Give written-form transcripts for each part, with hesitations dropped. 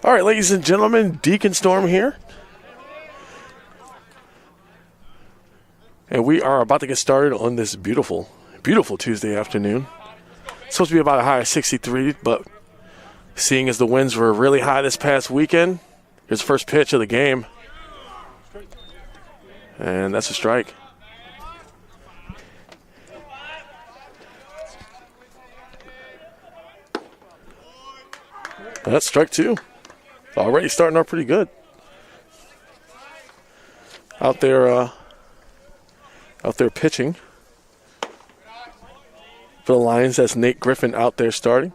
All right, ladies and gentlemen, Deacon Storm here. And we are about to get started on this beautiful, beautiful Tuesday afternoon. It's supposed to be about a high of 63, but seeing as the winds were really high this past weekend, here's the first pitch of the game. And that's a strike. That's strike two. Already starting off pretty good. Out there pitching for the Lions. That's Nate Griffin out there starting.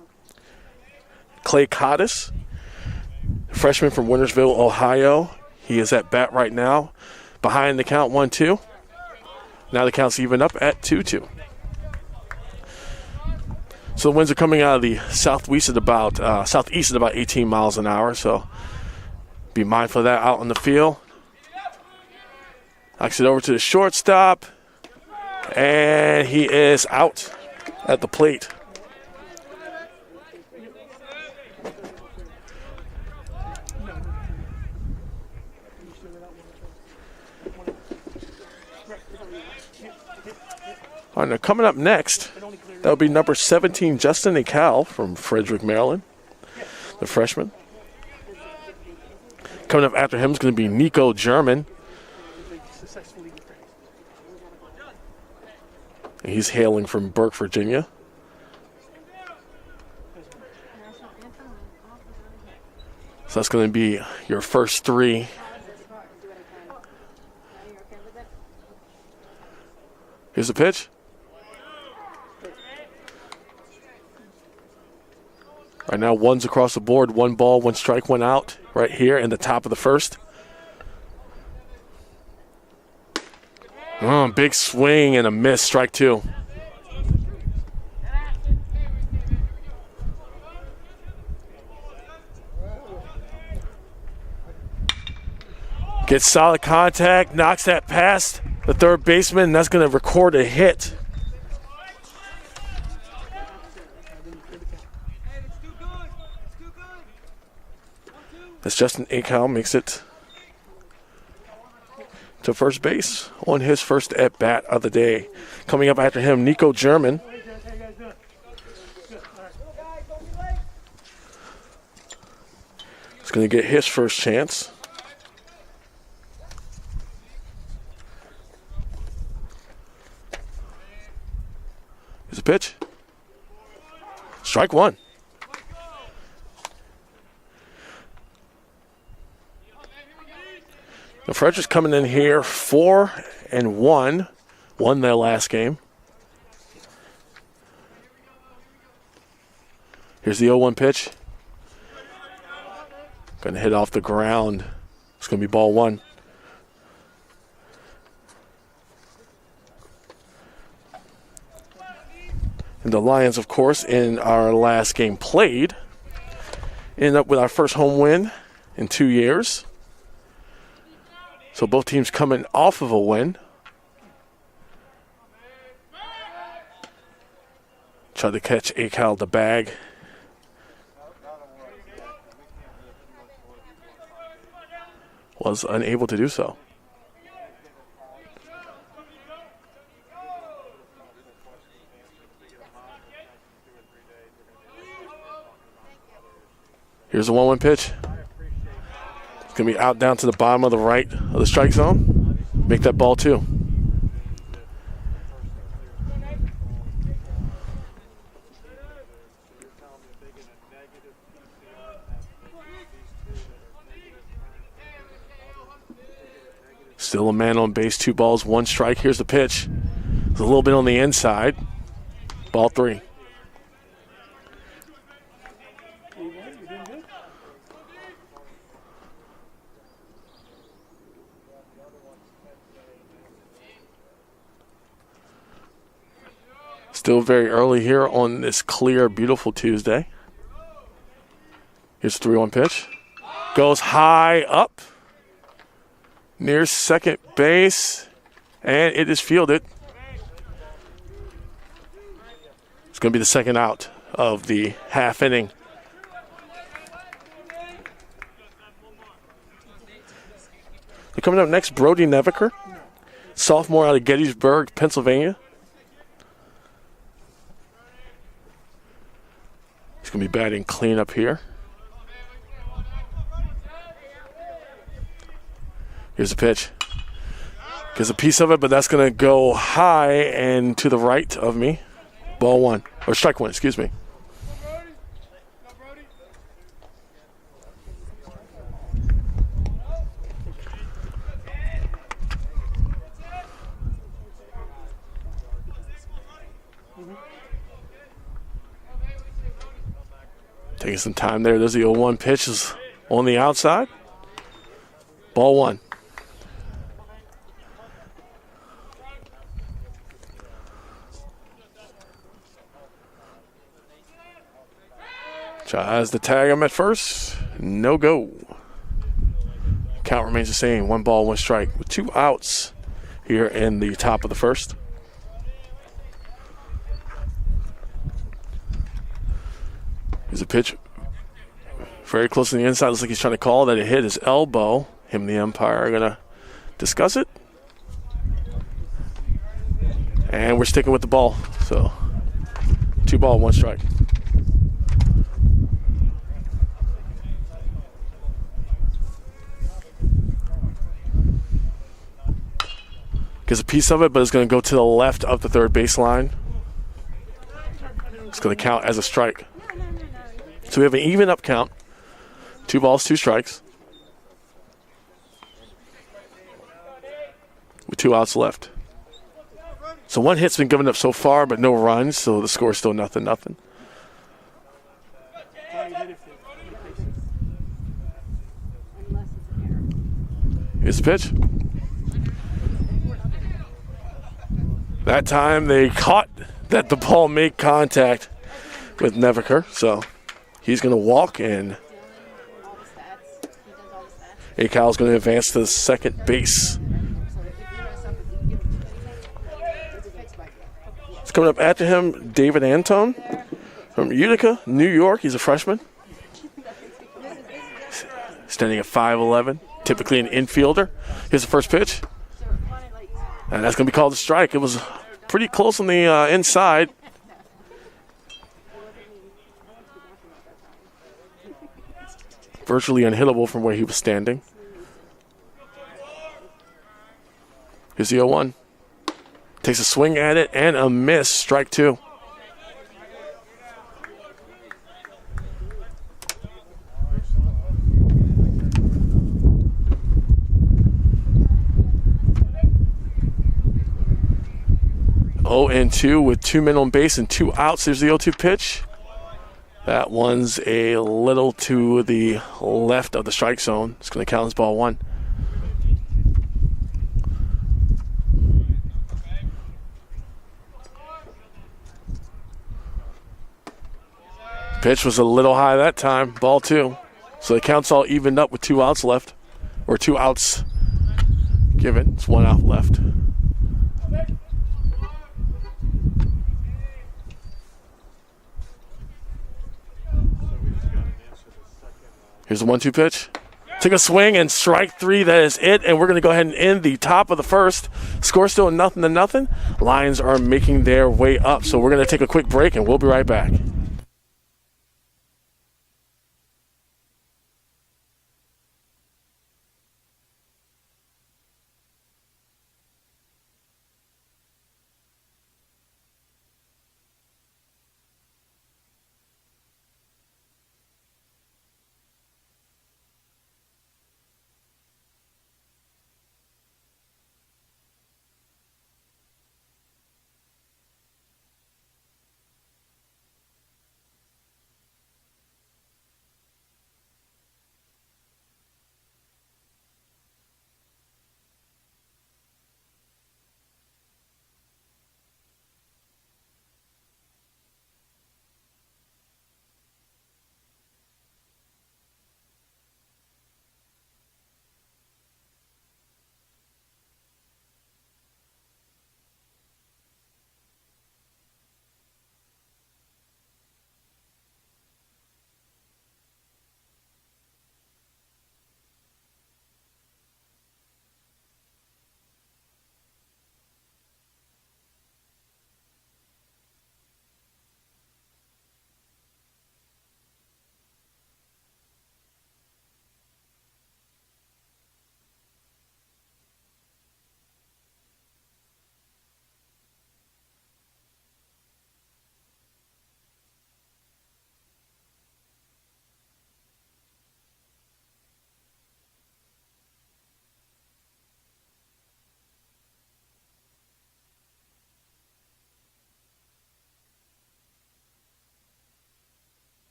Clay Cottis, freshman from Wintersville, Ohio. He is at bat right now. Behind the count, 1-2. Now the count's even up at 2-2. So the winds are coming out of the southeast at about 18 miles an hour. So be mindful of that out on the field. Knocks it over to the shortstop, and he is out at the plate. All right, now coming up next, that would be number 17, Justin Akal from Frederick, Maryland, the freshman. Coming up after him is going to be Nico German. He's hailing from Burke, Virginia. So that's going to be your first three. Here's the pitch. Right now, one's across the board. 1 ball, 1 strike, 1 out right here in the top of the first. Big swing and a miss, strike 2. Gets solid contact, knocks that past the third baseman, and that's going to record a hit. As Justin Akal makes it to first base on his first at-bat of the day. Coming up after him, Nico German. He's going to get his first chance. Here's a pitch. Strike 1. Now Frederick's coming in here 4-1, won their last game. Here's the 0-1 pitch. Going to hit off the ground. It's going to be ball 1. And the Lions, of course, in our last game played, ended up with our first home win in 2 years. So both teams coming off of a win. Tried to catch Akal the bag. Was unable to do so. Here's a 1-1 pitch. It's going to be out down to the bottom of the right of the strike zone. Make that ball 2. Still a man on base, 2 balls, 1 strike. Here's the pitch. It's a little bit on the inside. Ball 3. Still very early here on this clear, beautiful Tuesday. Here's a 3-1 pitch. Goes high up near second base, and it is fielded. It's going to be the second out of the half inning. Coming up next, Brody Neviker, sophomore out of Gettysburg, Pennsylvania. He's going to be batting clean up here. Here's a pitch. Gets a piece of it, but that's going to go high and to the right of me. Ball one, or strike one, excuse me. Taking some time there. There's the 0-1 pitch is on the outside. Ball one. Tries to tag him at first. No go. Count remains the same. 1 ball, 1 strike with 2 outs here in the top of the first. Here's a pitch very close to the inside. Looks like he's trying to call that it hit his elbow. Him and the umpire are going to discuss it. And we're sticking with the ball. So 2 ball, 1 strike. Gets a piece of it, but it's going to go to the left of the third baseline. It's going to count as a strike. So we have an even up count. 2 balls, 2 strikes. With 2 outs left. So 1 hit's been given up so far, but no runs, so the score is still 0-0. Here's the pitch. That time they caught that the ball made contact with Neviker, so he's going to walk, and Akal's going to advance to the second base. It's coming up after him, David Antone from Utica, New York. He's a freshman. Standing at 5'11", typically an infielder. Here's the first pitch. And that's going to be called a strike. It was pretty close on the inside. Virtually unhittable from where he was standing. Here's the 0-1. Takes a swing at it and a miss. Strike 2. Oh, and 2 with 2 men on base and 2 outs. There's the 0-2 pitch. That one's a little to the left of the strike zone. It's going to count as ball 1. Pitch was a little high that time. Ball 2. So the count's all evened up with 2 outs left. Or 2 outs given. It's 1 out left. Here's the 1-2 pitch. Take a swing and strike 3. That is it. And we're going to go ahead and end the top of the first. Score still 0-0. Lions are making their way up. So we're going to take a quick break and we'll be right back.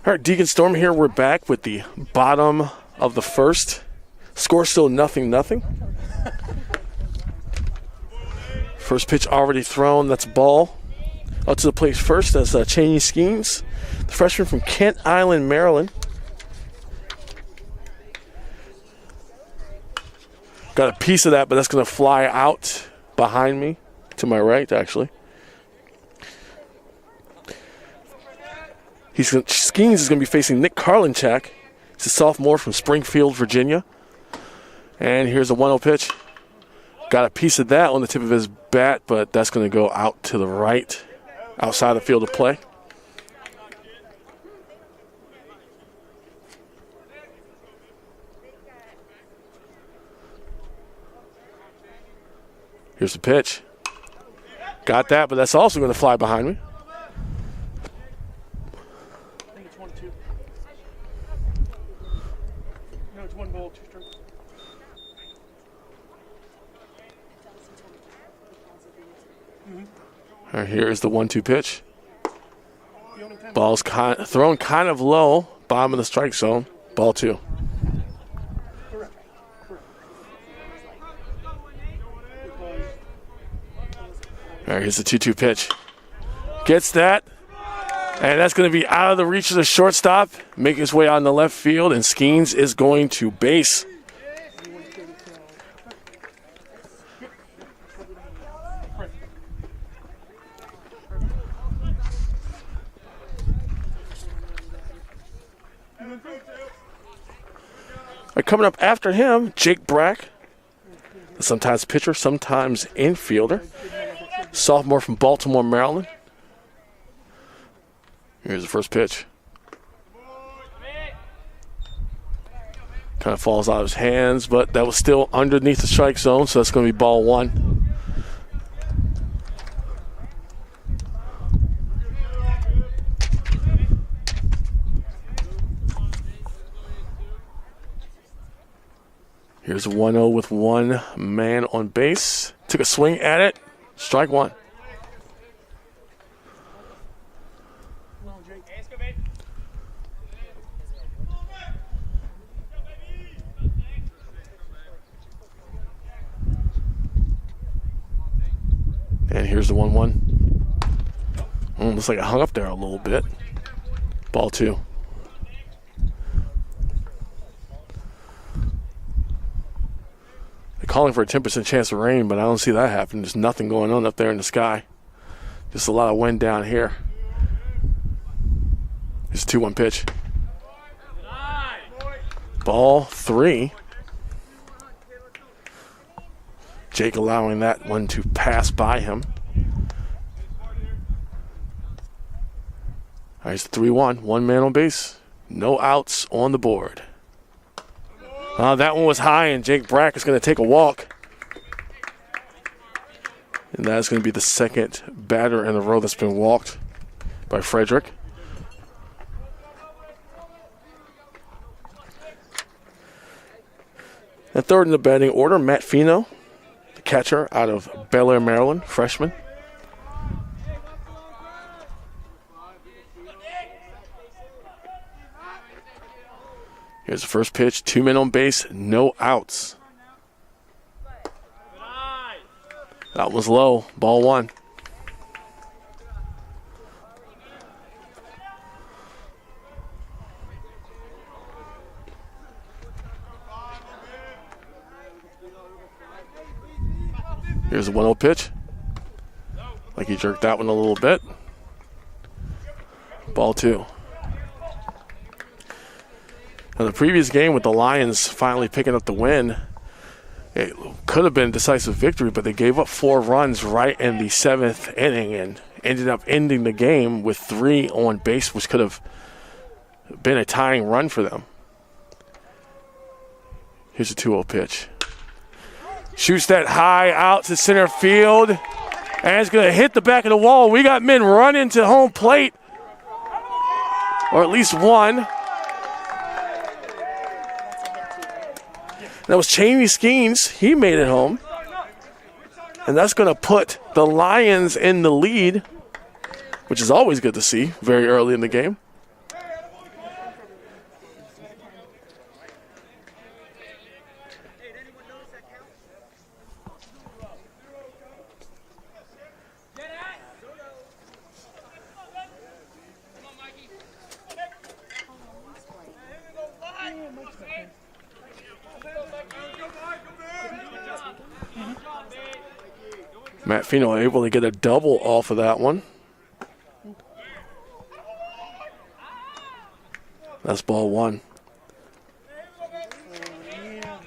All right, Deacon Storm here. We're back with the bottom of the first. Score still 0-0. First pitch already thrown. That's a ball. Up to the plate first. That's Cheney Skeens, the freshman from Kent Island, Maryland. Got a piece of that, but that's going to fly out behind me, to my right, actually. Skeens is going to be facing Nick Karlinchak. He's a sophomore from Springfield, Virginia. And here's a 1-0 pitch. Got a piece of that on the tip of his bat, but that's going to go out to the right, outside the field of play. Here's the pitch. Got that, but that's also going to fly behind me. I think it's 1-2. No, it's 1 ball, 2 strikes. All right, here's the 1-2 pitch. Ball's thrown kind of low, bottom of the strike zone. Ball 2. All right, here's the 2-2 pitch. Gets that, and that's going to be out of the reach of the shortstop. Make his way out in the left field, and Skeens is going to base. Coming up after him, Jake Brack, sometimes pitcher, sometimes infielder. Sophomore from Baltimore, Maryland. Here's the first pitch. Kind of falls out of his hands, but that was still underneath the strike zone, so that's going to be ball 1. Here's a 1-0 with 1 man on base. Took a swing at it. Strike 1. And here's the 1-1. Looks like it hung up there a little bit. Ball 2. Calling for a 10% chance of rain, but I don't see that happening. There's nothing going on up there in the sky. Just a lot of wind down here. Here's a 2-1 pitch. Ball 3. Jake allowing that one to pass by him. All right, it's 3-1. 1 man on base. No outs on the board. That one was high, and Jake Brack is going to take a walk. And that's going to be the second batter in a row that's been walked by Frederick. And third in the batting order, Matt Fino, the catcher out of Bel Air, Maryland, freshman. Here's the first pitch. 2 men on base, no outs. That was low. Ball 1. Here's a 1-0 pitch. Like he jerked that one a little bit. Ball 2. In the previous game with the Lions finally picking up the win, it could have been a decisive victory, but they gave up 4 runs right in the 7th inning and ended up ending the game with 3 on base, which could have been a tying run for them. Here's a 2-0 pitch. Shoots that high out to center field, and it's going to hit the back of the wall. We got men running to home plate, or at least one. That was Cheney Skeens. He made it home. And that's going to put the Lions in the lead, which is always good to see very early in the game. Matt Fino able to get a double off of that one. That's ball one.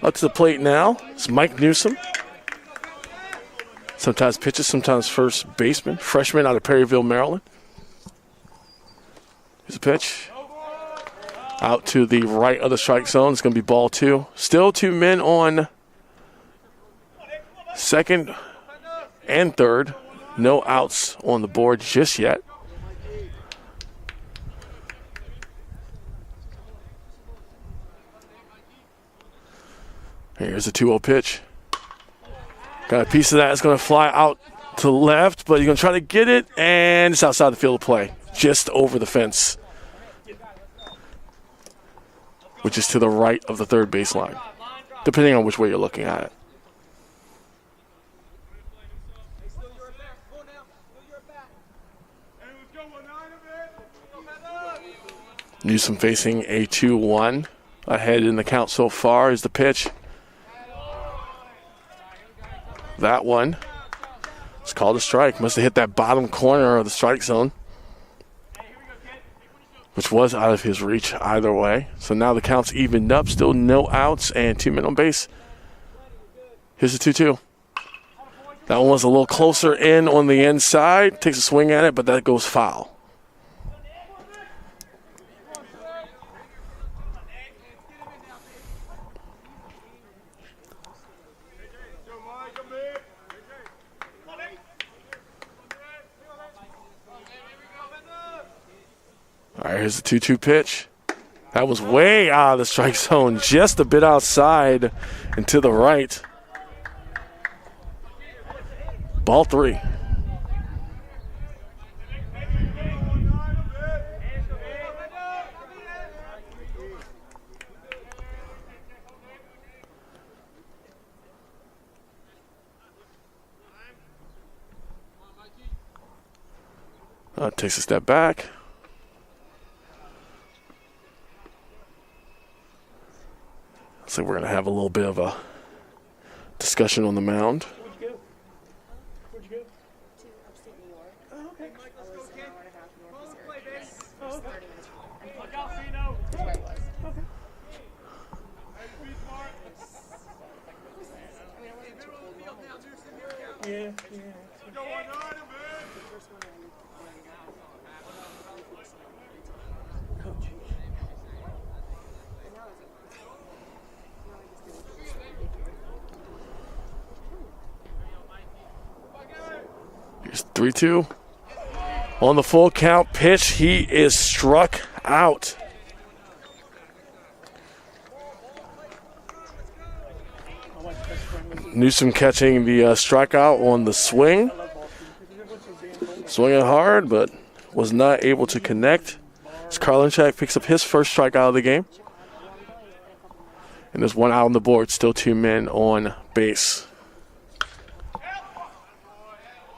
Up to the plate now. It's Mike Newsom. Sometimes pitches, sometimes first baseman. Freshman out of Perryville, Maryland. Here's a pitch. Out to the right of the strike zone. It's going to be ball two. Still 2 men on second and third. No outs on the board just yet. Here's a 2-0 pitch. Got a piece of that. It's going to fly out to the left, but he's going to try to get it, and it's outside the field of play, just over the fence, which is to the right of the third baseline, depending on which way you're looking at it. Newsom facing a 2-1. Ahead in the count so far is the pitch. That one is called a strike. Must have hit that bottom corner of the strike zone, which was out of his reach either way. So now the count's evened up. Still no outs and 2 men on base. Here's the 2-2. That one was a little closer in on the inside. Takes a swing at it, but that goes foul. All right, here's the 2-2 pitch. That was way out of the strike zone, just a bit outside and to the right. Ball 3. Takes a step back. So we're going to have a little bit of a discussion on the mound. Where'd you go? Where'd you go? To upstate New York. Oh, okay. I was an hour and a half north of Syracuse. Oh, Just okay. 30 minutes from home. That's where I was. Okay. I mean, it wasn't too cold. We all went to Yeah, yeah. the first one in Oh, geez. and now it's now I just do it. Here's 3-2. On the full count pitch, he is struck out. My wife's best friend lives in Newsom catching the strikeout on the swing. Swinging hard, but was not able to connect. As Karlinchak picks up his first strikeout of the game. And there's 1 out on the board, still 2 men on base.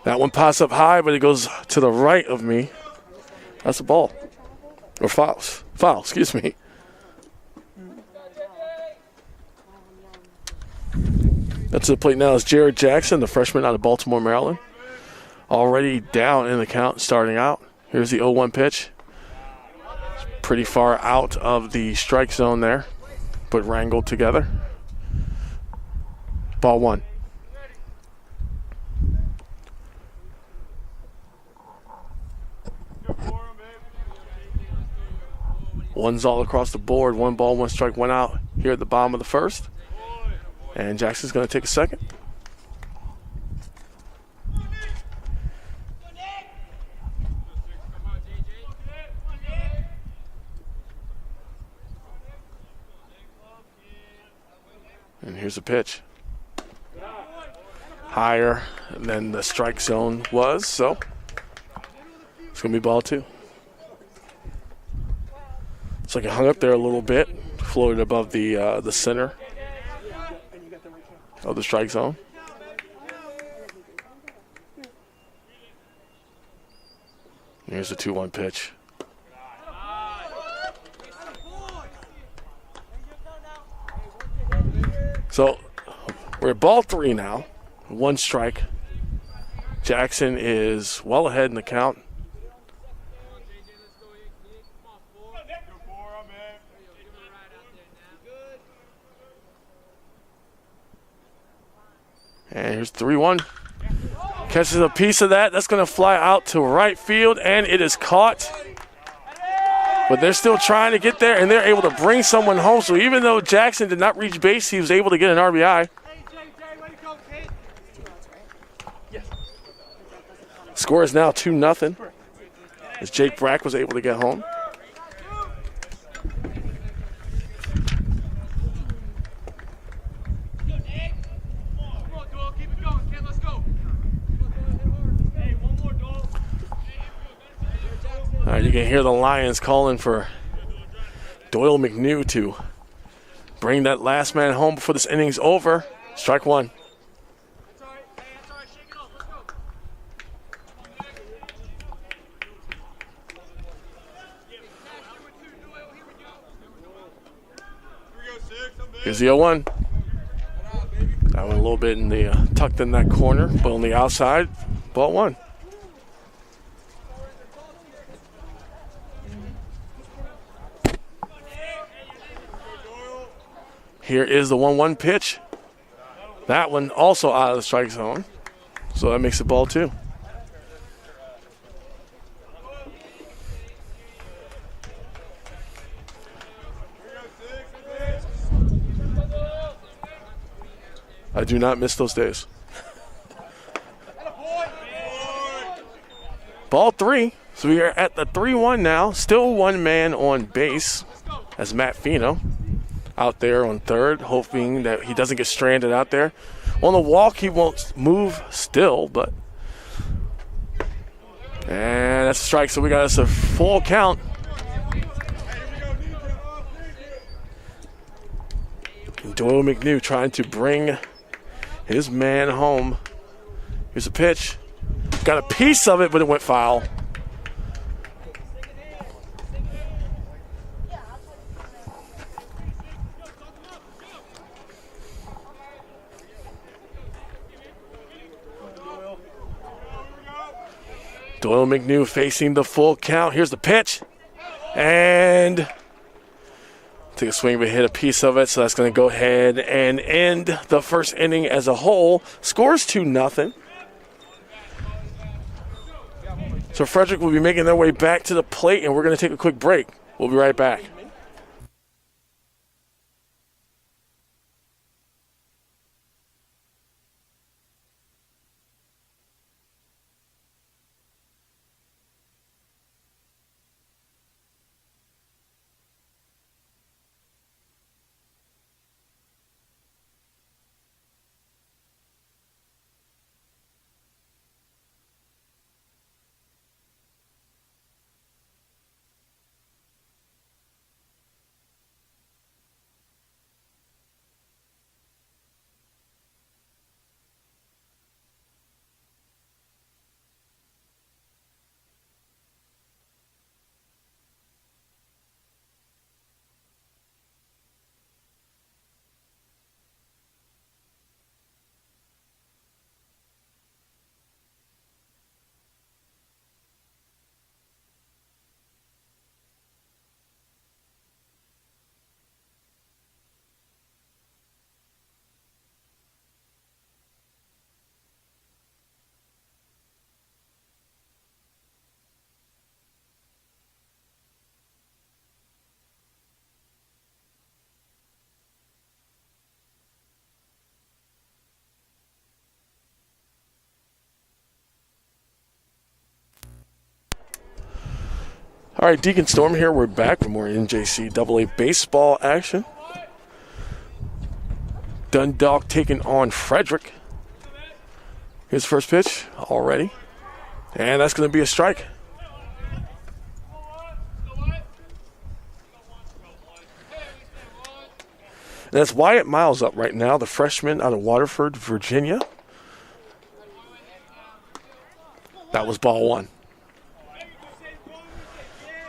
That one pops up high, but it goes to the right of me. That's a ball. Or foul. Foul, excuse me. That's the plate now is Jared Jackson, the freshman out of Baltimore, Maryland. Already down in the count, starting out. Here's the 0-1 pitch. It's pretty far out of the strike zone there, but wrangled together. Ball 1. One's all across the board. 1 ball, 1 strike, 1 out here at the bottom of the first. And Jackson's going to take a second. And here's a pitch. Higher than the strike zone was, so it's going to be ball 2. It's like it hung up there a little bit, floated above the center of the strike zone. Here's the 2-1 pitch. So we're at ball 3 now. 1 strike Jackson is well ahead in the count. And here's 3-1. Catches a piece of that. That's going to fly out to right field, and it is caught. But they're still trying to get there, and they're able to bring someone home. So even though Jackson did not reach base, he was able to get an RBI. Score is now 2-0 as Jake Brack was able to get home. All right, you can hear the Lions calling for Doyle McNew to bring that last man home before this inning's over. Strike one. Here's the 0-1. That one a little bit in the tucked in that corner, but on the outside, ball one. Here is the 1-1 pitch. That one also out of the strike zone, so that makes it ball two. I do not miss those days. Ball three. So we are at the 3-1 now. Still one man on base as Matt Fino out there on third, hoping that he doesn't get stranded out there. On the walk, he won't move still, but. And that's a strike, so we got us a full count. And Doyle McNew trying to bring his man home. Here's a pitch. Got a piece of it, but it went foul. Doyle McNew facing the full count. Here's the pitch. And take a swing, but hit a piece of it, so that's going to go ahead and end the first inning as a whole. Scores 2-0. So Frederick will be making their way back to the plate, and we're going to take a quick break. We'll be right back. All right, Deacon Storm here. We're back for more NJCAA baseball action. Dundalk taking on Frederick. Here's the first pitch already. And that's going to be a strike. And that's Wyatt Miles up right now, the freshman out of Waterford, Virginia. That was ball one.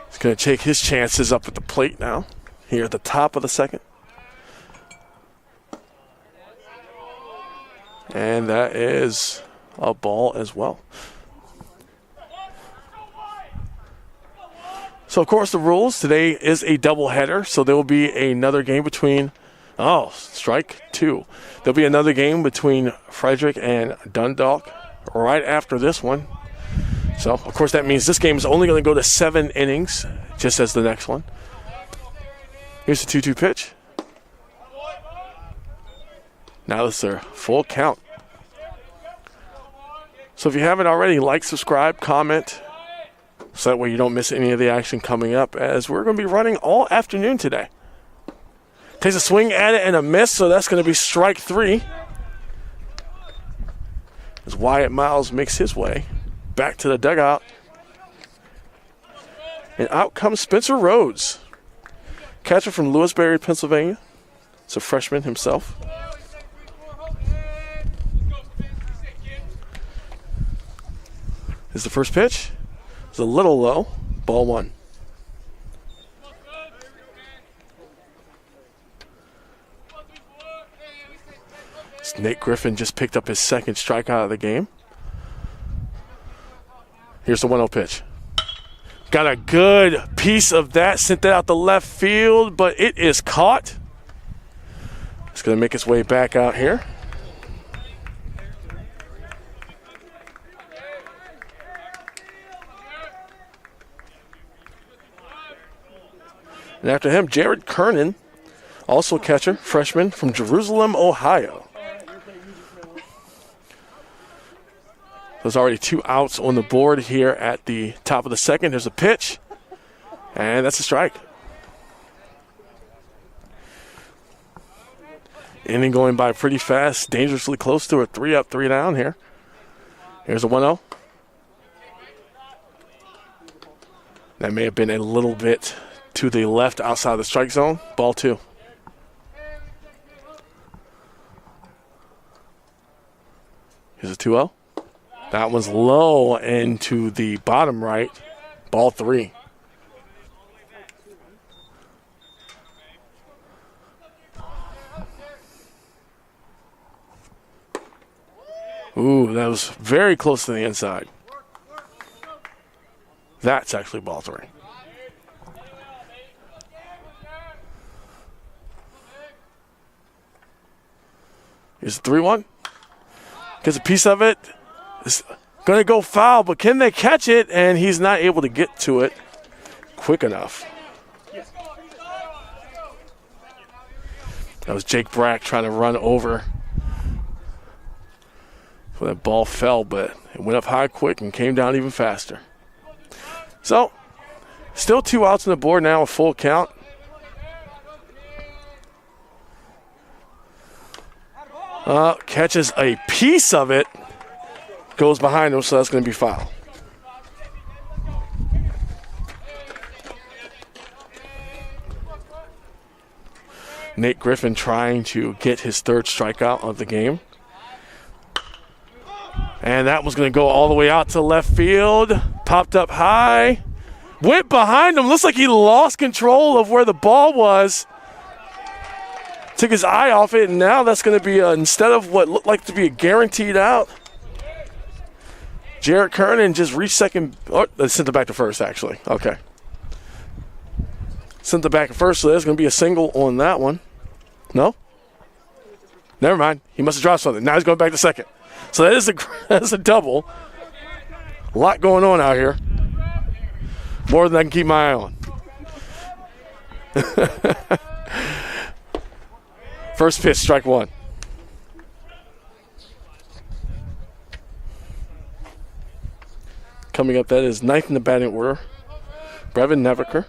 He's going to take his chances up at the plate now, here at the top of the second. And that is a ball as well. So, of course, the rules today is a doubleheader, so there will be another game between, strike two. There'll be another game between Frederick and Dundalk right after this one. So, of course, that means this game is only going to go to 7 innings, just as the next one. Here's the 2-2 pitch. Now this is their full count. So if you haven't already, like, subscribe, comment, so that way you don't miss any of the action coming up, as we're going to be running all afternoon today. Takes a swing at it and a miss, so that's going to be strike 3. As Wyatt Miles makes his way back to the dugout. And out comes Spencer Rhodes, catcher from Lewisberry, Pennsylvania. It's a freshman himself. Is the first pitch. It's a little low. Ball 1. Nate Griffin just picked up his second strikeout of the game. Here's the 1-0 pitch. Got a good piece of that. Sent that out the left field, but it is caught. It's going to make its way back out here. And after him, Jared Kernan, also catcher, freshman from Jerusalem, Ohio. There's already 2 outs on the board here at the top of the second. There's a pitch, and that's a strike. Inning going by pretty fast, dangerously close to a 3-up, 3-down here. Here's a 1-0. That may have been a little bit to the left outside the strike zone. Ball 2. Here's a 2-0. That one's low into the bottom right. Ball 3. Ooh, that was very close to the inside. That's actually ball 3. Here's the 3-1. Gets a piece of it. It's going to go foul, but can they catch it? And he's not able to get to it quick enough. That was Jake Brack trying to run over. So that ball fell, but it went up high quick and came down even faster. So, still 2 outs on the board now, a full count. Catches a piece of it. Goes behind him, so that's going to be foul. Nate Griffin trying to get his 3rd strikeout of the game. And that was going to go all the way out to left field. Popped up high. Went behind him. Looks like he lost control of where the ball was. Took his eye off it, and now that's going to be, instead of what looked like to be a guaranteed out, Jared Kernan just reached second. Oh, they sent it back to first, actually. Okay. Sent it back to first, so there's going to be a single on that one. No? Never mind. He must have dropped something. Now he's going back to second. So that's a double. A lot going on out here. More than I can keep my eye on. First pitch, strike 1. Coming up, that is 9th in the batting order. Brevin Neviker,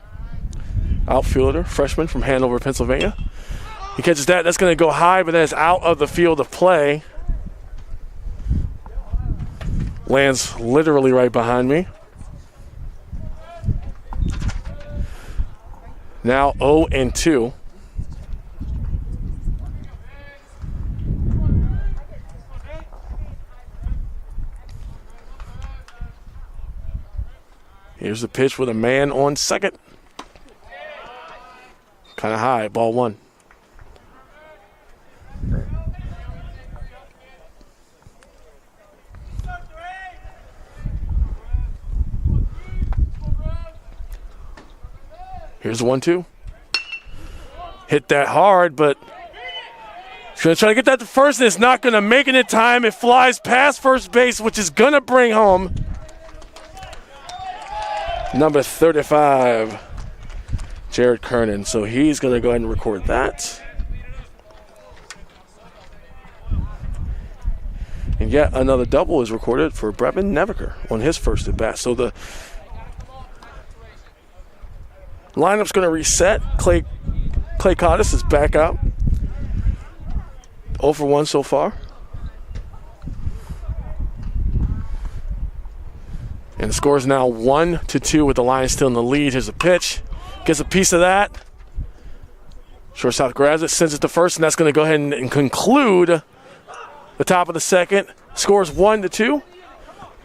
outfielder, freshman from Hanover, Pennsylvania. He catches that. That's going to go high, but that is out of the field of play. Lands literally right behind me. Now 0-2. Here's the pitch with a man on second. Kind of high, ball 1. Here's 1-2. Hit that hard, but he's going to try to get that to first, and it's not going to make it in time. It flies past first base, which is going to bring home number 35, Jared Kernan. So he's going to go ahead and record that. And yet another double is recorded for Brevin Neviker on his first at-bat. So the lineup's going to reset. Clay Cottis is back out. 0 for 1 so far. And the score is now 1-2 with the Lions still in the lead. Here's a pitch. Gets a piece of that. Shortstop grabs it, sends it to first, and that's going to go ahead and conclude the top of the second. Scores 1-2.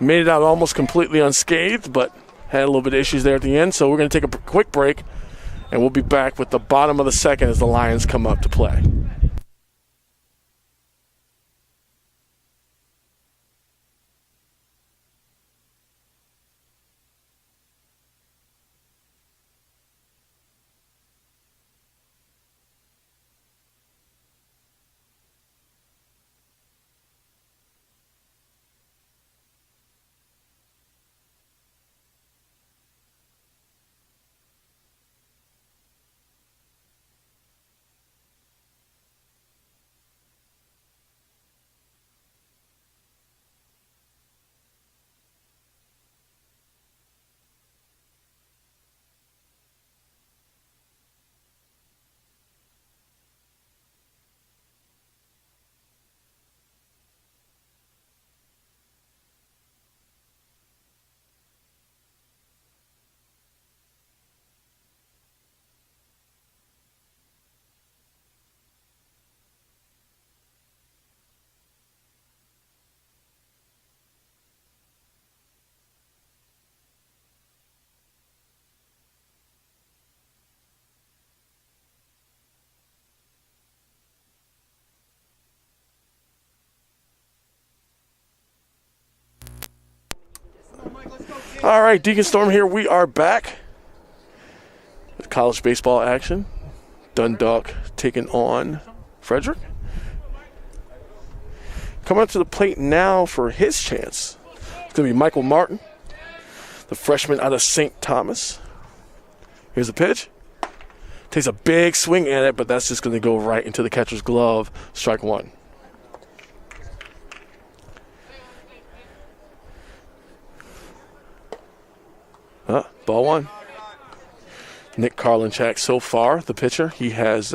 Made it out almost completely unscathed, but had a little bit of issues there at the end. So we're going to take a quick break, and we'll be back with the bottom of the second as the Lions come up to play. All right, Deacon Storm here. We are back with college baseball action. Dundalk taking on Frederick. Coming up to the plate now for his chance. It's going to be Michael Martin, the freshman out of St. Thomas. Here's the pitch. Takes a big swing at it, but that's just going to go right into the catcher's glove. Strike one. Ball one. Nick Karlinchak so far, the pitcher. He has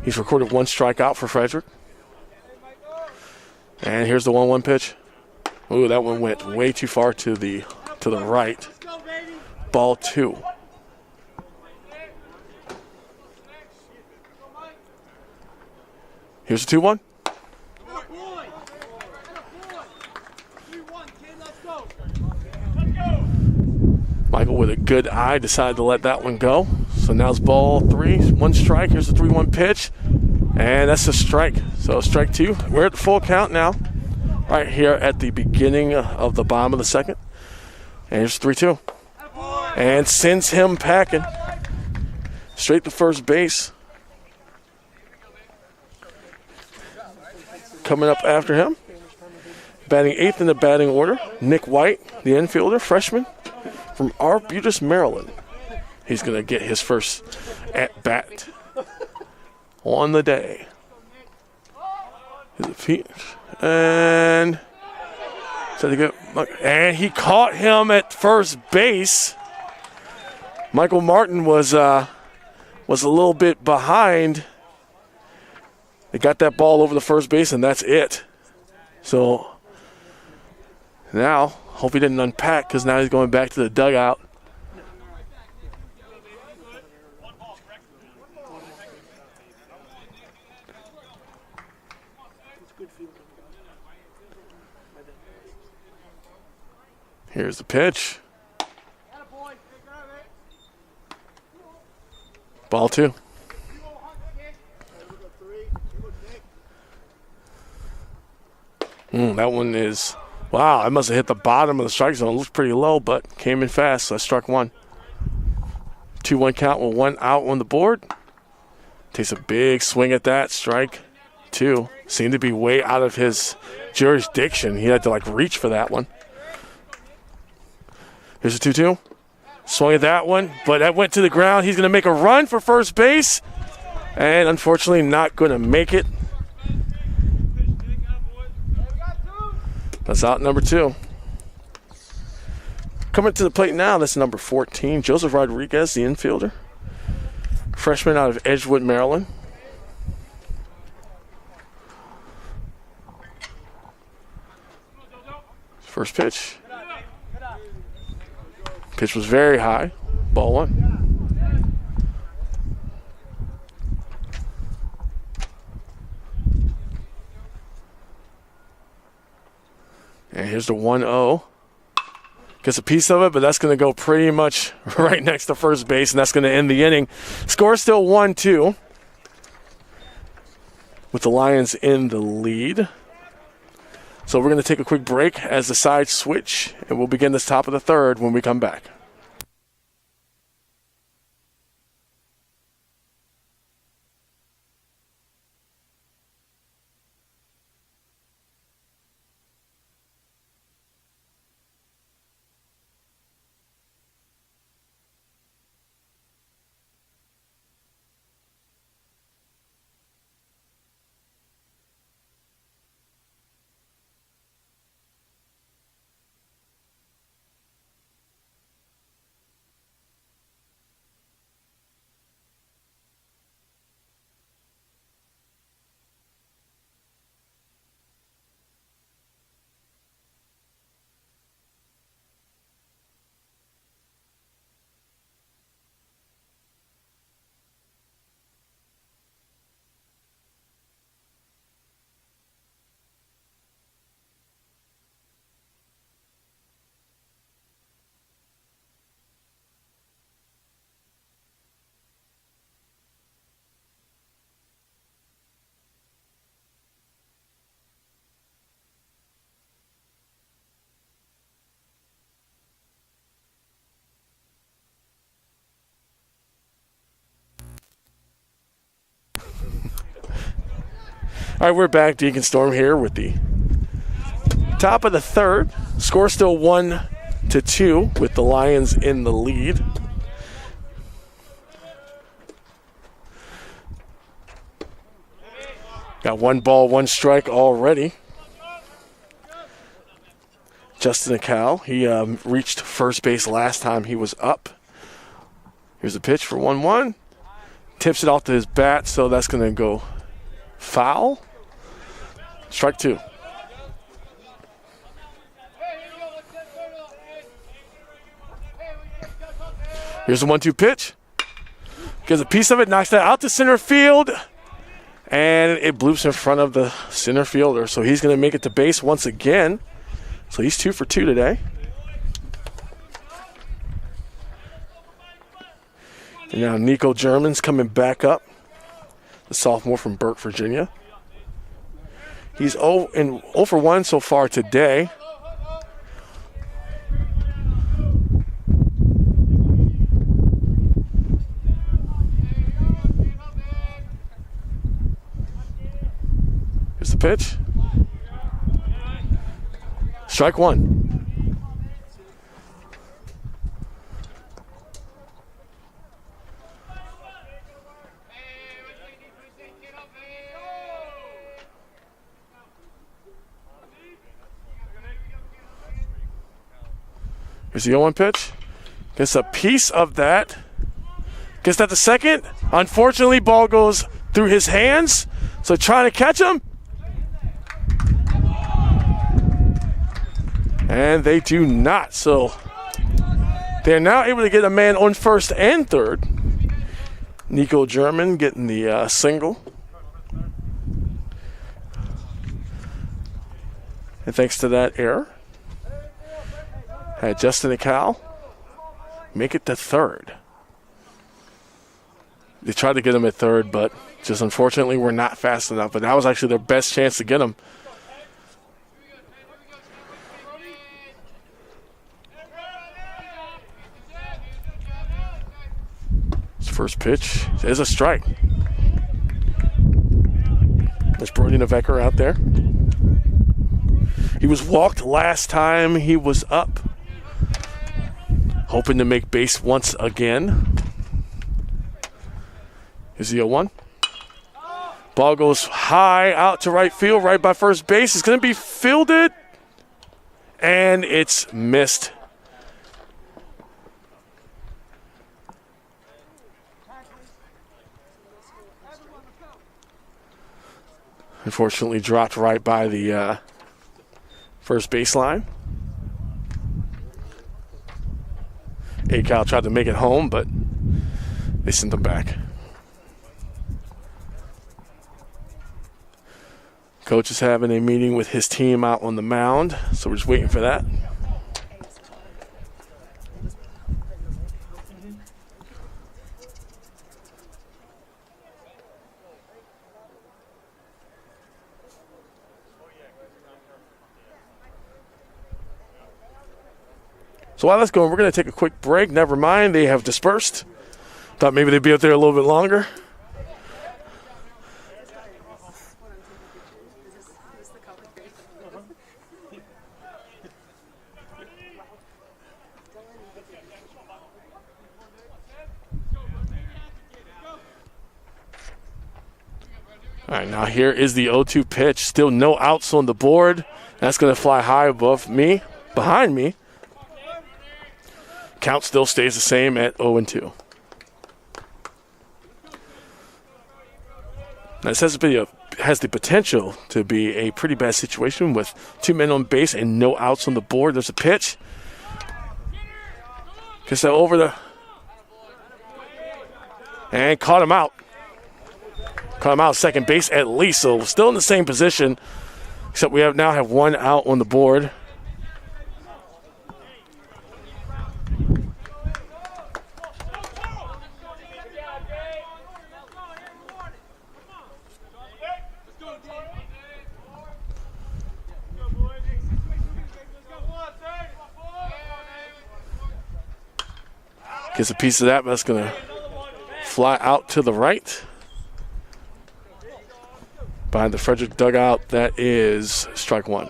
he's recorded one strikeout for Frederick. And here's the 1-1 pitch. Ooh, that one went way too far to the right. Ball two. Here's the 2-1. Michael with a good eye decided to let that one go. So now it's ball three, one strike. Here's the 3-1 pitch. And that's a strike. So strike two. We're at the full count now. Right here at the beginning of the bottom of the second. And here's 3-2. And sends him packing. Straight to first base. Coming up after him. Batting eighth in the batting order, Nick White, the infielder, freshman from Arbutus, Maryland. He's going to get his first at-bat on the day. And he caught him at first base. Michael Martin was a little bit behind. They got that ball over the first base, and that's it. So now, hope he didn't unpack because now he's going back to the dugout. Here's the pitch. Ball two. That one is, wow, I must have hit the bottom of the strike zone. It looks pretty low, but came in fast, so I struck one. 2-1 count with 1 out on the board. Takes a big swing at that. Strike 2. Seemed to be way out of his jurisdiction. He had to reach for that one. Here's a 2-2. Swung at that one, but that went to the ground. He's going to make a run for first base. And unfortunately not going to make it. That's out number 2. Coming to the plate now, that's number 14, Joseph Rodriguez, the infielder. Freshman out of Edgewood, Maryland. First pitch. Pitch was very high. Ball 1. And here's the 1-0. Gets a piece of it, but that's going to go pretty much right next to first base, and that's going to end the inning. Score still 1-2 with the Lions in the lead. So we're going to take a quick break as the sides switch, and we'll begin this top of the third when we come back. All right, we're back. Deacon Storm here with the top of the third. Score still 1-2 with the Lions in the lead. Got 1 ball, 1 strike already. Justin Acal, he reached first base last time he was up. Here's a pitch for 1-1. Tips it off to his bat, so that's going to go foul. Strike 2. Here's the 1-2 pitch. Gets a piece of it, knocks that out to center field, and it bloops in front of the center fielder. So he's going to make it to base once again. So he's 2 for 2 today. And now Nico German's coming back up, the sophomore from Burke, Virginia. He's 0 for 1 so far today. Here's the pitch. Strike 1. Here's the 0-1 pitch. Gets a piece of that. Gets that to second. Unfortunately, ball goes through his hands. So trying to catch him. And they do not. So they're now able to get a man on first and third. Nico German getting the single. And thanks to that error, had Justin Acal make it to third. They tried to get him at third, but just unfortunately we're not fast enough. But that was actually their best chance to get him. First pitch is a strike. There's Brody Nevecker out there. He was walked last time he was up. Hoping to make base once again. Here's the 0-1. Ball goes high out to right field, right by first base. It's going to be fielded. And it's missed. Unfortunately, dropped right by the first baseline. A-Cal tried to make it home, but they sent them back. Coach is having a meeting with his team out on the mound, so we're just waiting for that. So while that's going, we're going to take a quick break. Never mind, they have dispersed. Thought maybe they'd be up there a little bit longer. All right, now here is the 0-2 pitch. Still no outs on the board. That's going to fly high above me, behind me. Count still stays the same at 0-2. Now this has the potential to be a pretty bad situation with 2 men on base and no outs on the board. There's a pitch. Gets that over the... And caught him out. Caught him out second base at least, so still in the same position, except we now have 1 out on the board. Gets a piece of that, but that's going to fly out to the right. Behind the Frederick dugout, that is strike 1.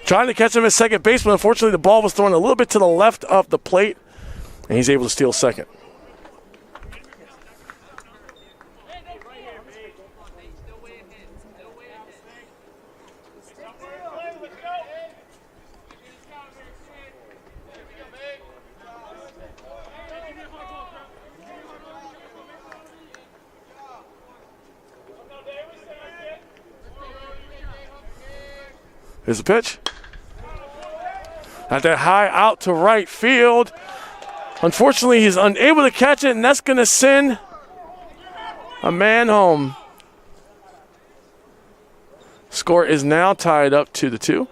Trying to catch him at second base, but unfortunately the ball was thrown a little bit to the left of the plate, and he's able to steal second. Here's the pitch. At that high out to right field. Unfortunately, he's unable to catch it, and that's going to send a man home. Score is now tied up to the 2.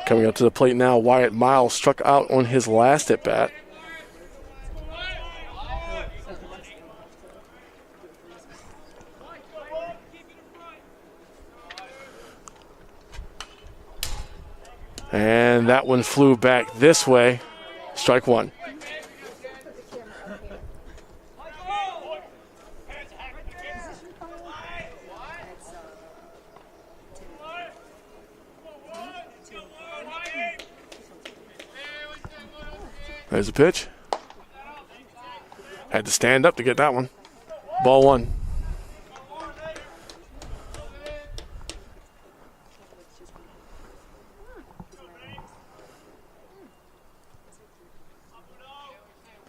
Coming up to the plate now, Wyatt Miles struck out on his last at bat. And that one flew back this way. Strike 1. There's a pitch. Had to stand up to get that one. Ball 1.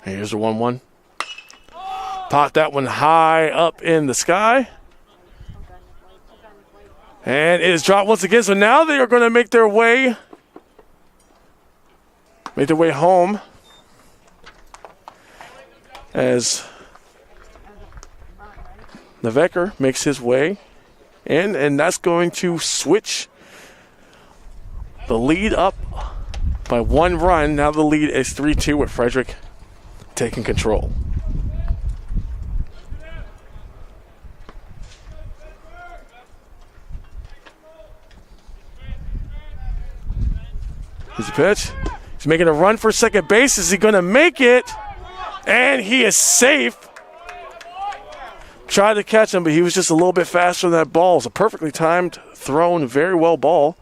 Here's the 1-1. Popped that one high up in the sky. And it is dropped once again. So now they are going to make their way home as Navecker makes his way in, and that's going to switch the lead up by 1 run. Now the lead is 3-2 with Frederick taking control. Here's the pitch. He's making a run for second base. Is he going to make it? And he is safe. Tried to catch him, but he was just a little bit faster than that ball. It was a perfectly timed, thrown, very well ball.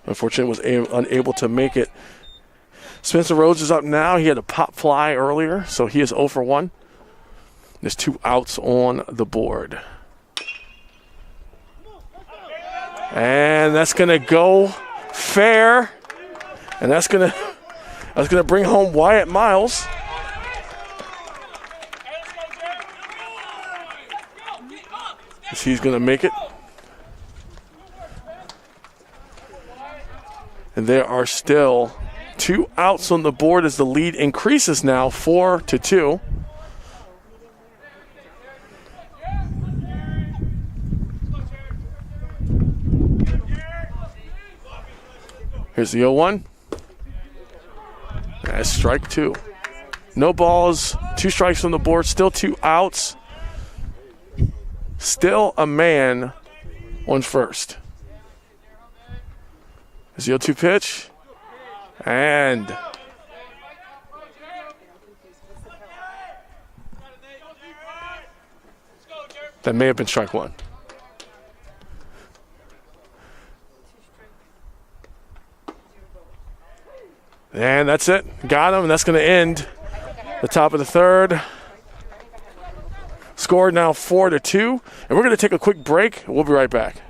Unfortunately, was unable to make it. Spencer Rhodes is up now. He had a pop fly earlier, so he is 0 for 1. There's 2 outs on the board. And that's going to go fair. And that's going to bring home Wyatt Miles. He's going to make it. And there are still 2 outs on the board as the lead increases now 4-2. Here's the 0-1. That's strike 2. No balls, 2 strikes on the board, still 2 outs. Still a man on first. Here's the 0-2 pitch. And that may have been strike 1. And that's it. Got him, and that's going to end the top of the third. Score now 4-2. And we're going to take a quick break. We'll be right back.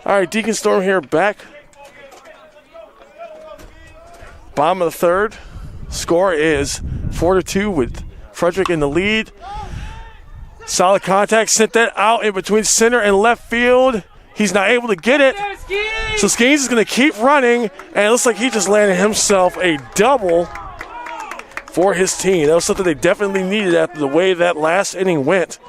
All right, Deacon Storm here back. Bottom of the third. Score is 4-2 with Frederick in the lead. Solid contact, sent that out in between center and left field. He's not able to get it. So Skeens is going to keep running, and it looks like he just landed himself a double for his team. That was something they definitely needed after the way that last inning went.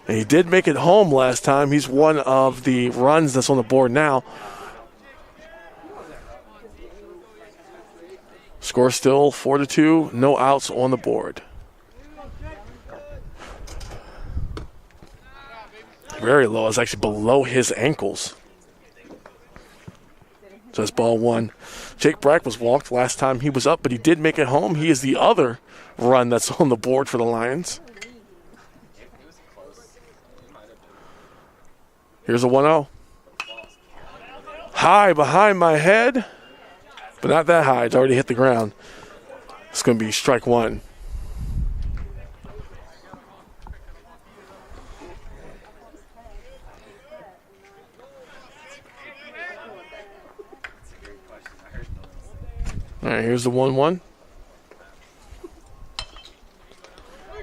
And he did make it home last time. He's one of the runs that's on the board now. Score still 4-2, no outs on the board. Very low. It's actually below his ankles. So that's ball one. Jake Brack was walked last time he was up, but he did make it home. He is the other run that's on the board for the Lions. Here's a 1-0. High behind my head, but not that high. It's already hit the ground. It's going to be strike one. All right, here's the 1-1.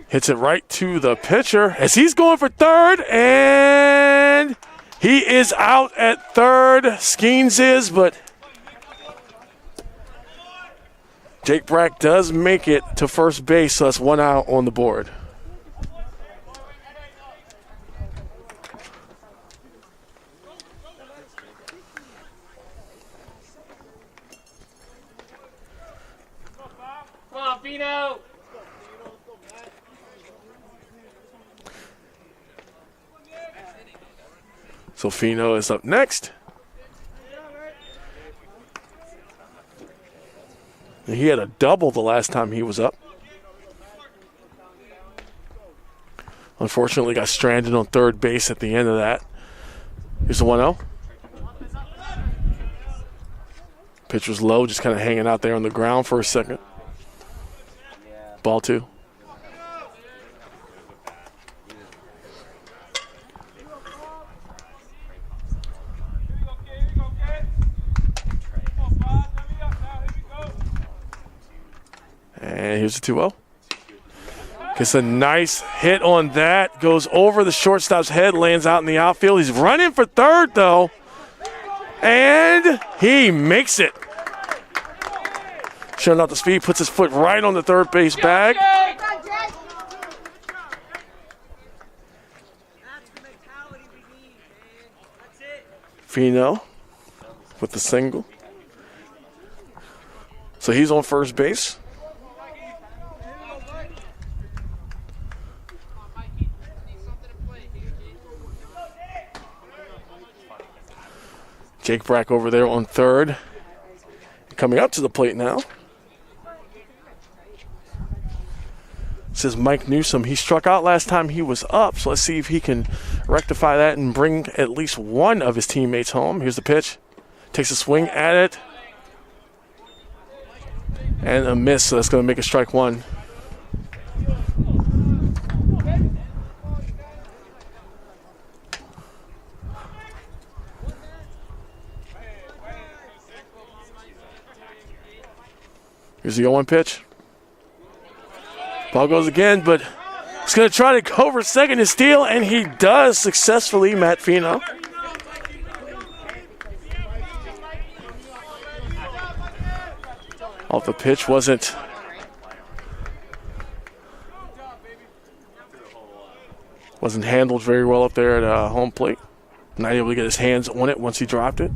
Hits it right to the pitcher as he's going for third, and he is out at third. Skeens is, but Jake Brack does make it to first base, so that's one out on the board. Come on, Fino! So Fino is up next. He had a double the last time he was up. Unfortunately, got stranded on third base at the end of that. Here's the 1-0. Pitch was low, just kind of hanging out there on the ground for a second. Ball two. And here's the 2-0. Gets a nice hit on that. Goes over the shortstop's head, lands out in the outfield. He's running for third, though. And he makes it. Showing out the speed, puts his foot right on the third base bag. Fino with the single. So he's on first base. Jake Brack over there on third. Coming up to the plate now. This is Mike Newsom. He struck out last time he was up, so let's see if he can rectify that and bring at least one of his teammates home. Here's the pitch. Takes a swing at it. And a miss, so that's going to make it strike one. Here's the 0-1 pitch. Ball goes again, but he's going to try to go for second and steal, and he does successfully, Matt Fino. Off the pitch wasn't handled very well up there at home plate. Not able to get his hands on it once he dropped it.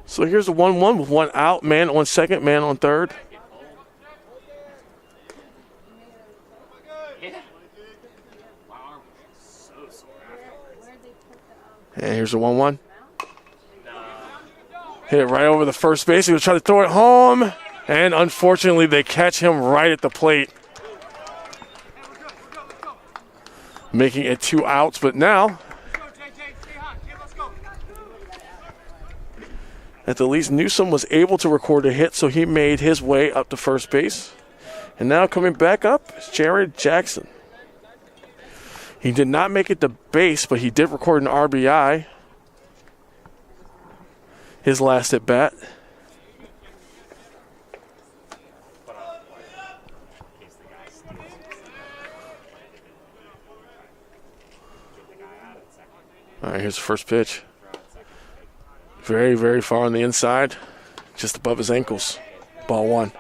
So here's the 1-1 with one out, man on second, man on third. And here's the 1-1. Hit it right over the first base. He was trying to throw it home, and unfortunately they catch him right at the plate. Making it 2 outs, but now at the least, Newsom was able to record a hit, so he made his way up to first base. And now coming back up is Jared Jackson. He did not make it to base, but he did record an RBI. His last at bat. All right, here's the first pitch. Very, very far on the inside, just above his ankles. Ball one.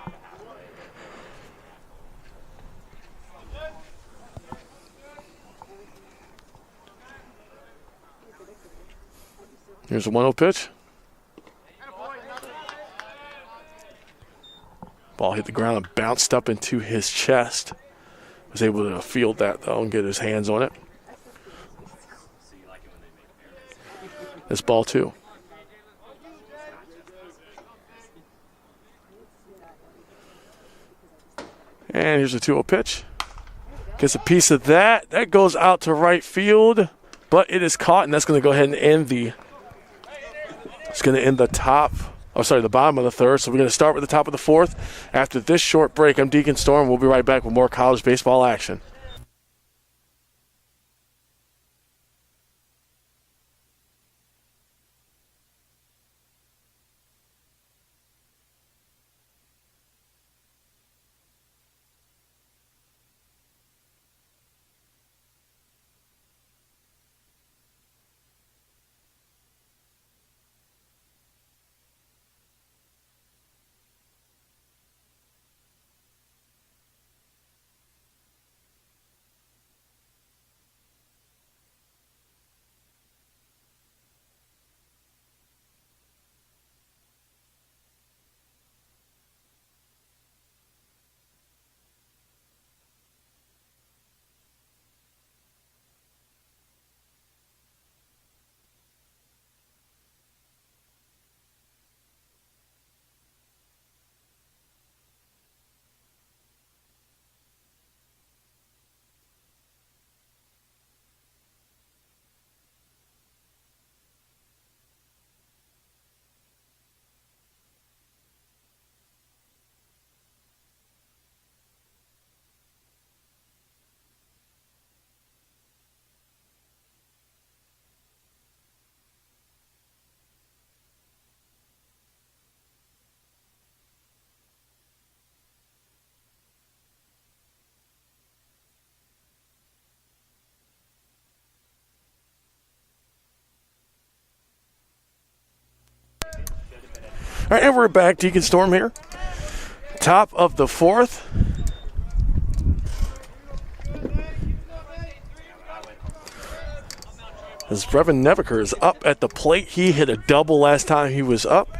Here's a 1-0 pitch. Ball hit the ground and bounced up into his chest. Was able to field that, though, and get his hands on it. It's ball two. And here's a 2-0 pitch. Gets a piece of that. That goes out to right field, but it is caught, and that's going to go ahead and end the. It's going to end the the bottom of the third. So we're going to start with the top of the fourth. After this short break, I'm Deacon Storm. We'll be right back with more college baseball action. All right, and we're back. Deacon Storm here. Top of the fourth. As Brevin Neviker is up at the plate. He hit a double last time he was up.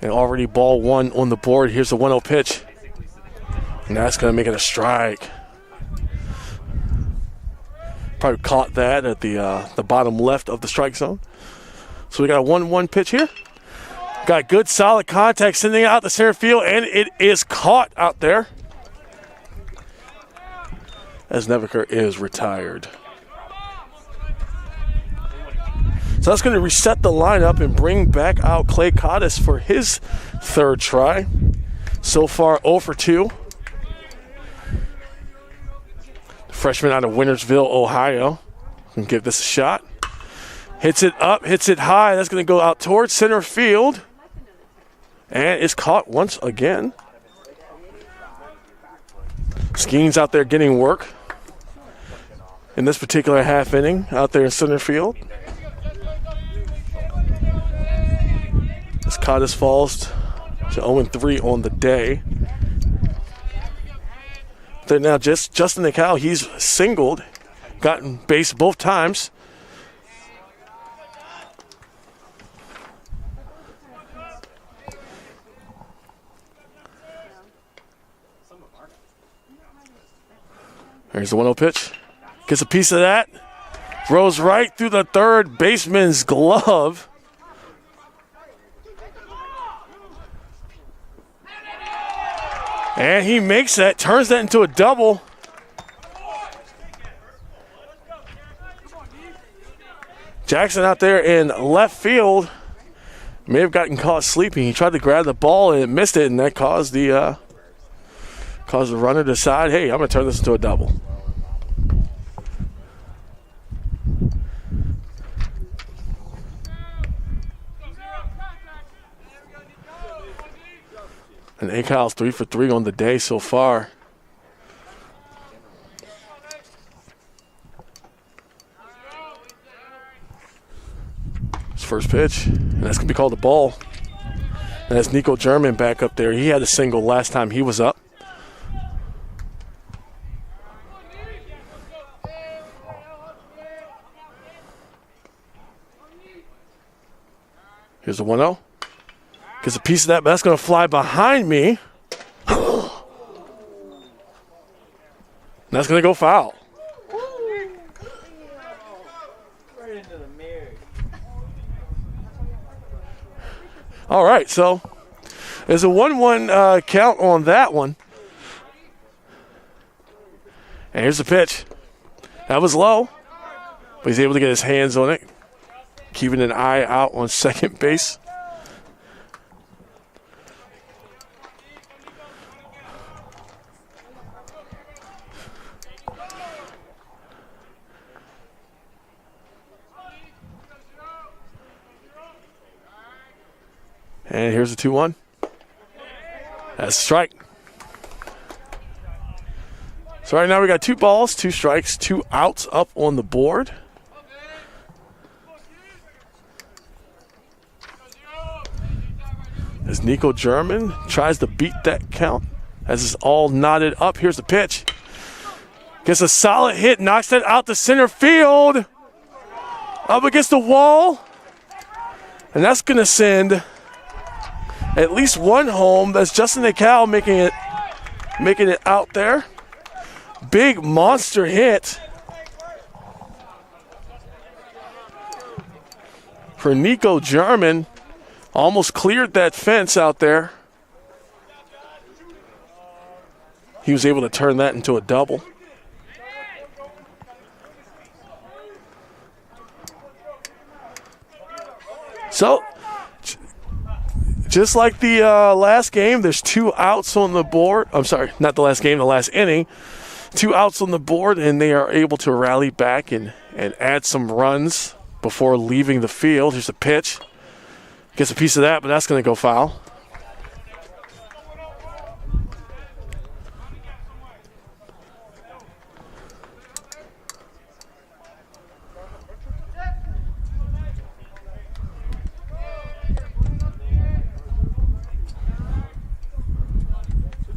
And already ball one on the board. Here's the 1-0 pitch. And that's going to make it a strike. Probably caught that at the bottom left of the strike zone. So we got a 1-1 pitch here. Got good solid contact sending it out the center field, and it is caught out there as Neviker is retired. So that's going to reset the lineup and bring back out Clay Cottis for his third try. So far 0 for 2. The freshman out of Wintersville, Ohio. Can give this a shot. Hits it up, hits it high. That's going to go out towards center field. And it's caught once again. Skeens out there getting work in this particular half inning out there in center field. As Cottis falls to 0-3 on the day. There now Justin Nicow, he's singled, gotten base both times. There's the 1-0 pitch. Gets a piece of that. Throws right through the third baseman's glove. And he makes that, turns that into a double. Jackson out there in left field may have gotten caught sleeping. He tried to grab the ball and it missed it, and that caused the runner to decide, hey, I'm going to turn this into a double. And Akal's 3 for 3 on the day so far. His first pitch, and that's going to be called a ball. And that's Nico German back up there. He had a single last time he was up. Here's the 1-0. Gets a piece of that, but that's going to fly behind me. And that's going to go foul. Right into the mirror. All right, so there's a 1-1 count on that one. And here's the pitch. That was low, but he's able to get his hands on it, keeping an eye out on second base. And here's the 2-1. That's a strike. So right now we got 2 balls, 2 strikes, 2 outs up on the board. As Nico German tries to beat that count. As it's all knotted up. Here's the pitch. Gets a solid hit, knocks that out to center field. Up against the wall. And that's going to send at least one home. That's Justin Nical making it out there. Big monster hit for Nico German. Almost cleared that fence out there. He was able to turn that into a double. So, just like the last game, there's 2 outs on the board. I'm sorry, not the last game, the last inning. 2 outs on the board, and they are able to rally back and add some runs before leaving the field. Here's a pitch. Gets a piece of that, but that's going to go foul.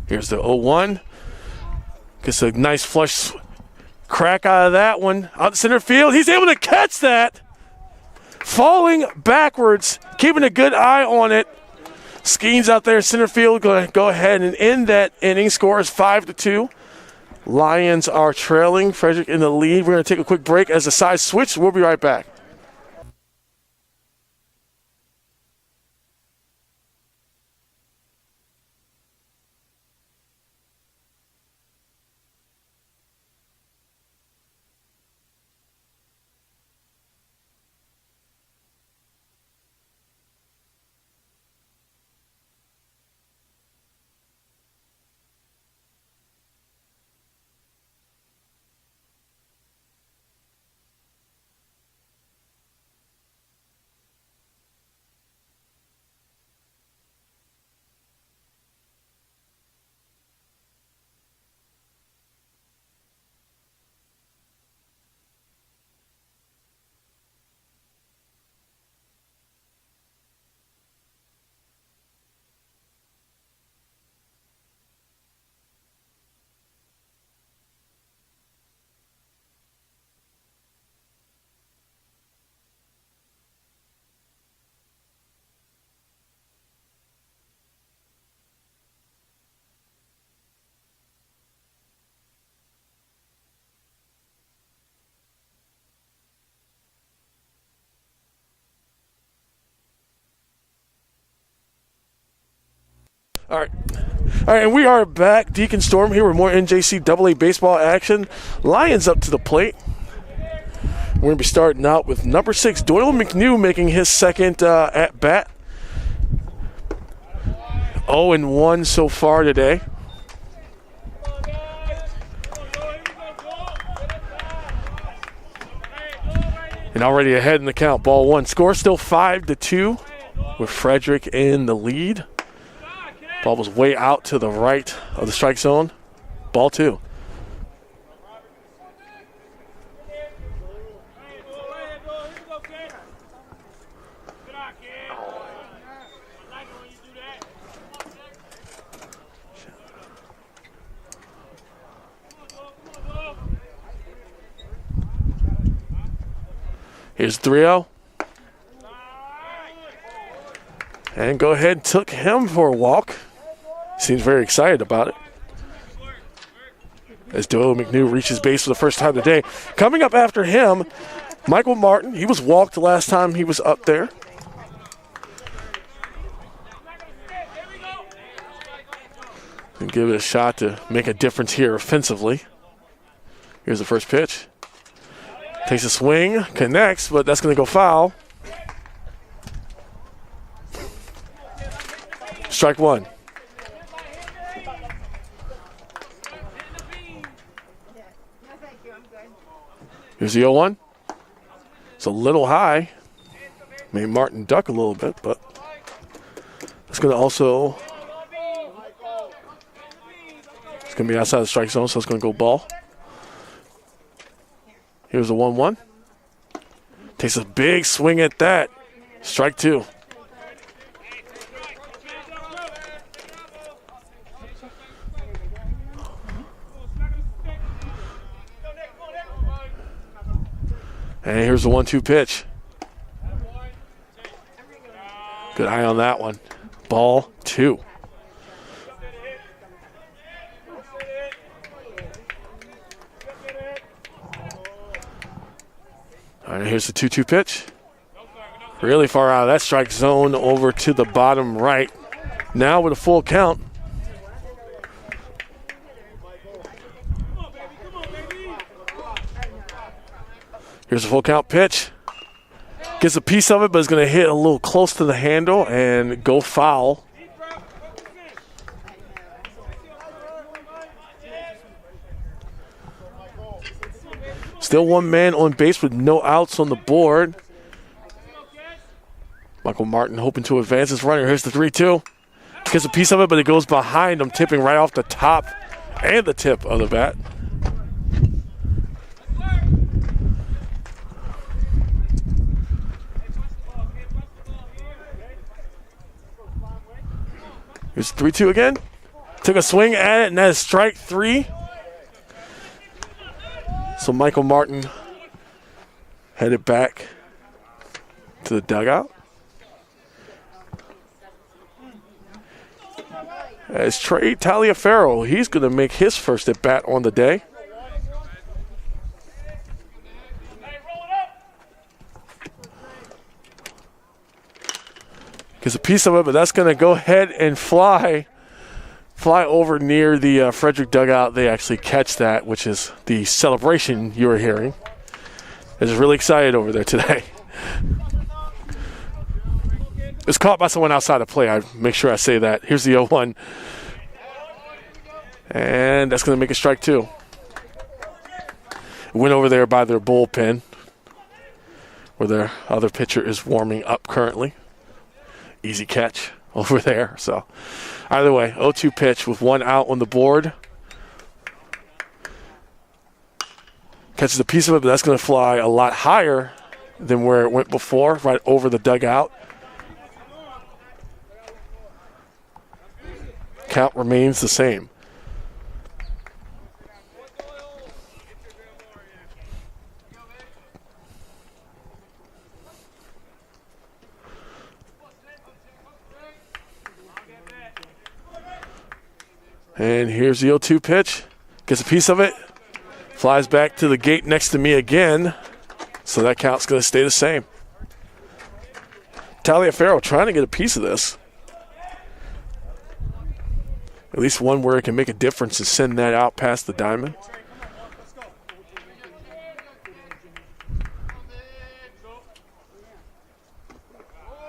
Here's the 0-1. Gets a nice flush crack out of that one. Out to center field. He's able to catch that. Falling backwards. Keeping a good eye on it. Skeens out there in center field. Going to go ahead and end that inning. Score is 5-2. Lions are trailing. Frederick in the lead. We're going to take a quick break as the side switch. We'll be right back. All right, and we are back. Deacon Storm here with more NJCAA baseball action. Lions up to the plate. We're going to be starting out with number 6, Doyle McNew, making his second at bat. 0-1 so far today. And already ahead in the count, ball 1. Score still 5-2 with Frederick in the lead. Ball was way out to the right of the strike zone. Ball 2. Here's 3-0. And go ahead and took him for a walk. Seems very excited about it. As Doyle McNew reaches base for the first time today. Coming up after him, Michael Martin. He was walked the last time he was up there. And give it a shot to make a difference here offensively. Here's the first pitch. Takes a swing, connects, but that's going to go foul. Strike one. Here's the 0-1. It's a little high. Made Martin duck a little bit, but it's going to also... It's going to be outside the strike zone, so it's going to go ball. Here's the 1-1. Takes a big swing at that. Strike two. And here's the 1-2 pitch. Good eye on that one. Ball two. All right, here's the 2-2 pitch. Really far out of that strike zone over to the bottom right. Now with a full count. Here's a full count pitch. Gets a piece of it, but it's going to hit a little close to the handle and go foul. Still one man on base with no outs on the board. Michael Martin hoping to advance his runner. Here's the 3-2. Gets a piece of it, but it goes behind him, tipping right off the top and the tip of the bat. Here's 3-2 again. Took a swing at it, and that is strike three. So Michael Martin headed back to the dugout. As Trey Taliaferro, he's going to make his first at bat on the day. Gets a piece of it, but that's going to go ahead and fly over near the Frederick dugout. They actually catch that, which is the celebration you were hearing. They're just really excited over there today. It's caught by someone outside of play. I make sure I say that. Here's the 0-1. And that's going to make a strike two. Went over there by their bullpen where their other pitcher is warming up currently. Easy catch over there. So either way, 0-2 pitch with one out on the board. Catches a piece of it, but that's going to fly a lot higher than where it went before, right over the dugout. Count remains the same. And here's the 0-2 pitch. Gets a piece of it. Flies back to the gate next to me again. So that count's going to stay the same. Taliaferro trying to get a piece of this. At least one where it can make a difference and send that out past the diamond.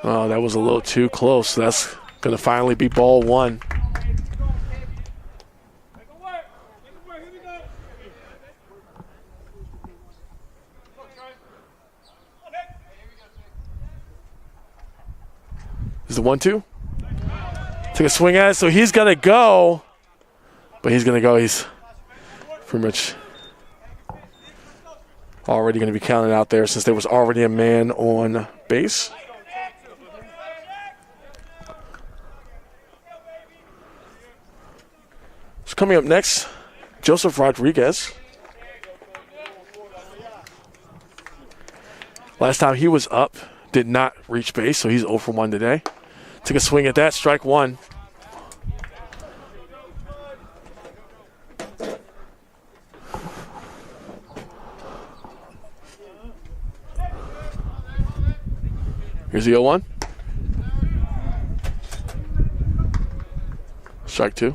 Oh, that was a little too close. That's going to finally be ball one. Is the 1-2? Took a swing at it, so he's going to go. But he's going to go. He's pretty much already going to be counted out there since there was already a man on base. So coming up next, Joseph Rodriguez. Last time he was up, did not reach base, so he's 0 for 1 today. Took a swing at that, strike one. Here's the 0-1. Strike two.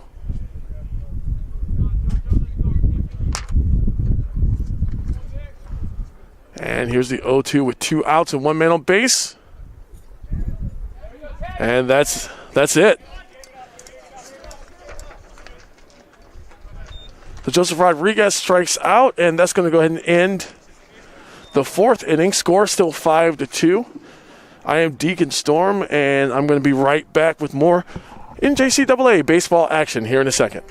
And here's the 0-2 with 2 outs and 1 man on base. And that's it. So Joseph Rodriguez strikes out, and that's going to go ahead and end the 4th inning. Score still 5-2. I am Deacon Storm, and I'm going to be right back with more NJCAA baseball action here in a second.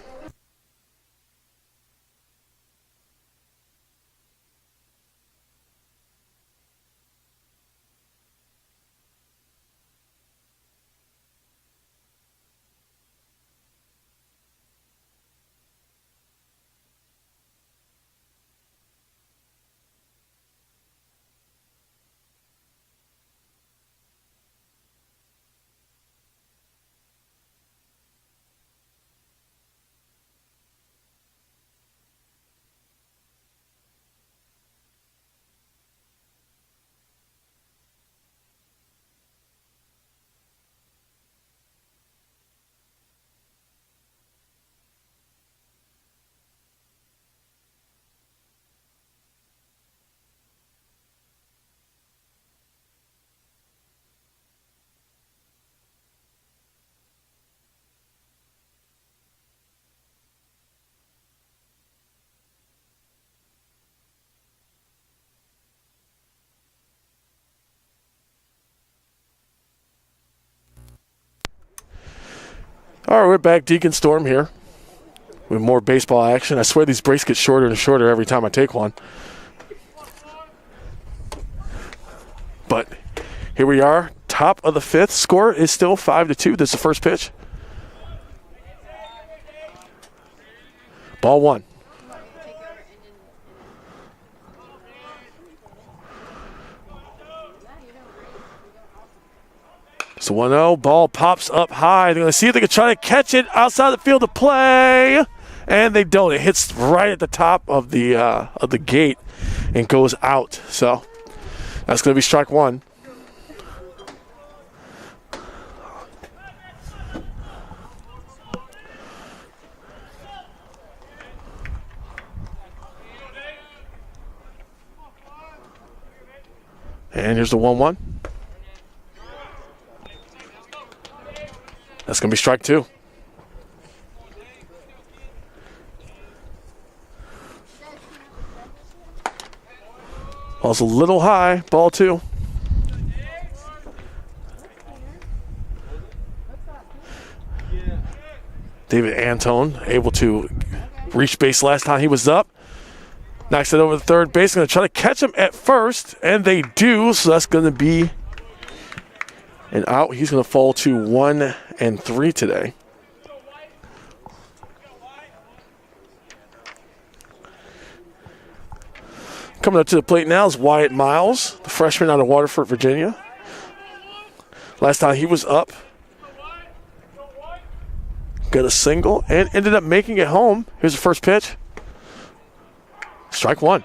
All right, we're back. Deacon Storm here with more baseball action. I swear these breaks get shorter and shorter every time I take one. But here we are, top of the 5th. Score is still 5-2. This is the first pitch. Ball 1. So 1-0, ball pops up high. They're going to see if they can try to catch it outside the field of play. And they don't. It hits right at the top of the gate and goes out. So that's going to be strike 1. And here's the 1-1. That's going to be strike 2. Ball's a little high. Ball 2. David Antone able to reach base last time he was up. Knocks it over the third base. Going to try to catch him at first, and they do. So that's going to be an out. He's going to fall to 1-3 today. Coming up to the plate now is Wyatt Miles, the freshman out of Waterford, Virginia. Last time he was up, got a single and ended up making it home. Here's the first pitch. Strike 1.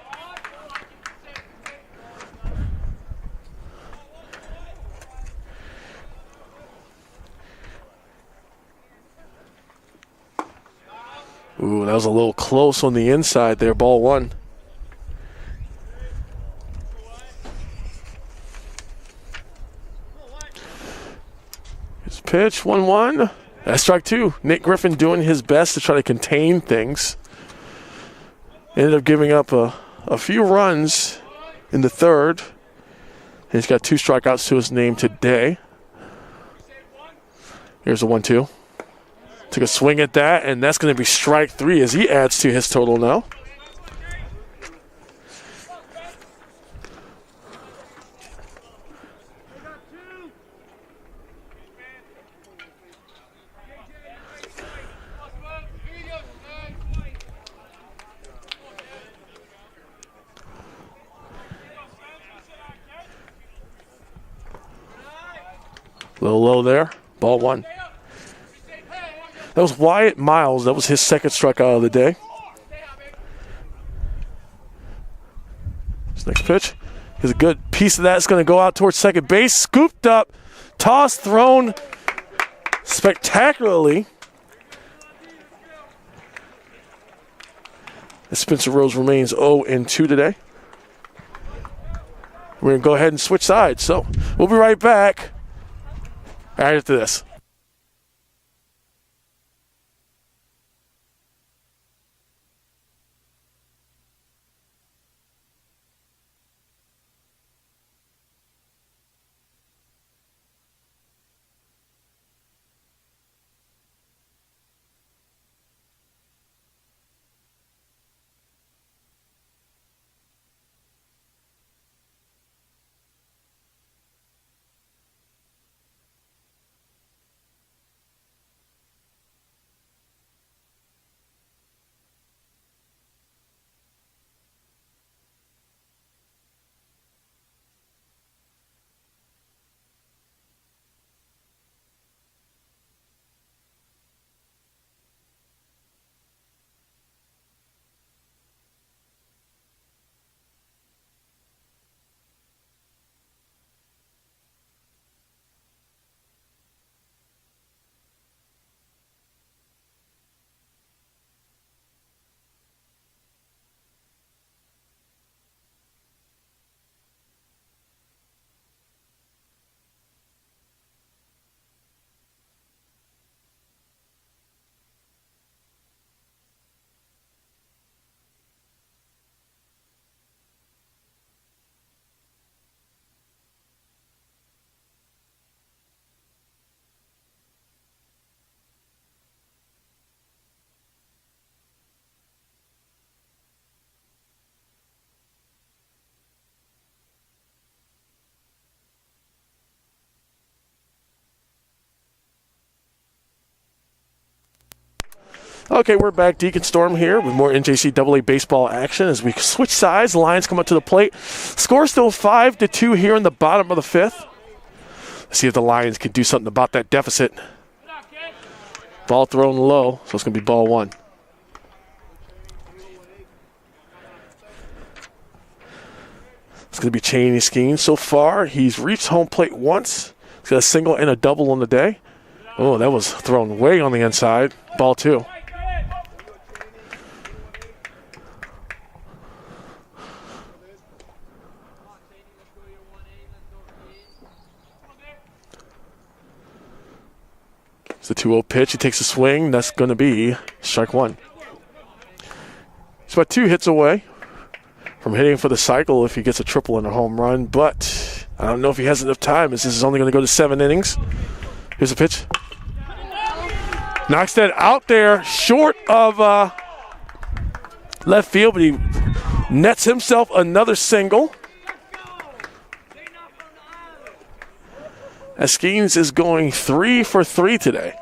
Ooh, that was a little close on the inside there. Ball 1. Here's a pitch. 1-1. That's strike 2. Nick Griffin doing his best to try to contain things. Ended up giving up a few runs in the third. And he's got 2 strikeouts to his name today. Here's a 1-2. Took a swing at that, and that's going to be strike 3 as he adds to his total now. A little low there. Ball 1. That was Wyatt Miles. That was his second strikeout of the day. This next pitch is a good piece of that. It's going to go out towards second base. Scooped up, tossed, thrown spectacularly. And Spencer Rose remains 0-2 today. We're going to go ahead and switch sides. So we'll be right back right after this. Okay, we're back. Deacon Storm here with more NJCAA baseball action as we switch sides. The Lions come up to the plate. Score still 5-2 here in the bottom of the fifth. Let's see if the Lions can do something about that deficit. Ball thrown low, so it's going to be ball one. It's going to be Cheney Skeen. So far, he's reached home plate once. He's got a single and a double on the day. Oh, that was thrown way on the inside. Ball two. It's a 2-0 pitch. He takes a swing. That's going to be strike one. He's about 2 hits away from hitting for the cycle if he gets a triple and a home run, but I don't know if he has enough time as this is only going to go to 7 innings. Here's a pitch. Knocks that out there short of left field, but he nets himself another single. As Skeens is going 3 for 3 today.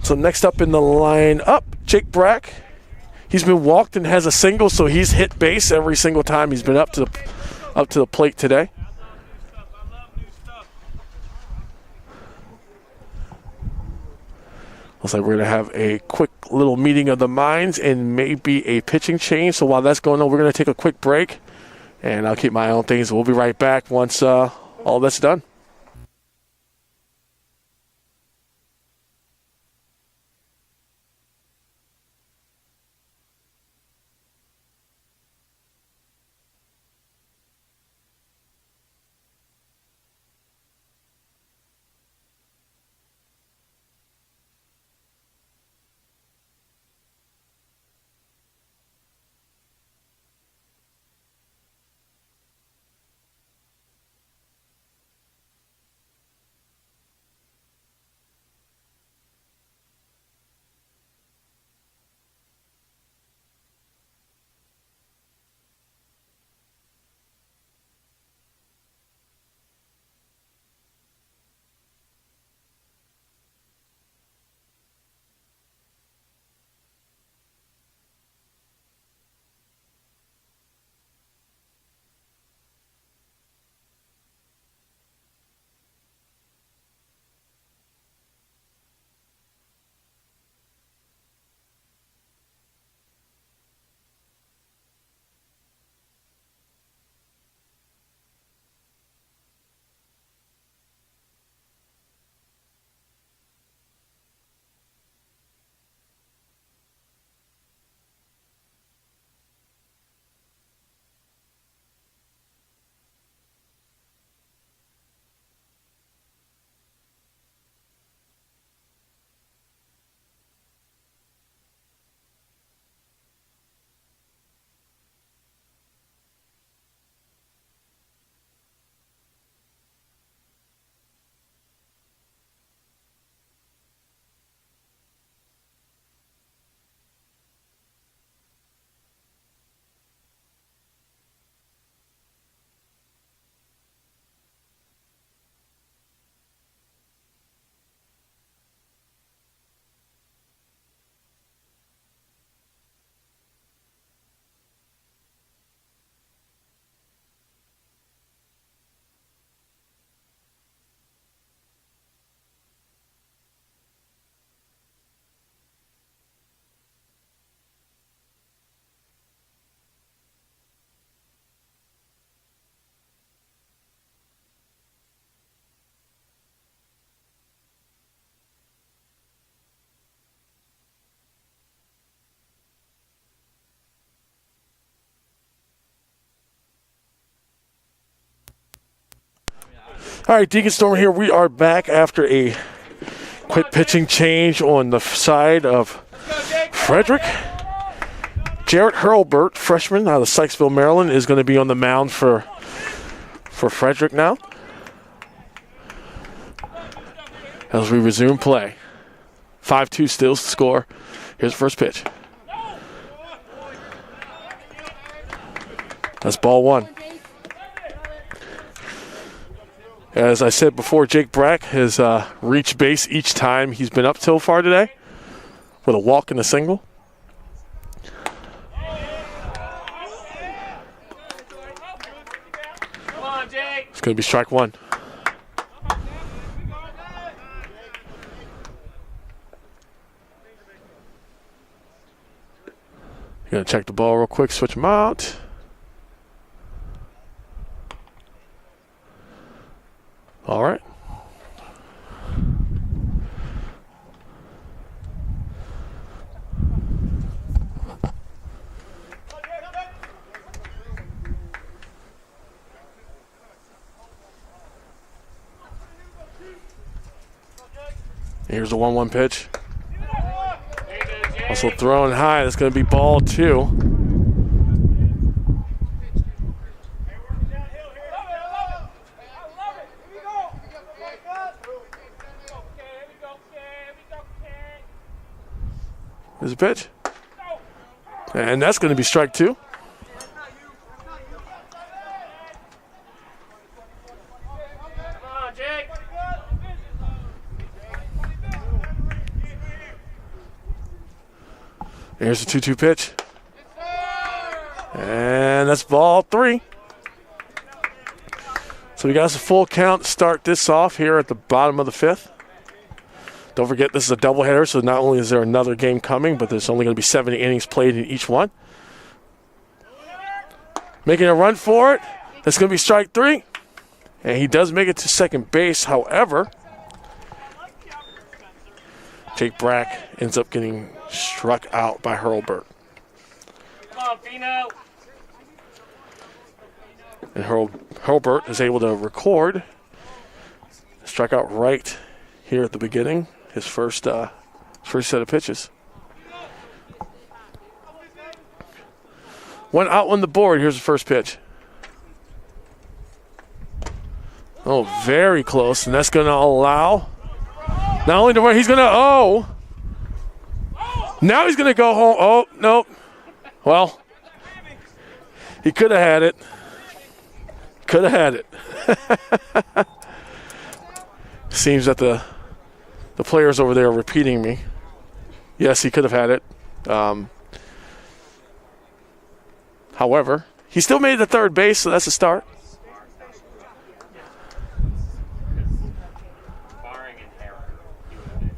So next up in the lineup, Jake Brack. He's been walked and has a single, so he's hit base every single time he's been up to the plate today. Looks like we're going to have a quick little meeting of the minds and maybe a pitching change. So while that's going on, we're going to take a quick break, and I'll keep my eye on things. We'll be right back once all that's done. All right, Deacon Storm here. We are back after a quick pitching change on the side of Frederick. Jarrett Hurlburt, freshman out of Sykesville, Maryland, is going to be on the mound for Frederick now. As we resume play. 5-2 still score. Here's the first pitch. That's ball one. As I said before, Jake Brack has reached base each time he's been up so far today with a walk and a single. Come on, Jake. It's going to be strike one. Going to check the ball real quick, switch him out. All right. Here's the 1-1 pitch. Also throwing high. That's going to be ball two. There's a pitch. And that's going to be strike two. Come on, Jake. Here's the 2-2 pitch. And that's ball three. So we got us a full count to start this off here at the bottom of the fifth. Don't forget, this is a doubleheader, so not only is there another game coming, but there's only going to be 70 innings played in each one. Making a run for it. That's going to be strike three. And he does make it to second base. However, Jake Brack ends up getting struck out by Hurlburt. Come on, Fino. And Hurlburt is able to record a strikeout right here at the beginning. His first set of pitches. One out on the board. Here's the first pitch. Oh, very close. And that's going to allow not only to run, he's going to, now he's going to go home. Oh, nope. Well, he could have had it. Could have had it. Seems that the players over there are repeating me. Yes, he could have had it. However, he still made it to third base, so that's a start. Barring an error, he would have been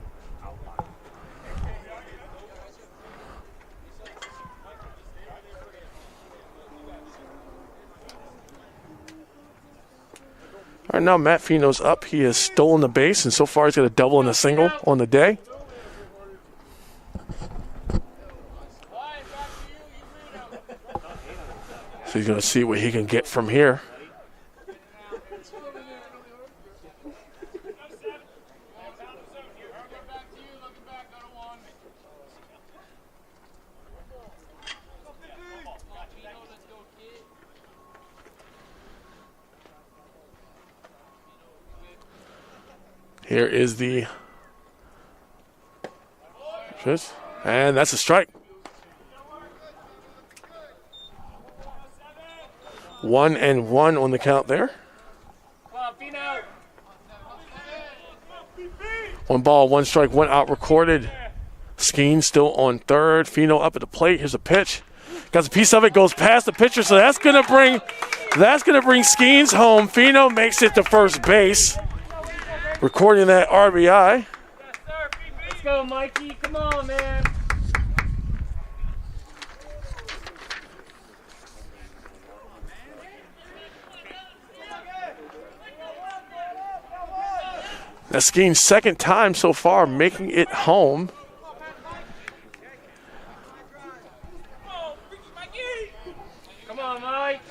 outlined. All right, now Matt Fino's up. He has stolen the base, and so far he's got a double and a single on the day. So he's going to see what he can get from here. Here is the pitch, and that's a strike. 1-1 on the count there. Come on, Fino. 1 ball, 1 strike, 1 out recorded. Skeen still on third. Fino up at the plate. Here's a pitch. Got a piece of it, goes past the pitcher, so that's gonna bring Skeens home. Fino makes it to first base, recording that RBI. Let's go, Mikey. Come on, man. That's Skeen's second time so far making it home. Come on, Mike.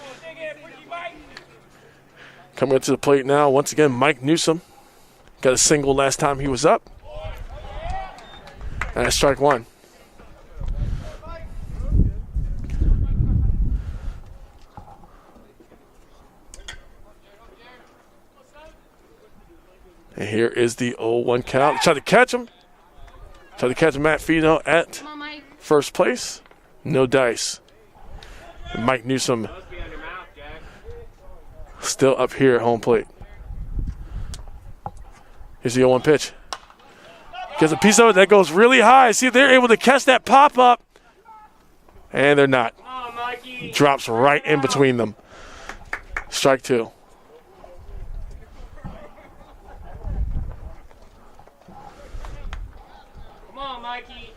Coming up to the plate now, once again, Mike Newsom. Got a single last time he was up. And that's strike one. And here is the 0-1 count. Tried to catch him. Tried to catch Matt Fino at first place. No dice. And Mike Newsom still up here at home plate. Here's the 0-1 pitch. Gets a piece of it that goes really high. See if they're able to catch that pop-up. And they're not. Drops right in between them. Strike two. Come on, Mikey.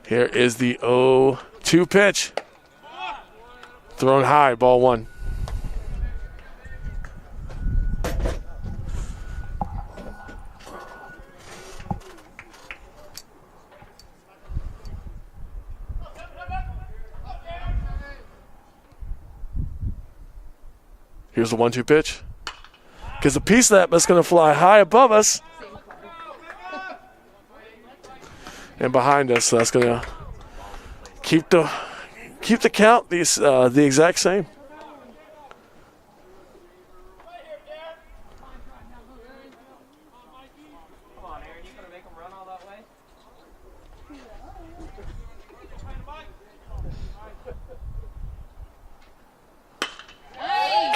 Here is the 0-2 pitch. Thrown high, ball one. Here's the 1-2 pitch. Gets a piece of that, but it's going to fly high above us. And behind us, so that's going to keep the count the exact same. Come on, Aaron. You gonna make him run all that way?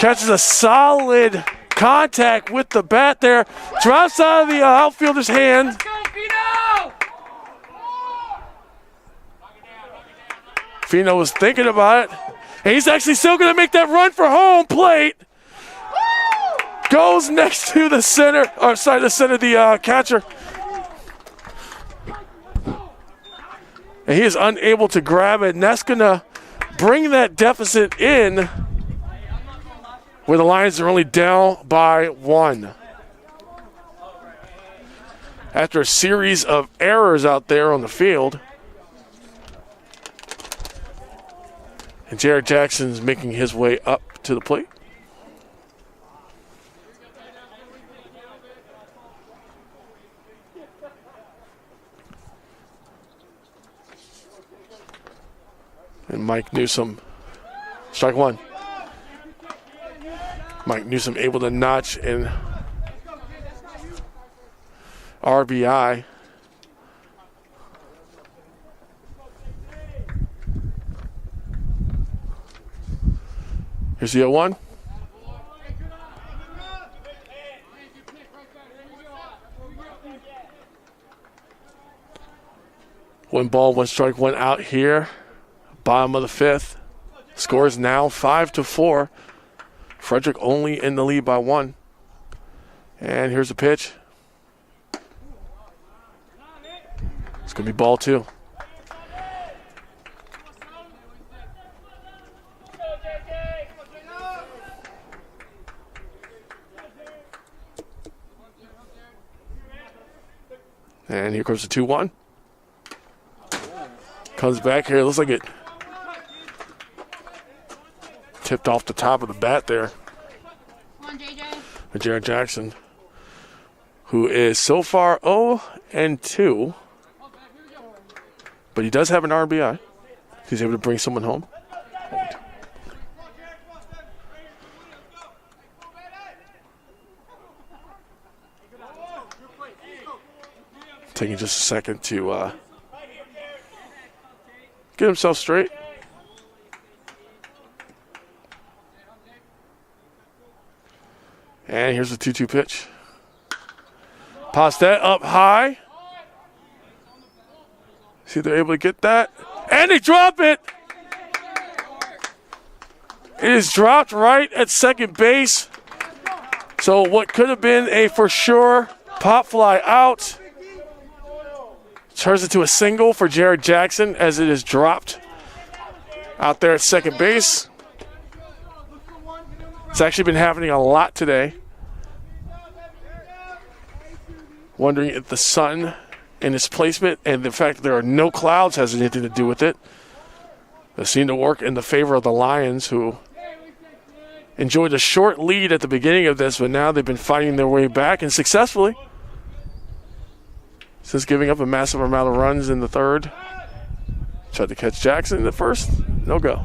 Catches a solid contact with the bat there. Drops out of the outfielder's hand. Go, Vito! Fino was thinking about it. And he's actually still going to make that run for home plate. Goes next to the center, or sorry, the center, the catcher. And he is unable to grab it, and that's going to bring that deficit in where the Lions are only down by one. After a series of errors out there on the field. And Jared Jackson's making his way up to the plate. And Mike Newsom, strike one. Mike Newsom able to notch an RBI. Here's the 0-1. One ball, one strike, one out here. Bottom of the fifth. Score is now 5-4. Frederick only in the lead by one. And here's the pitch. It's going to be ball two. And here comes the 2-1. Comes back here. Looks like it tipped off the top of the bat there. Come on, JJ. For Jared Jackson, who is so far 0-2. But he does have an RBI. He's able to bring someone home. Taking just a second to get himself straight. And here's the 2-2 pitch. Pass that up high. See if they're able to get that. And they drop it. It is dropped right at second base. So what could have been a for sure pop fly out turns into a single for Jared Jackson as it is dropped out there at second base. It's actually been happening a lot today. Wondering if the sun and its placement and the fact that there are no clouds has anything to do with it. They seem to work in the favor of the Lions, who enjoyed a short lead at the beginning of this, but now they've been fighting their way back, and successfully, since giving up a massive amount of runs in the third. Tried to catch Jackson in the first. No go.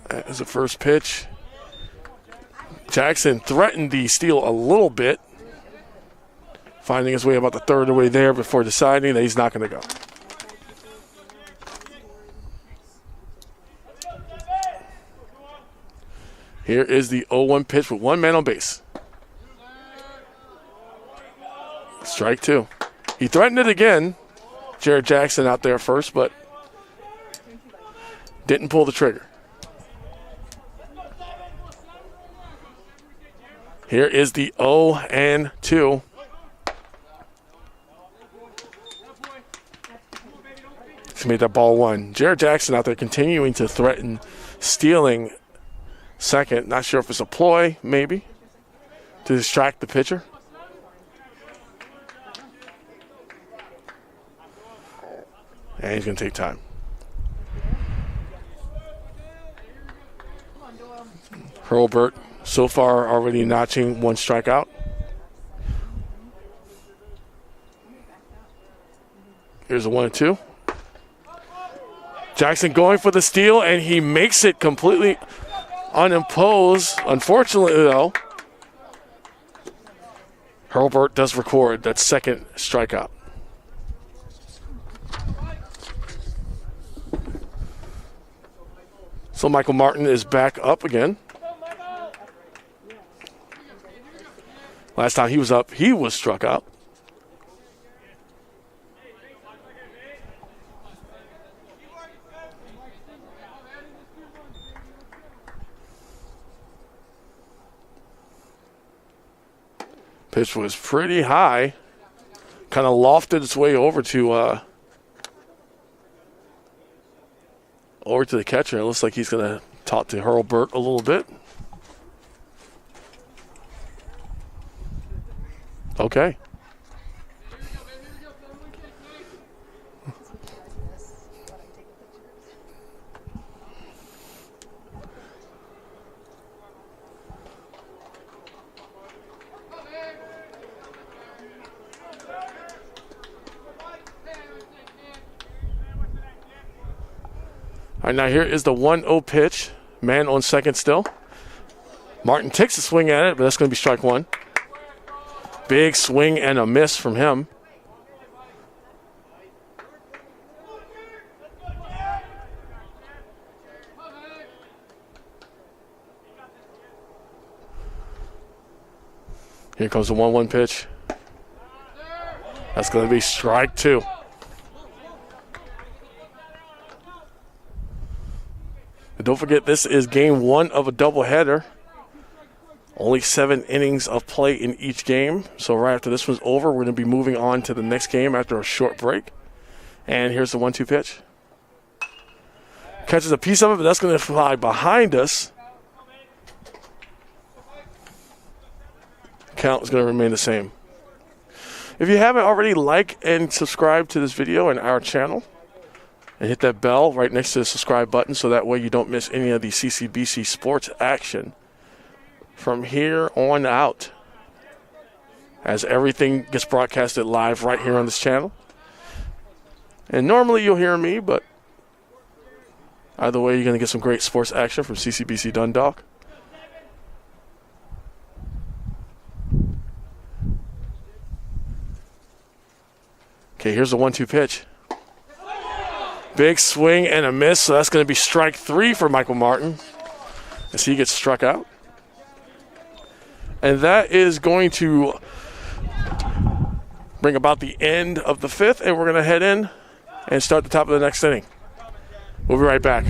That is the first pitch. Jackson threatened the steal a little bit, finding his way about the third of the way there before deciding that he's not going to go. Here is the 0-1 pitch with one man on base. Strike two. He threatened it again. Jared Jackson out there first, but didn't pull the trigger. Here is the 0-2. He's made that ball one. Jared Jackson out there continuing to threaten stealing second. Not sure if it's a ploy, maybe, to distract the pitcher. And he's going to take time. Hurlburt so far already notching one strikeout. Here's a 1-2. Jackson going for the steal, and he makes it completely unimposed. Unfortunately, though, Hurlburt does record that second strikeout. So Michael Martin is back up again. Last time he was up, he was struck out. Pitch was pretty high. Kind of lofted its way over to the catcher. It looks like he's going to talk to Hurlburt a little bit. Okay. All right, now here is the 1-0 pitch. Man on second still. Martin takes a swing at it, but that's going to be strike one. Big swing and a miss from him. Here comes the 1-1 pitch. That's going to be strike two. And don't forget, this is game one of a doubleheader. Only 7 innings of play in each game. So right after this one's over, we're going to be moving on to the next game after a short break. And here's the 1-2 pitch. Catches a piece of it, but that's going to fly behind us. Count is going to remain the same. If you haven't already, like and subscribe to this video and our channel. And hit that bell right next to the subscribe button so that way you don't miss any of the CCBC sports action from here on out, as everything gets broadcasted live right here on this channel. And normally you'll hear me, but either way, you're going to get some great sports action from CCBC Dundalk. Okay, here's the 1-2 pitch. Big swing and a miss, so that's going to be strike three for Michael Martin as he gets struck out. And that is going to bring about the end of the fifth, and we're going to head in and start the top of the next inning. We'll be right back.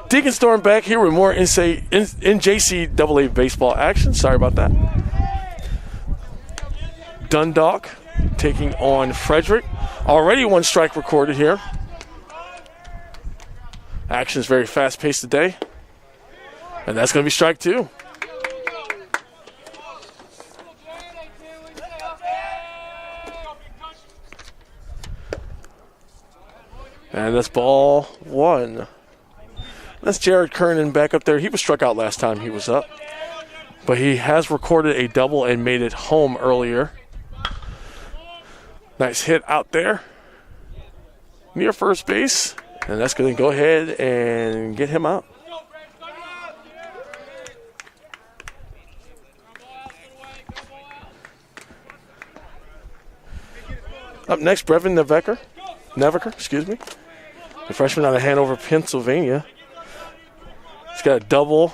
Deacon Storm back here with more NJCAA baseball action. Sorry about that. Dundalk taking on Frederick. Already 1 strike recorded here. Action is very fast-paced today. And that's going to be strike 2. And that's ball 1. That's Jared Kernan back up there. He was struck out last time he was up. But he has recorded a double and made it home earlier. Nice hit out there near first base. And that's going to go ahead and get him out. Up next, Brevin Neveker, excuse me. The freshman out of Hanover, Pennsylvania. He's got a double,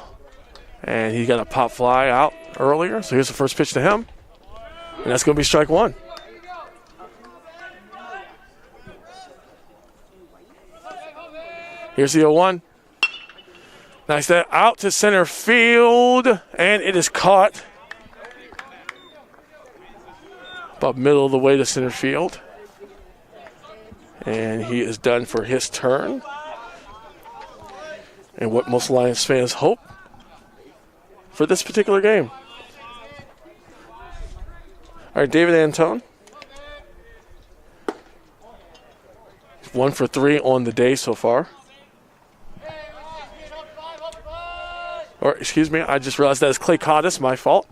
and he got a pop fly out earlier. So here's the first pitch to him. And that's going to be strike 1. Here's the 0-1. Nice that out to center field, and it is caught about middle of the way to center field. And he is done for his turn. And what most Lions fans hope for this particular game. All right, David Antone. 1 for 3 on the day so far. Or, excuse me, I just realized that is Clay Cottis, my fault.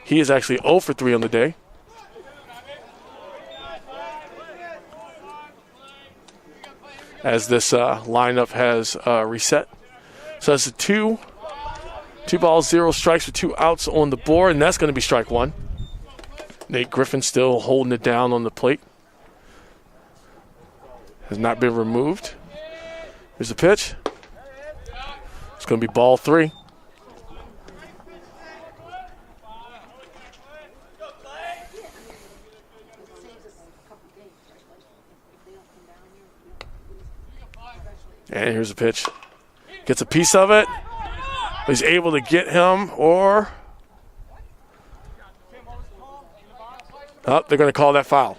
He is actually 0 for 3 on the day. As this lineup has reset. So that's a 2 balls, 0 strikes with 2 outs on the board, and that's going to be strike 1. Nate Griffin still holding it down on the plate. Has not been removed. Here's the pitch. It's going to be ball 3. And here's the pitch. Gets a piece of it. He's able to get him, or... Oh, they're going to call that foul.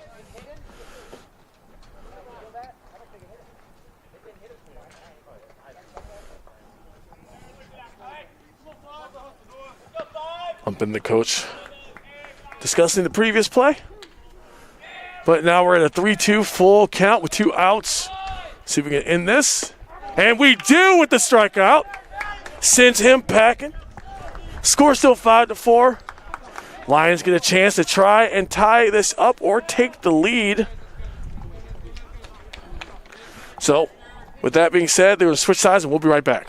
Humping the coach. Discussing the previous play. But now we're at a 3-2 full count with 2 outs. See if we can end this. And we do with the strikeout. Sends him packing. Score still 5-4. Lions get a chance to try and tie this up or take the lead. So, with that being said, they're going to switch sides and we'll be right back.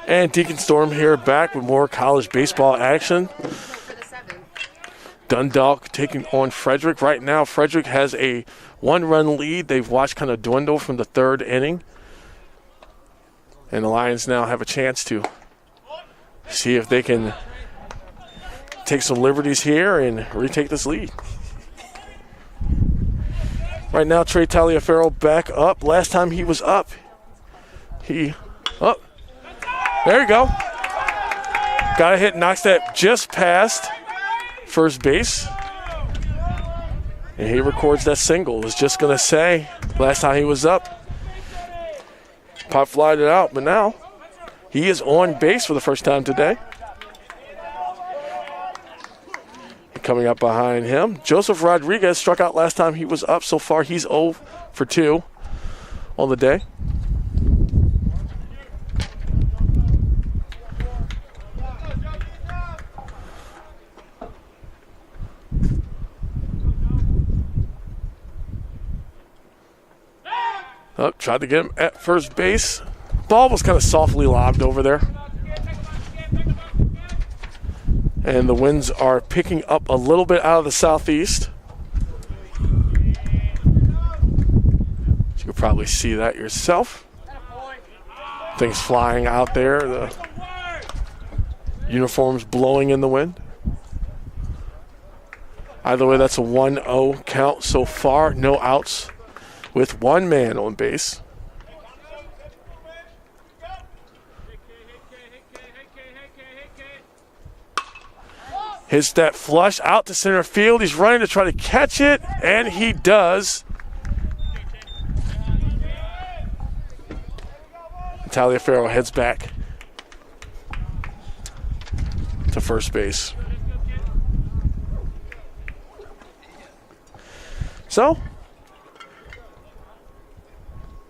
And Deacon Storm here back with more college baseball action. Dundalk taking on Frederick. Right now, Frederick has a 1-run lead. They've watched kind of dwindle from the 3rd inning. And the Lions now have a chance to see if they can take some liberties here and retake this lead. Right now, Trey Taliaferro back up. Last time he was up, there you go. Got a hit, knocks that just past first base. And he records that single. Was just going to say, last time he was up, pop flied it out, but now he is on base for the first time today. Coming up behind him, Joseph Rodriguez struck out last time he was up. So far, he's 0 for 2 on the day. Tried to get him at first base. Ball was kind of softly lobbed over there. And the winds are picking up a little bit out of the southeast. You can probably see that yourself. Things flying out there. The uniforms blowing in the wind. Either way, that's a 1-0 count so far. No outs with one man on base. Hits that flush out to center field. He's running to try to catch it, and he does. Taliaferro heads back to first base. So,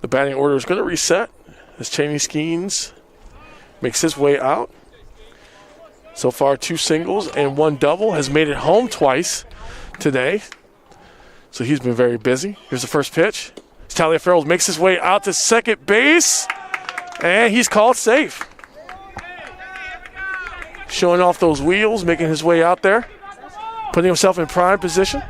the batting order is going to reset as Cheney Skeens makes his way out. So far, 2 singles and 1 double. Has made it home twice today. So he's been very busy. Here's the first pitch. Taliaferro makes his way out to second base. And he's called safe. Showing off those wheels, making his way out there. Putting himself in prime position.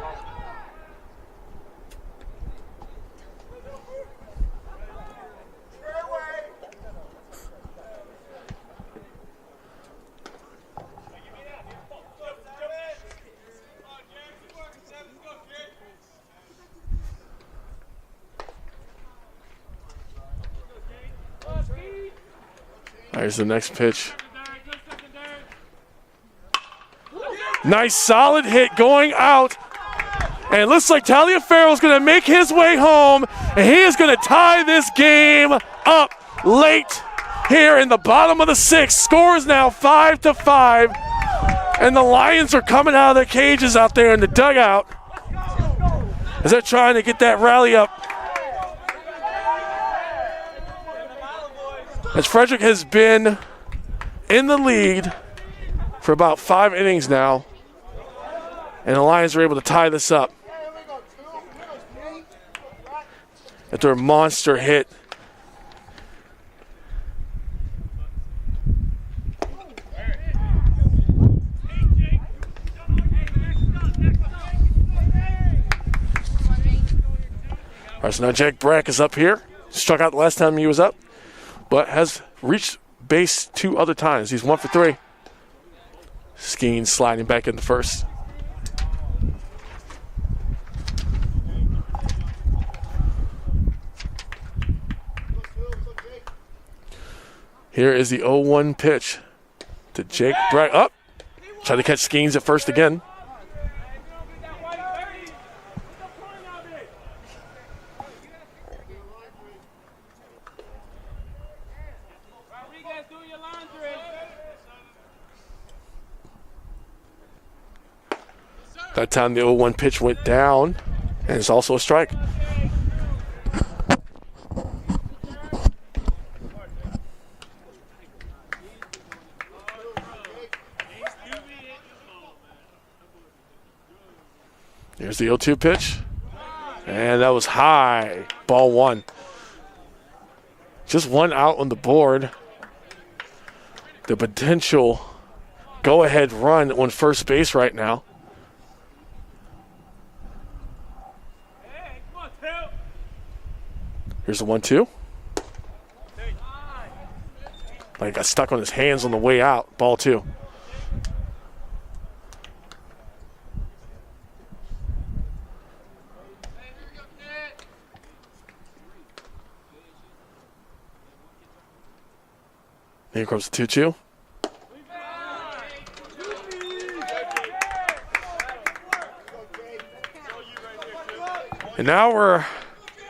Here's the next pitch. Nice solid hit going out. And it looks like Taliaferro is going to make his way home. And he is going to tie this game up late here in the bottom of the 6th. Score is now 5-5. And the Lions are coming out of their cages out there in the dugout as they're trying to get that rally up. As Frederick has been in the lead for about 5 innings now, and the Lions are able to tie this up after a monster hit. All right, so now Jake Brack is up here. Struck out the last time he was up, but has reached base 2 other times. He's 1 for 3. Skeens sliding back into first. Here is the 0-1 pitch to Jake Brack. Up. Try to catch Skeens at first again. That time the 0-1 pitch went down, and it's also a strike. Here's the 0-2 pitch, and that was high. Ball 1. Just 1 out on the board. The potential go-ahead run on first base right now. Here's the 1-2. Like got stuck on his hands on the way out. Ball 2. Here comes the 2-2. And now we're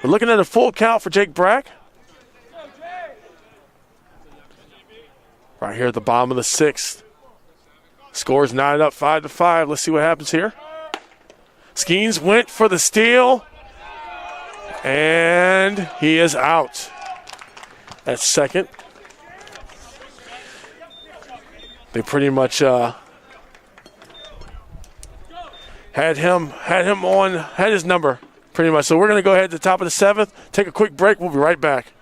looking at a full count for Jake Brack. Right here at the bottom of the 6th. Scores knotted up 5-5. Let's see what happens here. Skeens went for the steal. And he is out at second. They pretty much had his number pretty much. So we're going to go ahead to the top of the 7th, take a quick break. We'll be right back.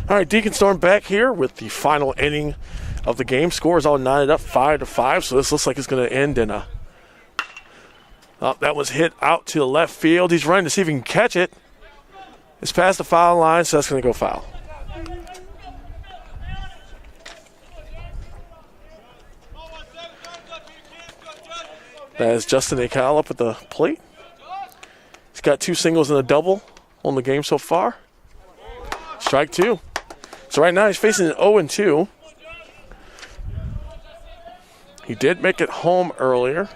All right, Deacon Storm back here with the final inning of the game. Score is all knotted up 5-5, so this looks like it's going to end in a... Oh, that was hit out to the left field. He's running to see if he can catch it. It's past the foul line, so that's going to go foul. That is Justin Akal up at the plate. He's got 2 singles and a double on the game so far. Strike 2. So right now he's facing an 0-2. He did make it home earlier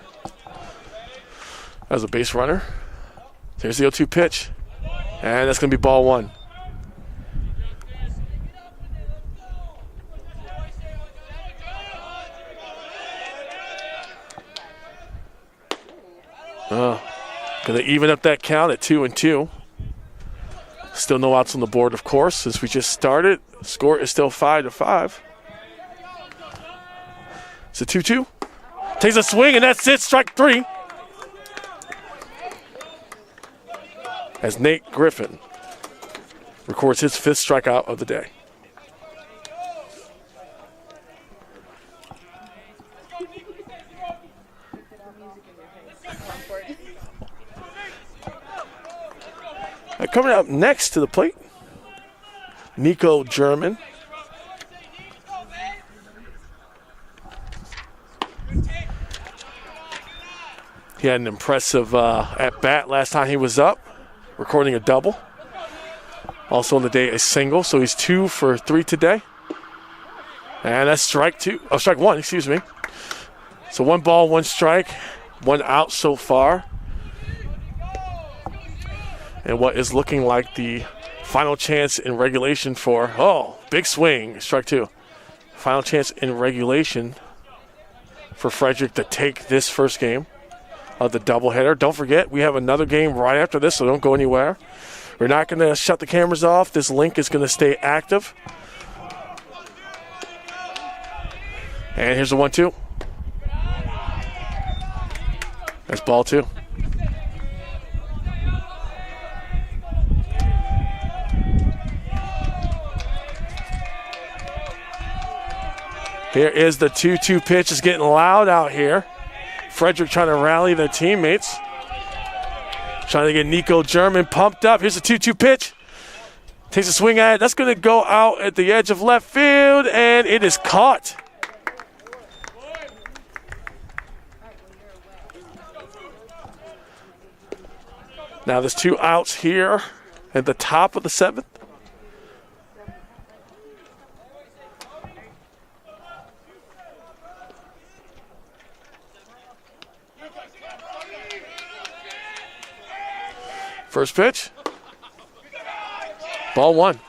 as a base runner. There's the 0-2 pitch. And that's going to be ball 1. Going to even up that count at 2-2. Still no outs on the board, of course, since we just started. Score is still 5-5. It's a 2-2. Takes a swing, and that's it. Strike 3. As Nate Griffin records his 5th strikeout of the day. Coming up next to the plate, Nico German. He had an impressive at-bat last time he was up, recording a double. Also on the day, a single, so he's 2 for 3 today. And that's strike 1, excuse me. So 1 ball, 1 strike, 1 out so far. And what is looking like the final chance in regulation for, big swing, strike 2. Final chance in regulation for Frederick to take this first game of the doubleheader. Don't forget, we have another game right after this, so don't go anywhere. We're not going to shut the cameras off. This link is going to stay active. And here's the 1-2. That's ball 2. Here is the 2-2 pitch. It's getting loud out here. Frederick trying to rally their teammates. Trying to get Nico German pumped up. Here's a 2-2 pitch. Takes a swing at it. That's going to go out at the edge of left field, and it is caught. Now there's 2 outs here at the top of the 7th. First pitch. Ball 1.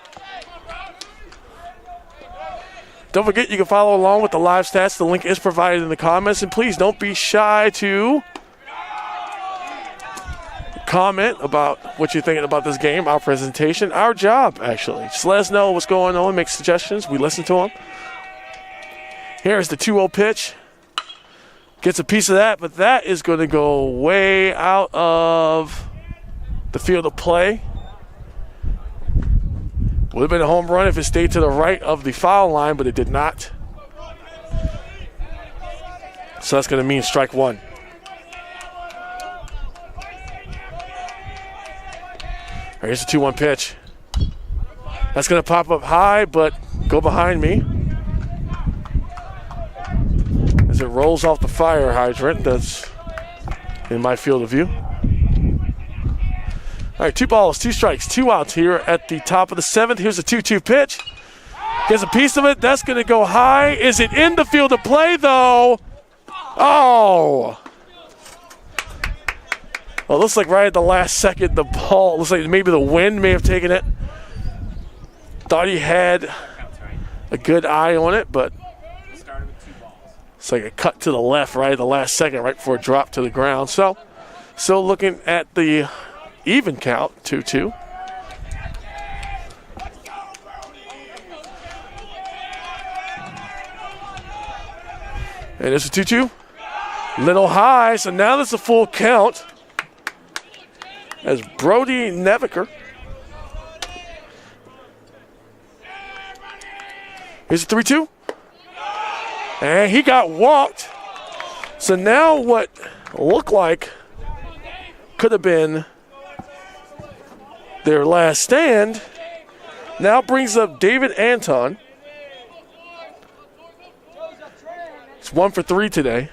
Don't forget you can follow along with the live stats. The link is provided in the comments. And please don't be shy to comment about what you're thinking about this game, our presentation, our job, actually. Just let us know what's going on, make suggestions. We listen to them. Here's the 2-0 pitch. Gets a piece of that, but that is going to go way out of the field of play. Would have been a home run if it stayed to the right of the foul line, but it did not. So that's going to mean strike 1. Here's the 2-1 pitch. That's going to pop up high, but go behind me. As it rolls off the fire hydrant that's in my field of view. All right, 2 balls, 2 strikes, 2 outs here at the top of the 7th. Here's a 2-2 pitch. Gets a piece of it. That's going to go high. Is it in the field of play, though? Oh! Well, it looks like right at the last second, the ball, looks like maybe the wind may have taken it. Thought he had a good eye on it, but it's like a cut to the left right at the last second, right before it dropped to the ground. So, still looking at the even count, 2-2. And it's a 2-2. Little high, so now there's a full count. As Brody Neviker. Here's a 3-2. And he got walked. So now what looked like could have been their last stand now brings up David Anton. It's 1 for 3 today.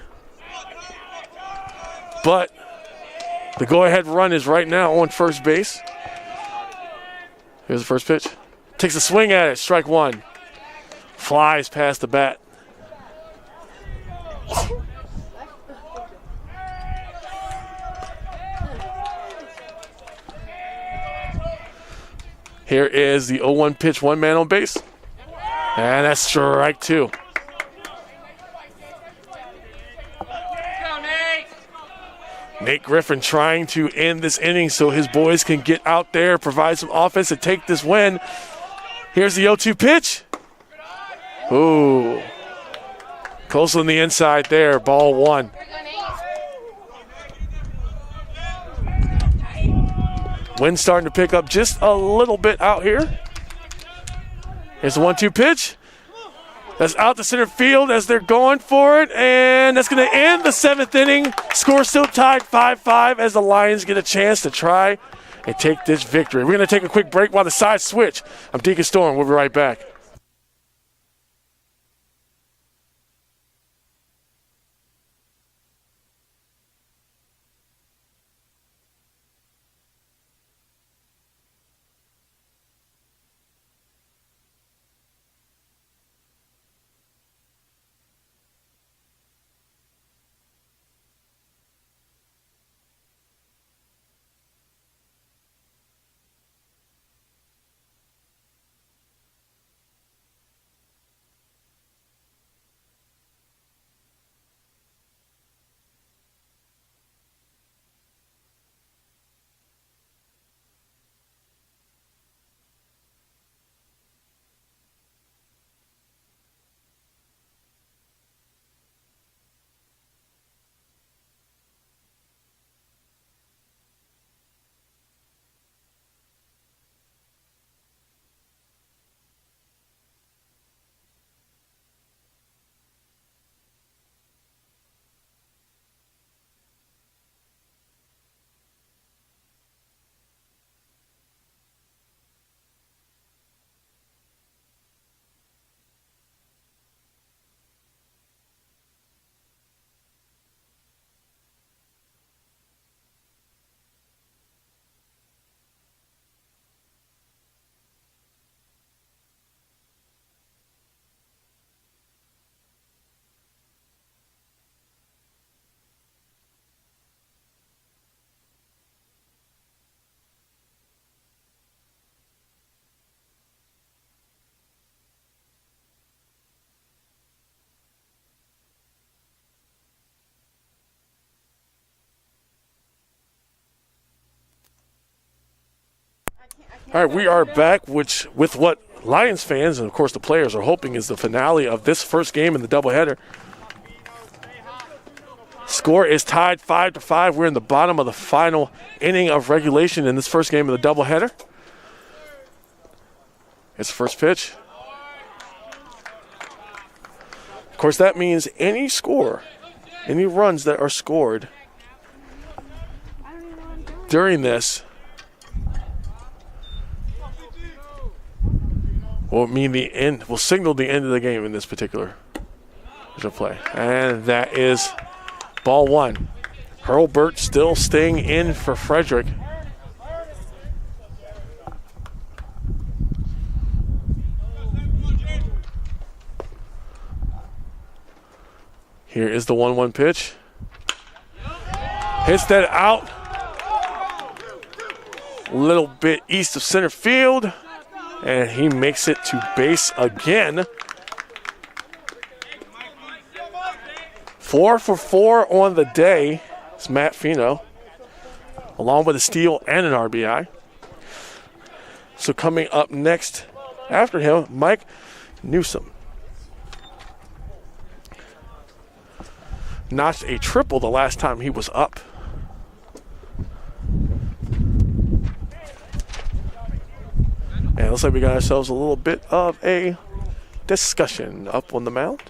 But the go-ahead run is right now on first base. Here's the first pitch. Takes a swing at it, strike 1. Flies past the bat. Here is the 0-1 pitch, 1 man on base. And that's strike 2. Nate Griffin trying to end this inning so his boys can get out there, provide some offense to take this win. Here's the 0-2 pitch. Ooh. Close on the inside there, ball 1. Wind starting to pick up just a little bit out here. Here's the 1-2 pitch. That's out to center field as they're going for it, and that's going to end the 7th inning. Score still tied 5-5 as the Lions get a chance to try and take this victory. We're going to take a quick break while the sides switch. I'm Deacon Storm. We'll be right back. All right, we are back, which with what Lions fans and, of course, the players are hoping is the finale of this first game in the doubleheader. Score is tied 5-5. We're in the bottom of the final inning of regulation in this first game of the doubleheader. It's the first pitch. Of course, that means any score, any runs that are scored during this will mean the end, will signal the end of the game in this particular play. And that is ball one. Hurlburt still staying in for Frederick. Here is the 1-1 pitch. Hits that out. A little bit east of center field. And he makes it to base again. 4 for 4 on the day. It's Matt Fino, along with a steal and an RBI. So coming up next after him, Mike Newsom. Notched a triple the last time he was up. And it looks like we got ourselves a little bit of a discussion up on the mound.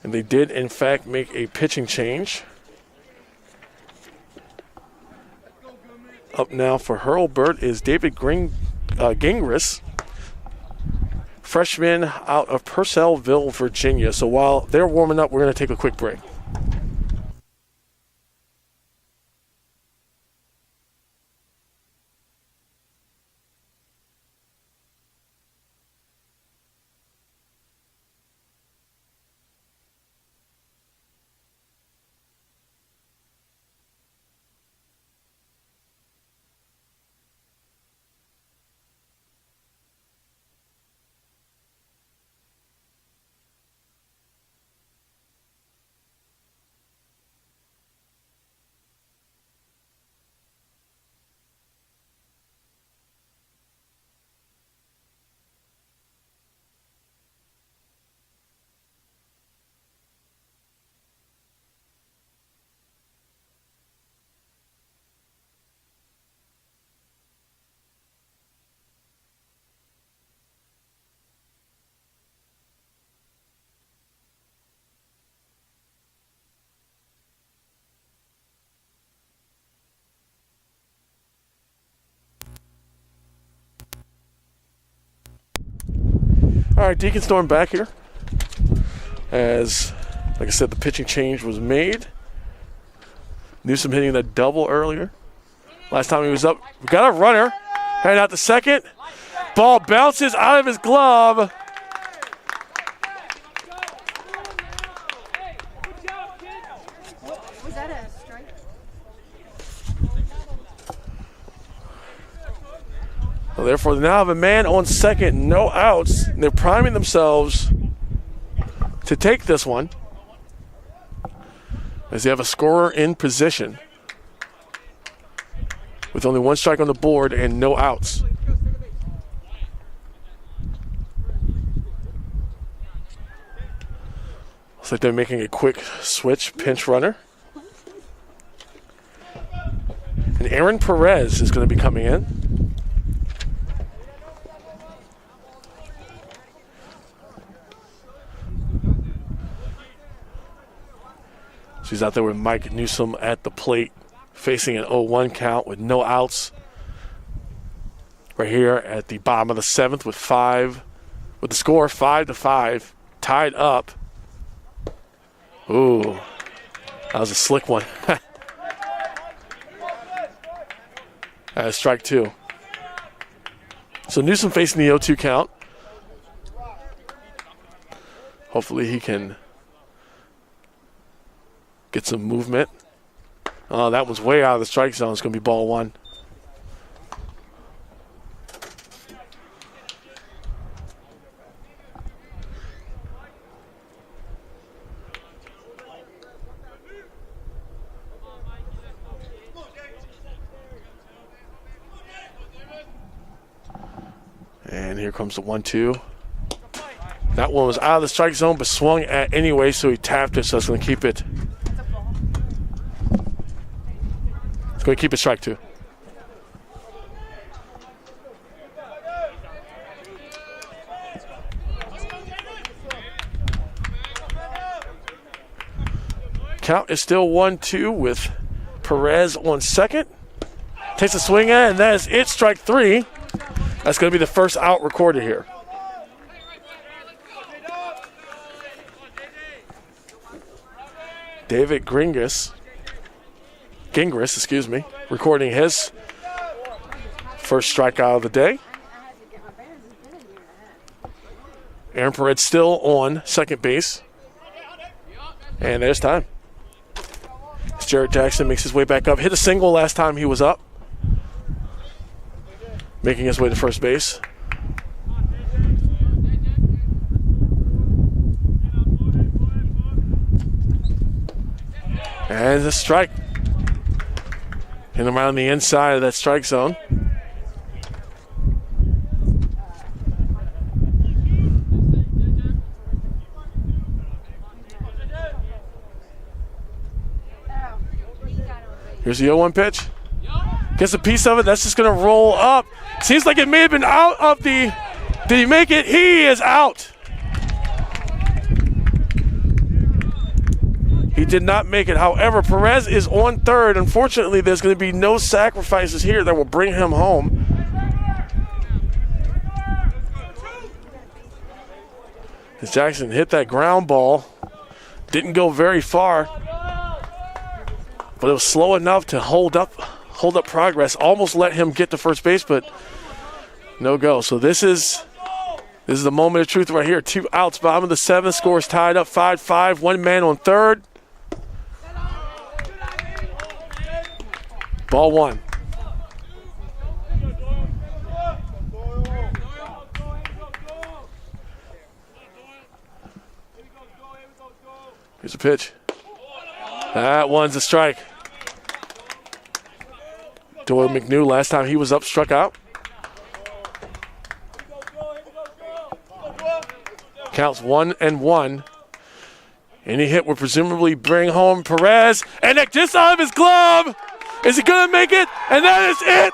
And they did, in fact, make a pitching change. Up now for Hurlburt is David Gingras, freshman out of Purcellville, Virginia. So while they're warming up, we're going to take a quick break. All right, Deacon Storm back here. As, like I said, the pitching change was made. Newsom hitting the double earlier. Last time he was up, we got a runner. Heading out to second. Ball bounces out of his glove. Was that a strike? Well, therefore, they now have a man on second, no outs. And they're priming themselves to take this one, as they have a scorer in position with only one strike on the board and no outs. Looks like they're making a quick switch, pinch runner. And Aaron Perez is going to be coming in. She's out there with Mike Newsom at the plate, facing an 0-1 count with no outs. Right here at the bottom of the seventh with the score 5-5, tied up. Ooh, that was a slick one. That is strike two. So Newsom facing the 0-2 count. Hopefully he can get some movement. Oh, that was way out of the strike zone. It's going to be ball one. And here comes the 1-2. That one was out of the strike zone, but swung at anyway, so he tapped it, so it's going to keep it. It's going to keep it strike 2. Count is still 1-2 with Perez on second. Takes a swing at it, and that is it, strike 3. That's going to be the first out recorded here. David Gingras, recording his first strikeout of the day. Aaron Perez still on second base. And there's time. Jared Jackson makes his way back up. Hit a single last time he was up. Making his way to first base. And a strike. Hit him around the inside of that strike zone. Here's the 0-1 pitch. Gets a piece of it. That's just going to roll up. Seems like it may have been out of the... Did he make it? He is out. He did not make it. However, Perez is on third. Unfortunately, there's going to be no sacrifices here that will bring him home. As Jackson hit that ground ball. Didn't go very far. But it was slow enough to hold up progress. Almost let him get to first base, but no go. So this is the moment of truth right here. 2 outs, bottom of the 7th. Score is tied up 5-5. 1 man on third. Ball 1. Here's a pitch. That one's a strike. Doyle McNew, last time he was up, struck out. Counts 1-1. Any hit would presumably bring home Perez. And that just out of his glove. Is he going to make it? And that is it.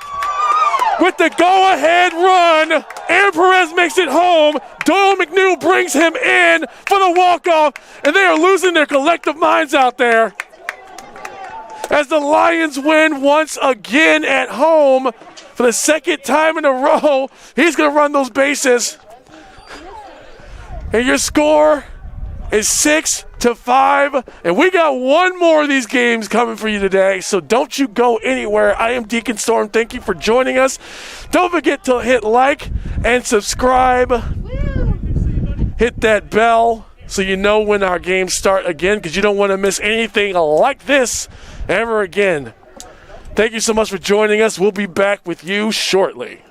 With the go-ahead run, Aaron Perez makes it home. Doyle McNew brings him in for the walk-off. And they are losing their collective minds out there. As the Lions win once again at home for the second time in a row. He's going to run those bases. And your score is 6-5. And we got one more of these games coming for you today. So don't you go anywhere. I am Deacon Storm. Thank you for joining us. Don't forget to hit like and subscribe. Hit that bell so you know when our games start again, because you don't want to miss anything like this ever again. Thank you so much for joining us. We'll be back with you shortly.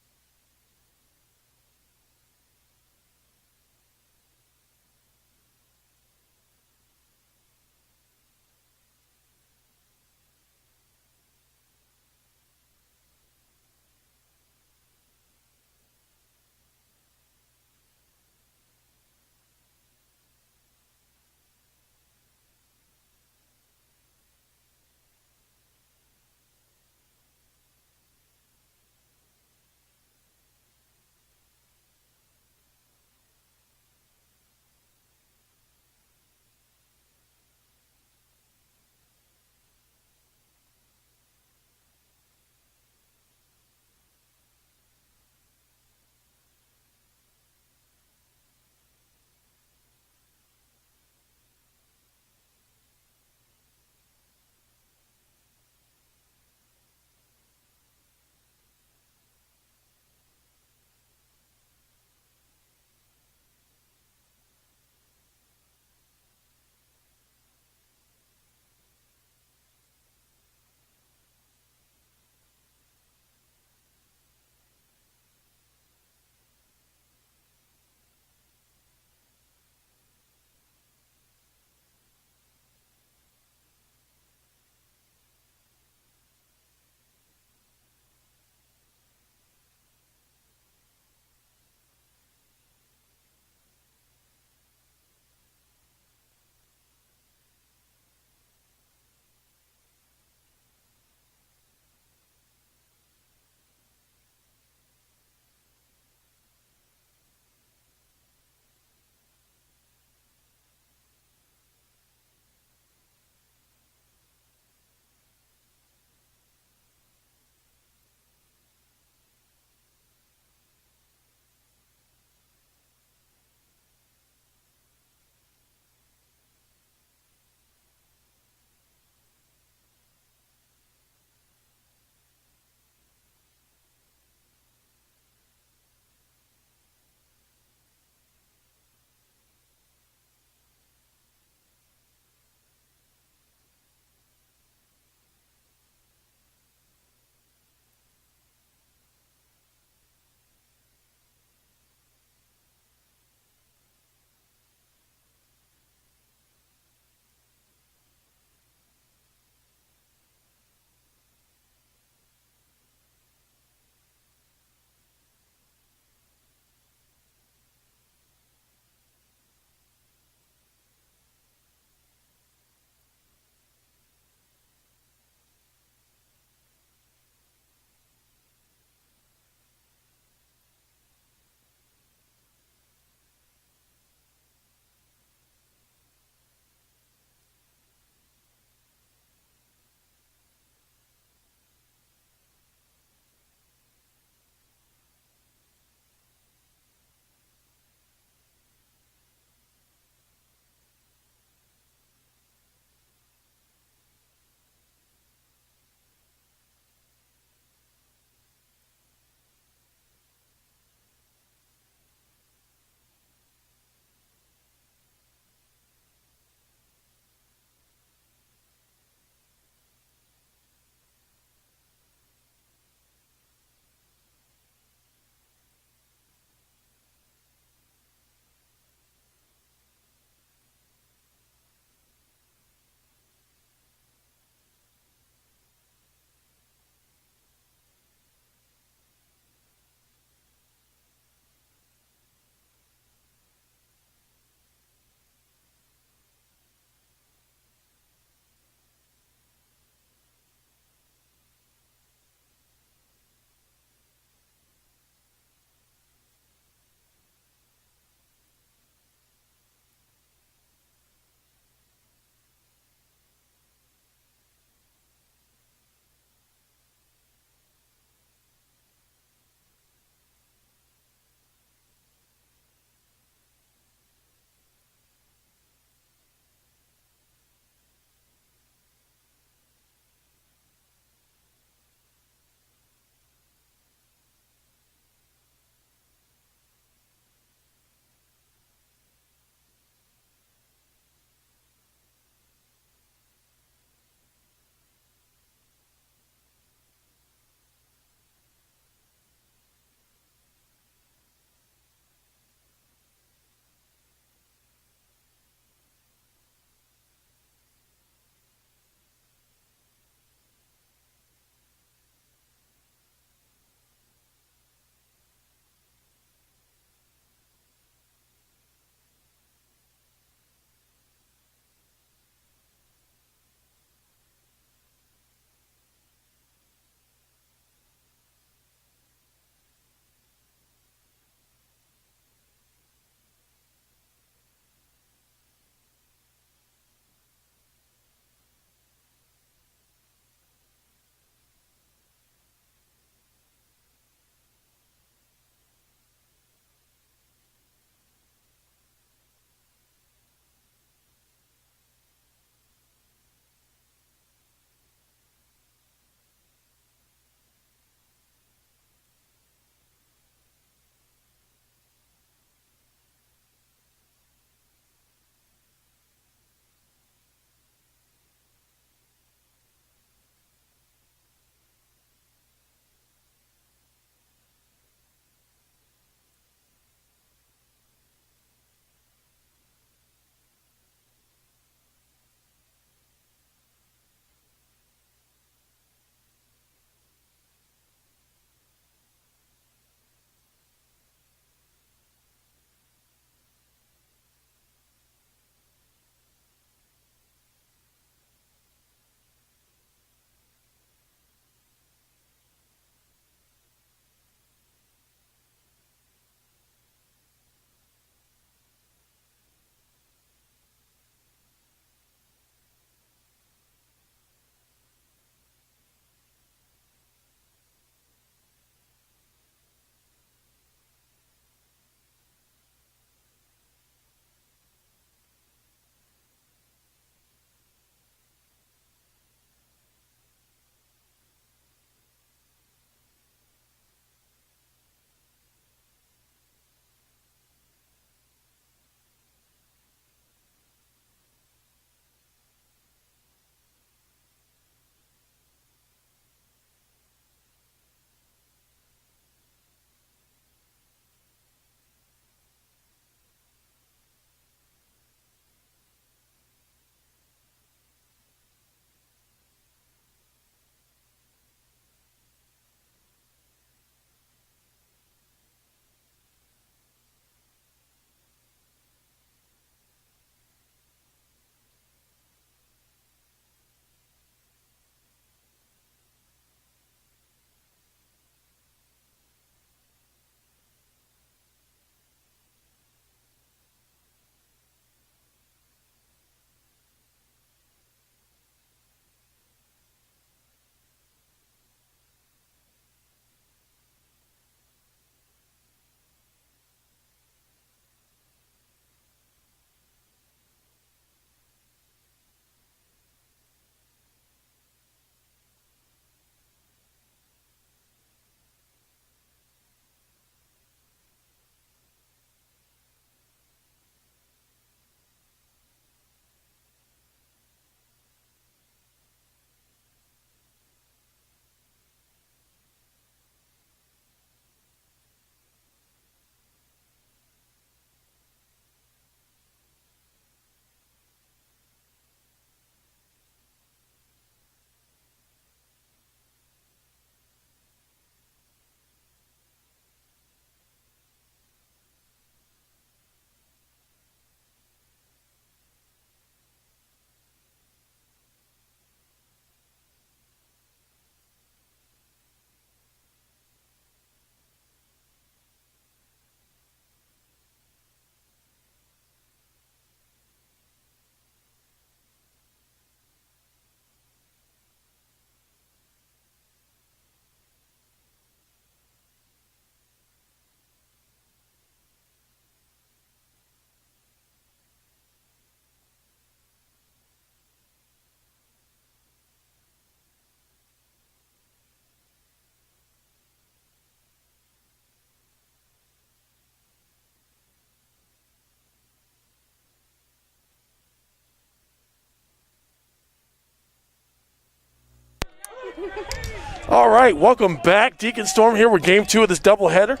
All right, welcome back. Deacon Storm here with game 2 of this doubleheader.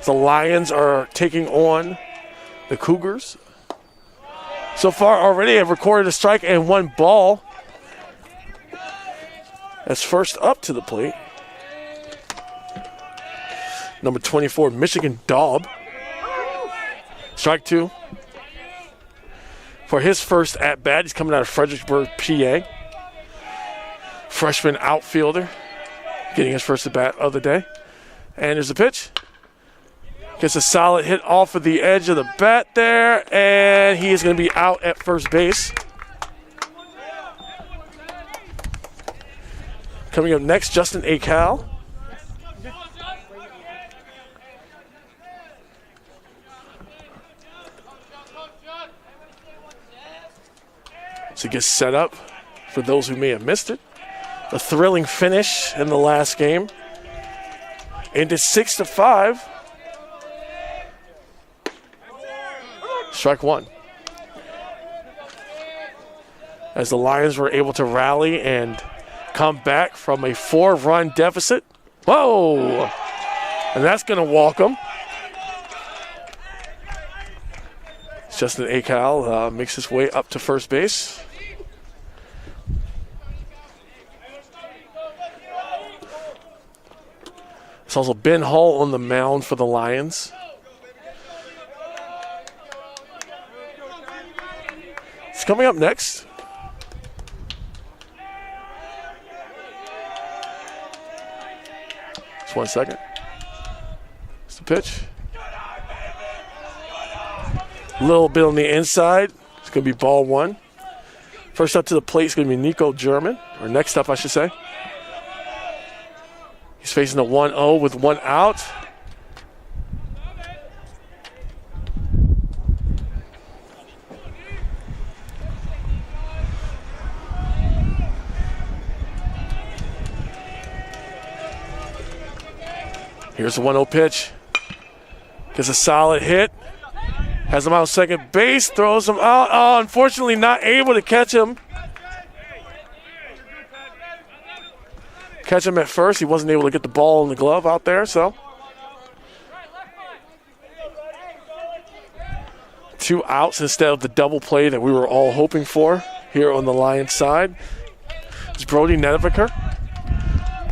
The Lions are taking on the Cougars. So far already have recorded a strike and 1 ball. As first up to the plate, number 24, Michigan Daub. Strike 2. For his first at-bat, he's coming out of Fredericksburg, PA. Freshman outfielder, getting his first at-bat of the day. And there's the pitch. Gets a solid hit off of the edge of the bat there, and he is going to be out at first base. Coming up next, Justin Akal. So he gets set up for those who may have missed it. A thrilling finish in the last game. Ended 6-5. Strike 1. As the Lions were able to rally and come back from a 4-run deficit. Whoa! And that's going to walk him. Justin Akal makes his way up to first base. It's also Ben Hall on the mound for the Lions. It's coming up next. Just 1 second. It's the pitch. A little bit on the inside. It's going to be ball 1. First up to the plate is going to be Nico German, or next up, I should say. He's facing a 1-0 with 1 out. Here's the 1-0 pitch. Gets a solid hit. Has him out second base. Throws him out. Oh, unfortunately not able to catch him. Catch him at first. He wasn't able to get the ball in the glove out there, so. 2 outs instead of the double play that we were all hoping for here on the Lions side. It's Brody Nedeviker.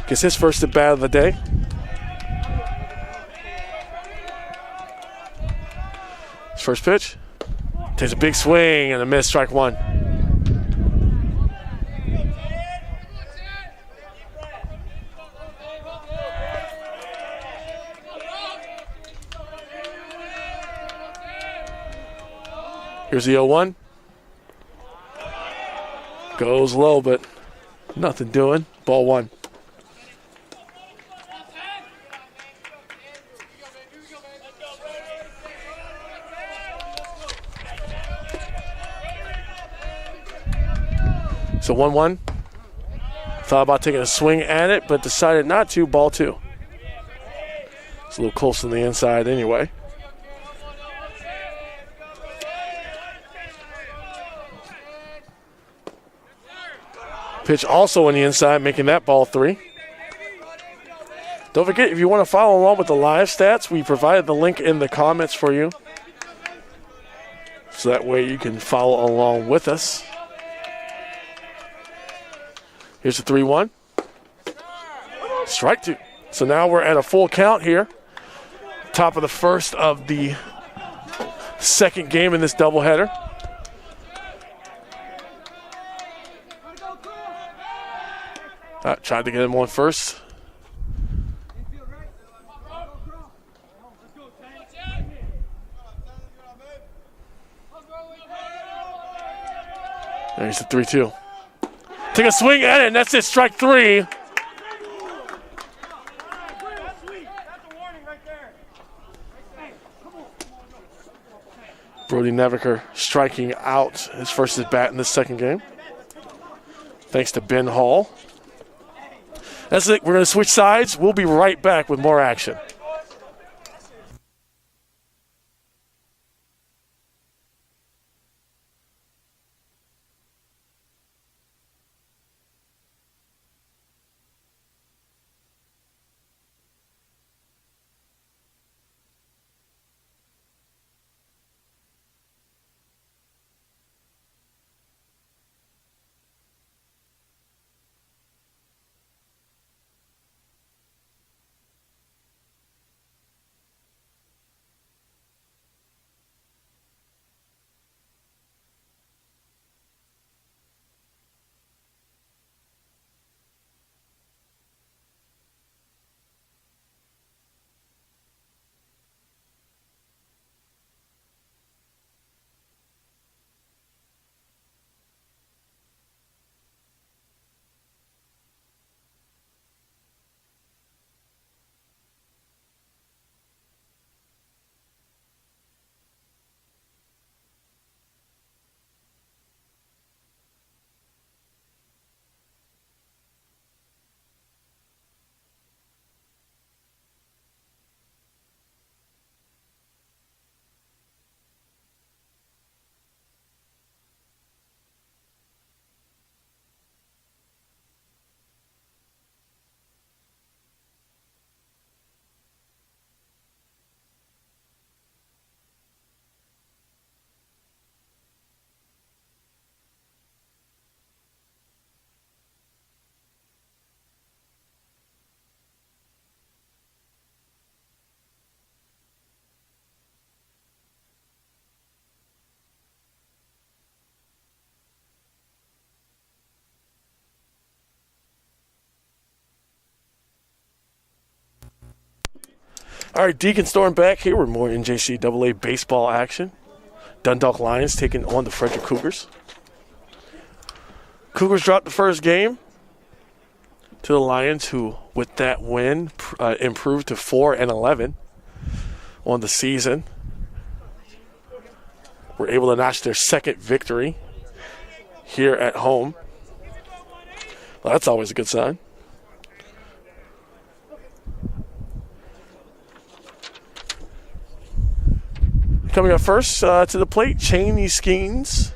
Gets his first at bat of the day. His first pitch. Takes a big swing and a miss, strike 1. Here's the 0-1. Goes low, but nothing doing. Ball 1. So 1-1. Thought about taking a swing at it, but decided not to. Ball 2. It's a little close on the inside anyway. Pitch also on the inside, making that ball 3. Don't forget, if you want to follow along with the live stats, we provided the link in the comments for you. So that way you can follow along with us. Here's the 3-1. Strike 2. So now we're at a full count here. Top of the first of the second game in this doubleheader. Tried to get him on first. There's the 3-2. Take a swing at it, and that's it, strike 3. Brody Nedeviker striking out his first at bat in this second game. Thanks to Ben Hall. That's it. We're going to switch sides. We'll be right back with more action. All right, Deacon Storm back here with more NJCAA baseball action. Dundalk Lions taking on the Frederick Cougars. Cougars dropped the first game to the Lions, who, with that win, improved to 4-11 on the season. Were able to notch their second victory here at home. Well, that's always a good sign. Coming up first to the plate, Cheney Skeens.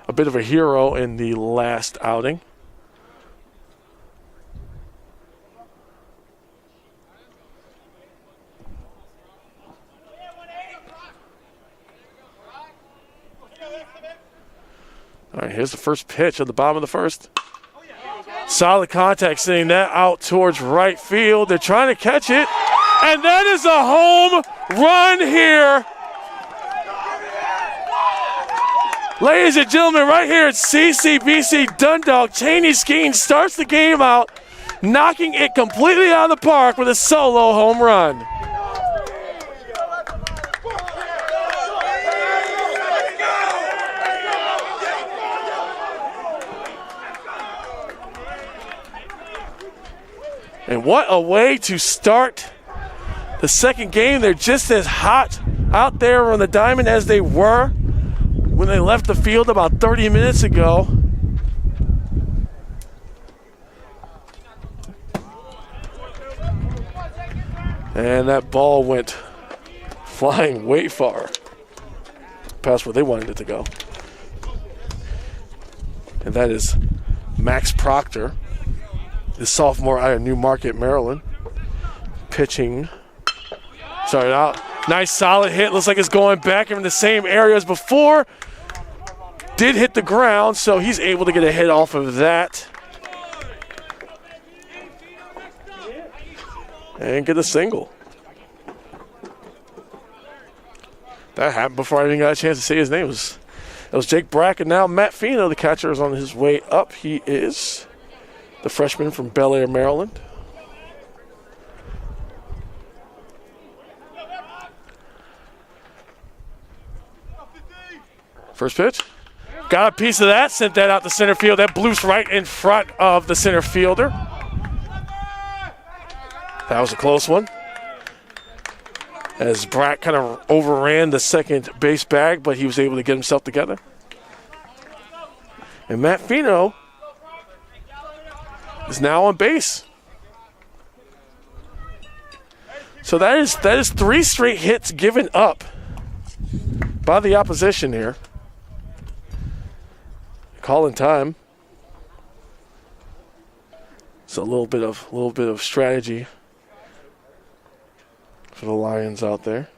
A bit of a hero in the last outing. All right, here's the first pitch at the bottom of the first. Solid contact, sending that out towards right field. They're trying to catch it. And that is a home run here. Ladies and gentlemen, right here at CCBC Dundalk, Cheney Skeens starts the game out, knocking it completely out of the park with a solo home run. And what a way to start the second game. They're just as hot out there on the diamond as they were when they left the field about 30 minutes ago. And that ball went flying way far past where they wanted it to go. And that is Max Proctor, the sophomore out of Newmarket, Maryland, pitching. Started out. Nice solid hit. Looks like it's going back in the same area as before. Did hit the ground, so he's able to get a hit off of that. And get a single. That happened before I even got a chance to say his name. It was Jake Bracken. Now Matt Fino, the catcher, is on his way up. He is the freshman from Bel Air, Maryland. First pitch. Got a piece of that, sent that out to center field. That blues right in front of the center fielder. That was a close one, as Brack kind of overran the second base bag, but he was able to get himself together. And Matt Fino is now on base. So that is 3 straight hits given up by the opposition here. Calling time. It's a little bit of strategy for the Lions out there.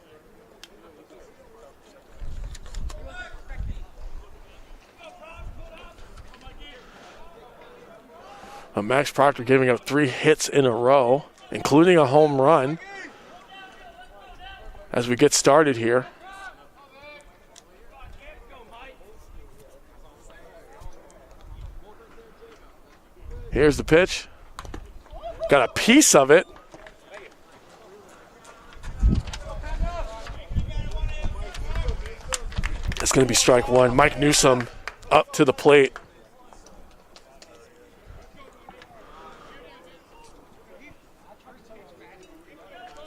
Max Proctor giving up 3 hits in a row, including a home run, as we get started here. Here's the pitch. Got a piece of it. It's going to be strike one. Mike Newsome up to the plate.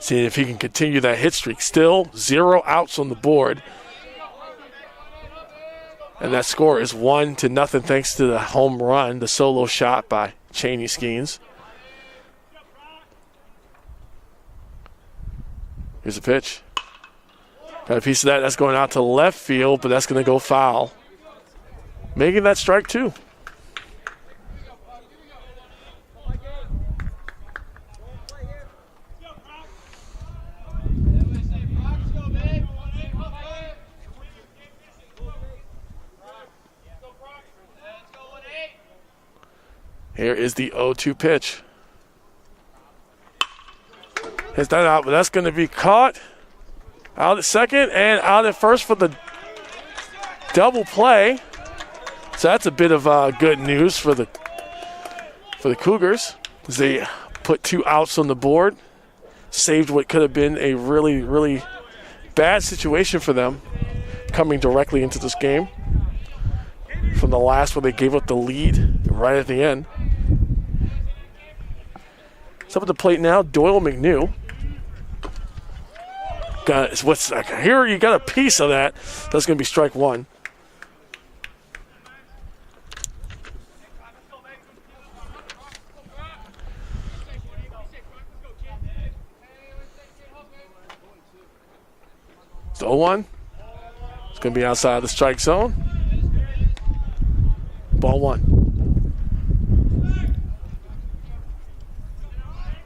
See if he can continue that hit streak. Still 0 outs on the board. And that score is 1-0 thanks to the home run, the solo shot by Cheney Skeens. Here's a pitch. Got a piece of that. That's going out to left field, but that's going to go foul. Making that strike 2. Here is the 0-2 pitch. Hits that out, but that's going to be caught. Out at second and out at first for the double play. So that's a bit of good news for the Cougars, as they put 2 outs on the board, saved what could have been a really, really bad situation for them coming directly into this game from the last where they gave up the lead right at the end. It's up at the plate now, Doyle McNew. Here you got a piece of that. That's going to be strike 1. It's the 0-1. It's going to be outside the strike zone. Ball 1.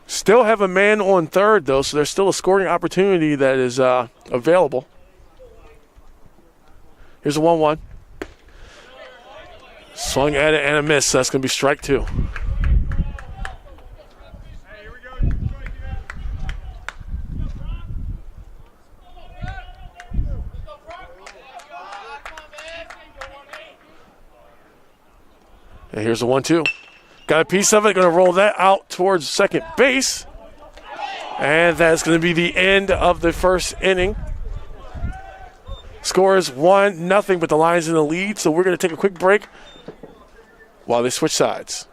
Still have a man on third, though, so there's still a scoring opportunity that is available. Here's a 1-1. Swung at it and a miss. So that's going to be strike 2. And here's a 1-2. Got a piece of it. Going to roll that out towards second base. And that's going to be the end of the first inning. Score is 1-0, but the Lions in the lead. So we're going to take a quick break while they switch sides.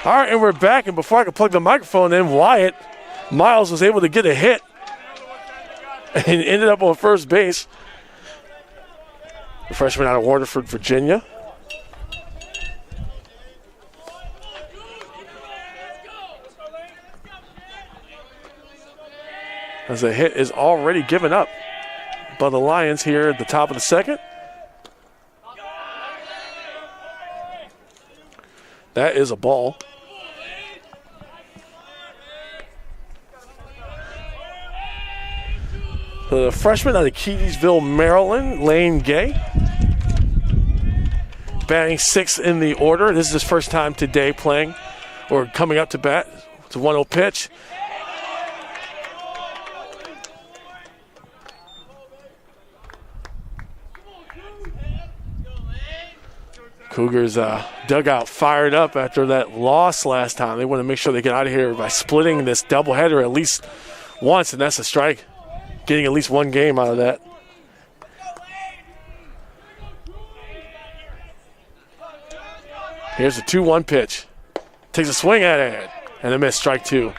All right, and we're back. And before I could plug the microphone in, Wyatt Miles was able to get a hit and ended up on first base. The freshman out of Waterford, Virginia. As a hit is already given up by the Lions here at the top of the second. That is a ball. The freshman out of Keedysville, Maryland, Lane Gay. Batting 6th in the order. This is his first time today playing or coming up to bat. It's a 1-0 pitch. Cougars dugout fired up after that loss last time. They want to make sure they get out of here by splitting this doubleheader at least once, and that's a strike. Getting at least one game out of that. Here's a 2-1 pitch. Takes a swing at it, and a miss, strike 2.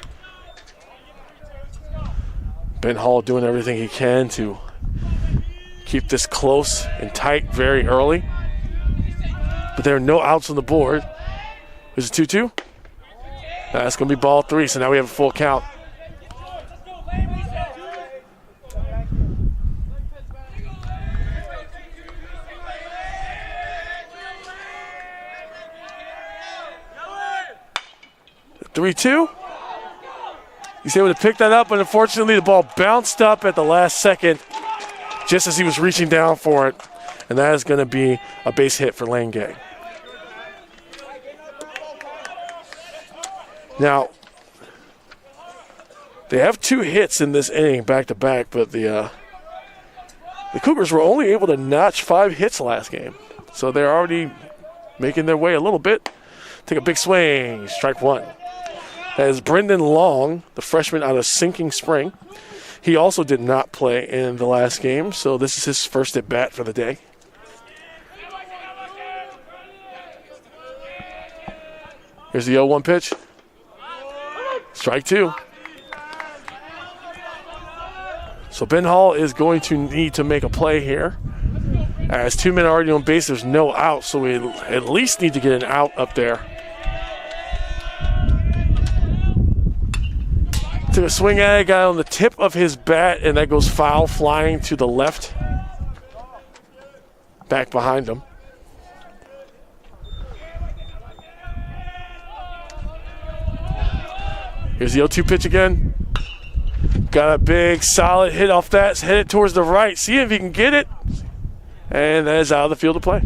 Ben Hall doing everything he can to keep this close and tight very early. But there are no outs on the board. There's a 2-2. That's going to be ball 3, so now we have a full count. The 3-2. He's able to pick that up, but unfortunately the ball bounced up at the last second just as he was reaching down for it. And that is going to be a base hit for Lane Gay. Now, they have 2 hits in this inning back-to-back, but the Cougars were only able to notch 5 hits last game. So they're already making their way a little bit. Take a big swing, strike 1. That is Brendan Long, the freshman out of Sinking Spring. He also did not play in the last game, so this is his first at bat for the day. Here's the 0-1 pitch. Strike 2. So Ben Hall is going to need to make a play here. As 2 men are already on base, there's no out, so we at least need to get an out up there. Took a swing at it, got on the tip of his bat, and that goes foul, flying to the left. Back behind him. Here's the 0-2 pitch again. Got a big, solid hit off that. Hit it towards the right. See if he can get it. And that is out of the field of play.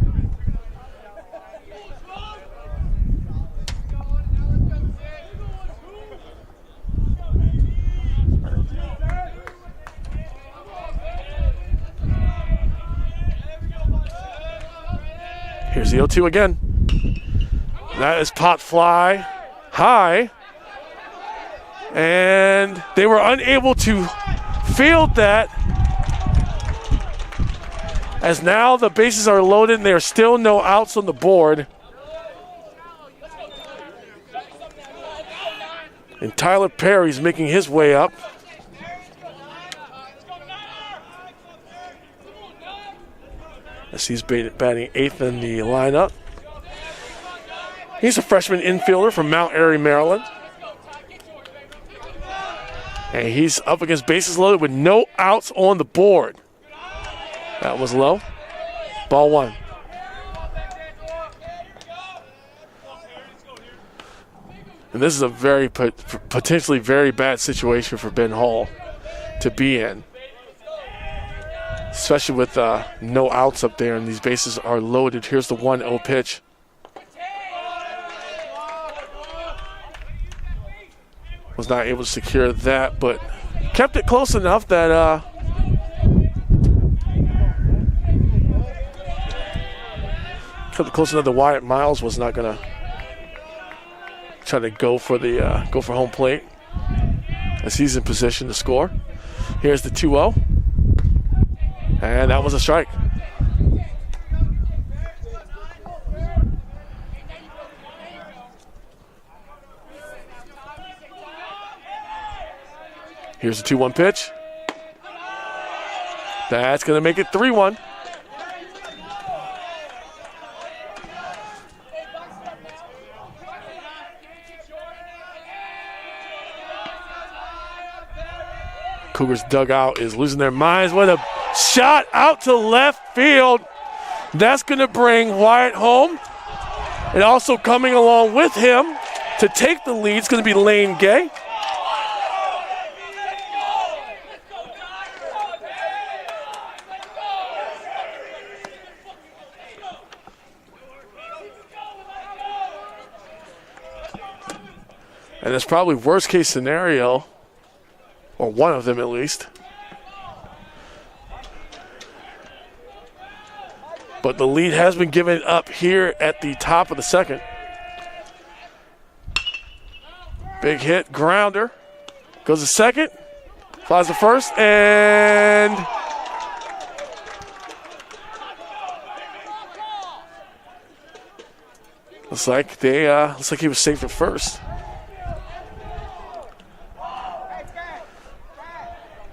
Here's the 0-2 again. That is pot fly high. And they were unable to field that, as now the bases are loaded and there are still no outs on the board. And Tyler Perry's making his way up. As he's batting 8th in the lineup. He's a freshman infielder from Mount Airy, Maryland. And he's up against bases loaded with no outs on the board. That was low. Ball 1. And this is a very potentially very bad situation for Ben Hall to be in. Especially with no outs up there and these bases are loaded. Here's the 1-0 pitch. Was not able to secure that, but kept it close enough that Wyatt Miles was not gonna try to go for home plate as he's in position to score. Here's the 2-0, and that was a strike. Here's the 2-1 pitch. That's going to make it 3-1. Cougars dugout is losing their minds. What a shot out to left field. That's going to bring Wyatt home. And also coming along with him to take the lead is going to be Lane Gay. And it's probably worst case scenario, or one of them at least. But the lead has been given up here at the top of the second. Big hit, grounder. Goes to second, flies to first, and looks like he was safe at first.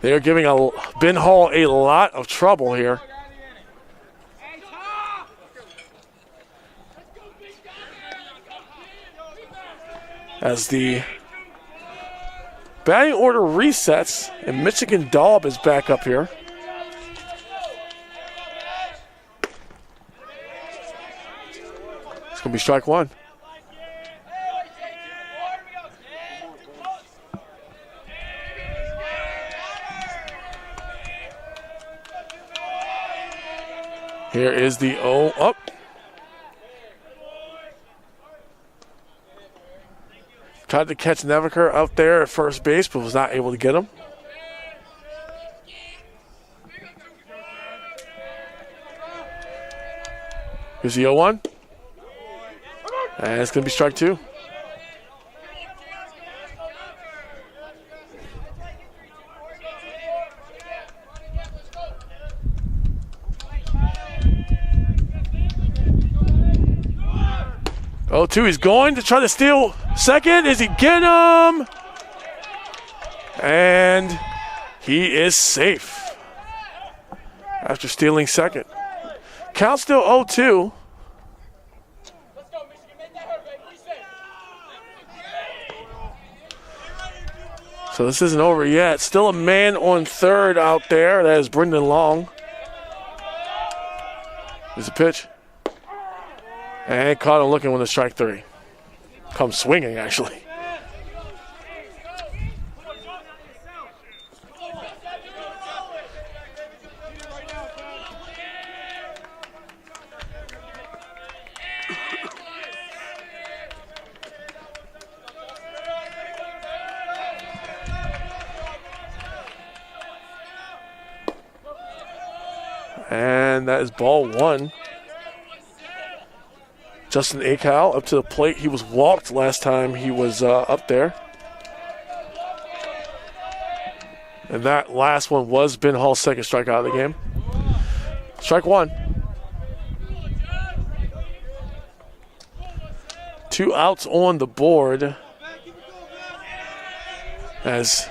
They are giving Ben Hall a lot of trouble here. As the batting order resets, and Michigan Daub is back up here. It's going to be strike 1. Here is the 0 up. Tried to catch Neviker out there at first base, but was not able to get him. Here's the 0-1. And it's going to be strike 2. Oh, 2, he's going to try to steal second. Is he get him? And he is safe after stealing second. Count still 0-2. So this isn't over yet. Still a man on third out there. That is Brendan Long. There's a pitch. And caught him looking with a strike 3. Comes swinging, actually. And that is ball 1. Justin Acal up to the plate. He was walked last time he was up there. And that last one was Ben Hall's second strikeout of the game. Strike 1. 2 outs on the board as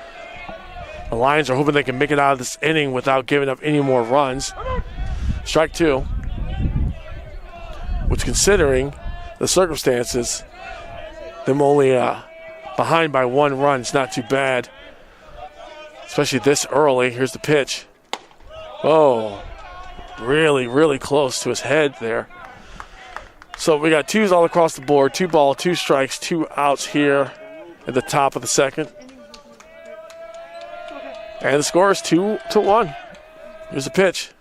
the Lions are hoping they can make it out of this inning without giving up any more runs. Strike 2. Which, considering the circumstances, them only behind by 1 run is not too bad, especially this early. Here's the pitch. Oh, really, really close to his head there. So we got 2s all across the board. 2 ball, 2 strikes, 2 outs here at the top of the second. And the score is 2-1. Here's the pitch.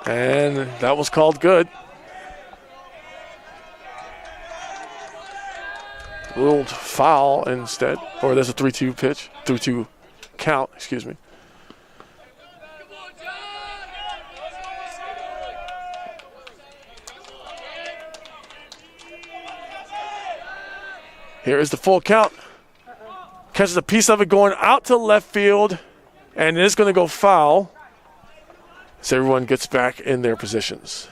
And that was called good. Ruled foul instead. Or there's a 3-2 pitch. 3-2 count, excuse me. Here is the full count. Catches a piece of it going out to left field. And it is going to go foul. So everyone gets back in their positions.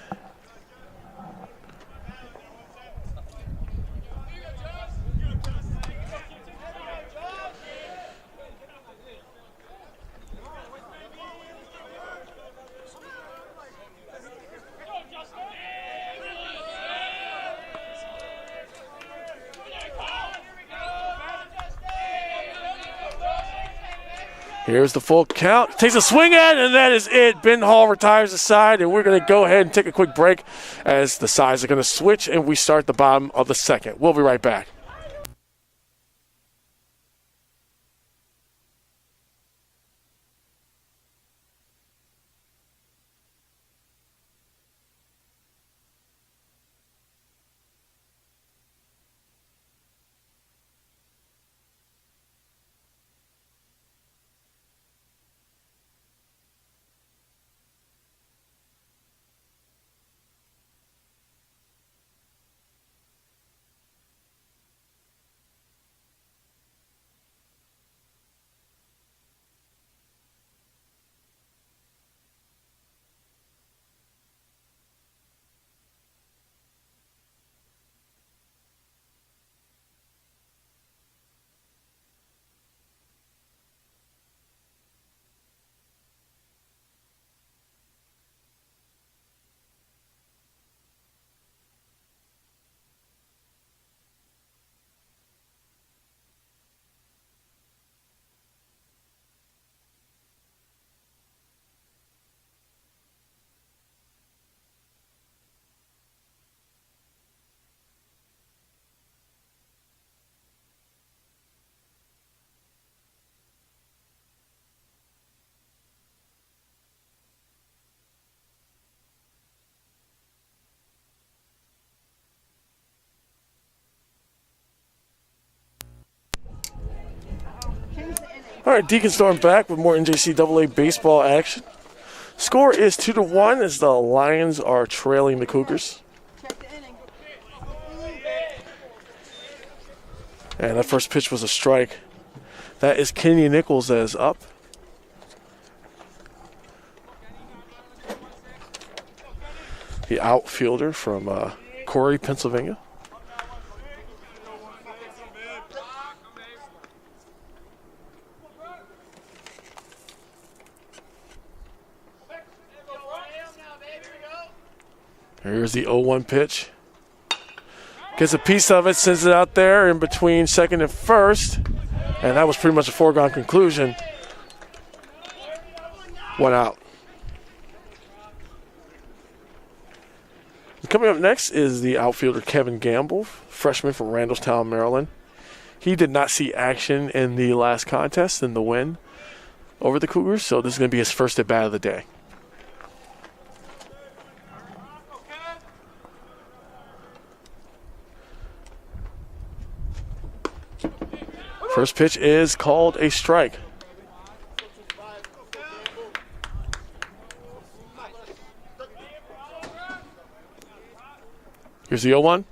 Here's the full count. Takes a swing at it, and that is it. Ben Hall retires the side, and we're going to go ahead and take a quick break as the sides are going to switch, and we start the bottom of the second. We'll be right back. All right, Deacon Storm back with more NJCAA baseball action. Score is 2-1 as the Lions are trailing the Cougars. Check the inning. And that first pitch was a strike. That is Kenny Nichols that is up. The outfielder from Corey, Pennsylvania. Here's the 0-1 pitch. Gets a piece of it, sends it out there in between second and first. And that was pretty much a foregone conclusion. 1 out. Coming up next is the outfielder Kevin Gamble, freshman from Randallstown, Maryland. He did not see action in the last contest in the win over the Cougars, so this is going to be his first at-bat of the day. First pitch is called a strike. Here's the 0-1.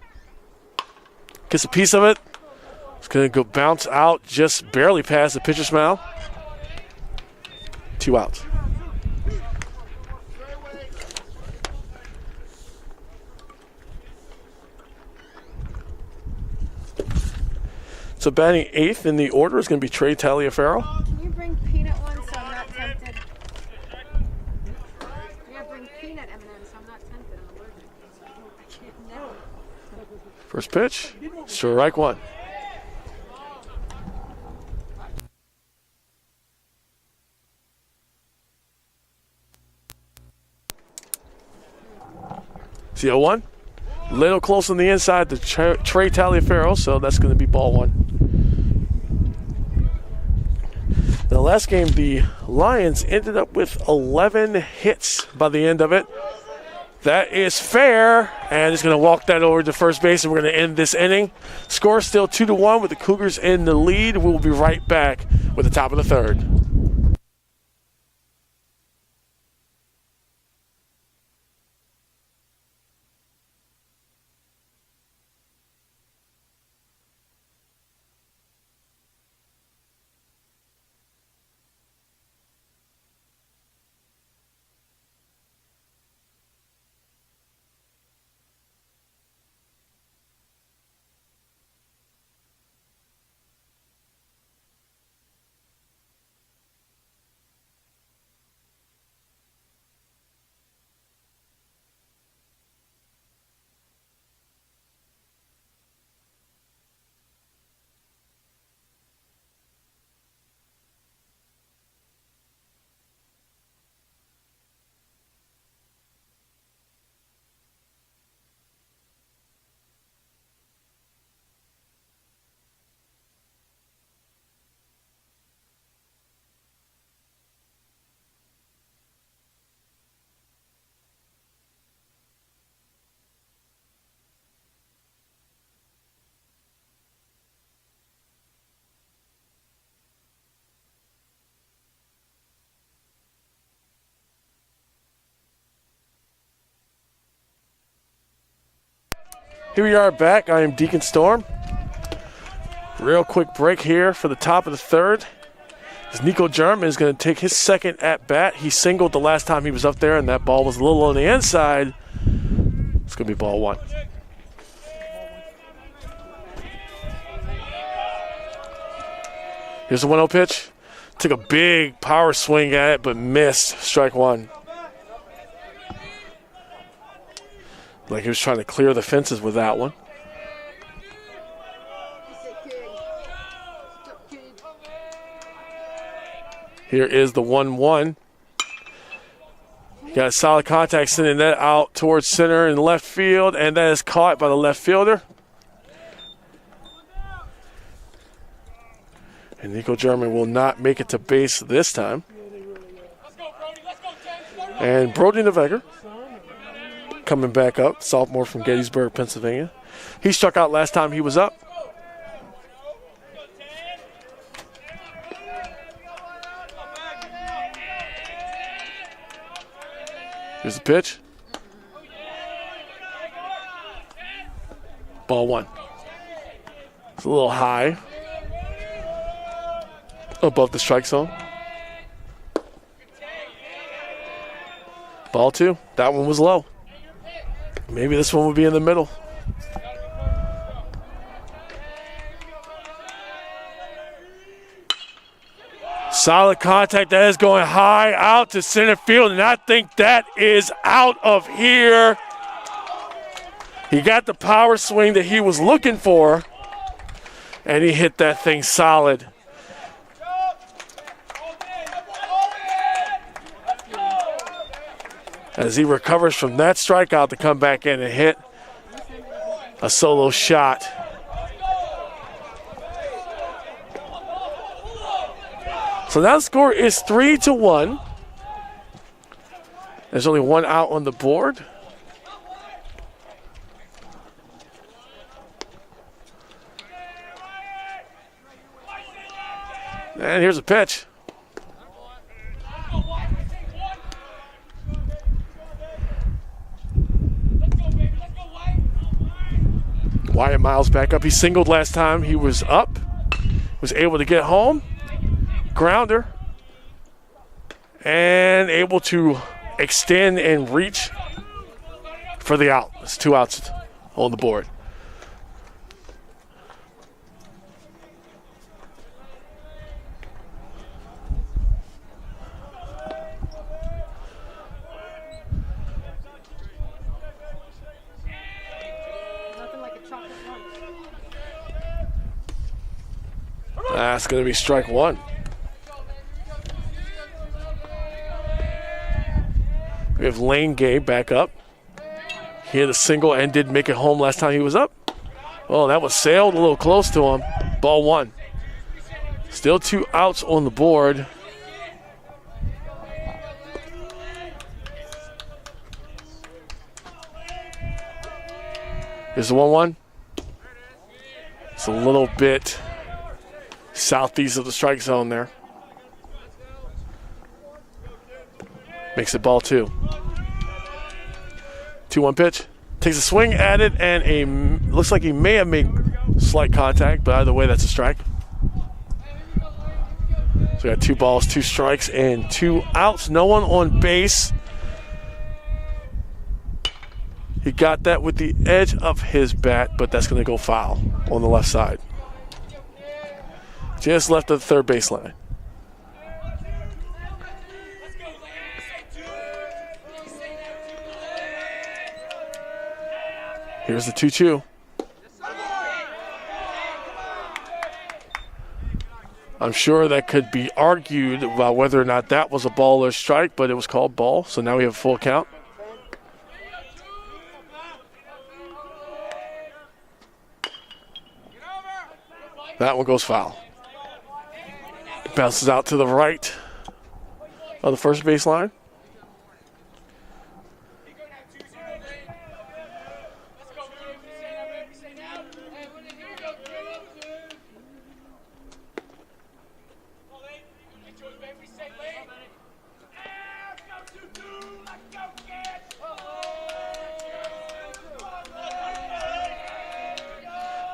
Gets a piece of it. It's going to go bounce out just barely past the pitcher's mound. 2 outs. So batting 8th in the order is going to be Trey Taliaferro. Can you bring peanut one so I'm not tempted? Yeah, bring peanut M&M's so I'm not tempted. I'm allergic. I can't know. First pitch, strike 1. See 0-1? Little close on the inside to Trey Taliaferro, so that's going to be ball 1. The last game, the Lions ended up with 11 hits by the end of it. That is fair, and it's going to walk that over to first base, and we're going to end this inning. Score still 2-1 with the Cougars in the lead. We'll be right back with the top of the third. Here we are back. I am Deacon Storm. Real quick break here for the top of the third. As Nico German is going to take his second at bat. He singled the last time he was up there, and that ball was a little on the inside. It's going to be ball 1. Here's the 1-0 pitch. Took a big power swing at it, but missed. Strike 1. Like he was trying to clear the fences with that one. Here is the 1-1. Got a solid contact, sending that out towards center and left field, and that is caught by the left fielder. And Nico German will not make it to base this time. And Brody Nevegger coming back up, sophomore from Gettysburg, Pennsylvania. He struck out last time he was up. Here's the pitch. Ball one. It's a little high above the strike zone. Ball two. That one was low. Maybe this one would be in the middle. Solid contact. That is going high out to center field, and I think that is out of here. He got the power swing that he was looking for, and he hit that thing solid. As he recovers from that strikeout to come back in and hit a solo shot. So now the score is 3-1. There's only one out on the board. And here's a pitch. Wyatt Miles back up. He singled last time he was up. Was able to get home. Grounder. And able to extend and reach for the out. It's 2 outs on the board. That's going to be strike one. We have Lane Gay back up. He had a single and did make it home last time he was up. Oh, that was sailed a little close to him. Ball one. Still 2 outs on the board. Here's the 1-1. It's a little bit southeast of the strike zone there. Makes it ball two. 2-1 pitch. Takes a swing at it, and looks like he may have made slight contact, but either way, that's a strike. So we got 2 balls, 2 strikes, and 2 outs. No one on base. He got that with the edge of his bat, but that's going to go foul on the left side. Just left of the third baseline. Here's the 2-2. I'm sure that could be argued about whether or not that was a ball or strike, but it was called ball, so now we have a full count. That one goes foul. Bounces out to the right of the first baseline.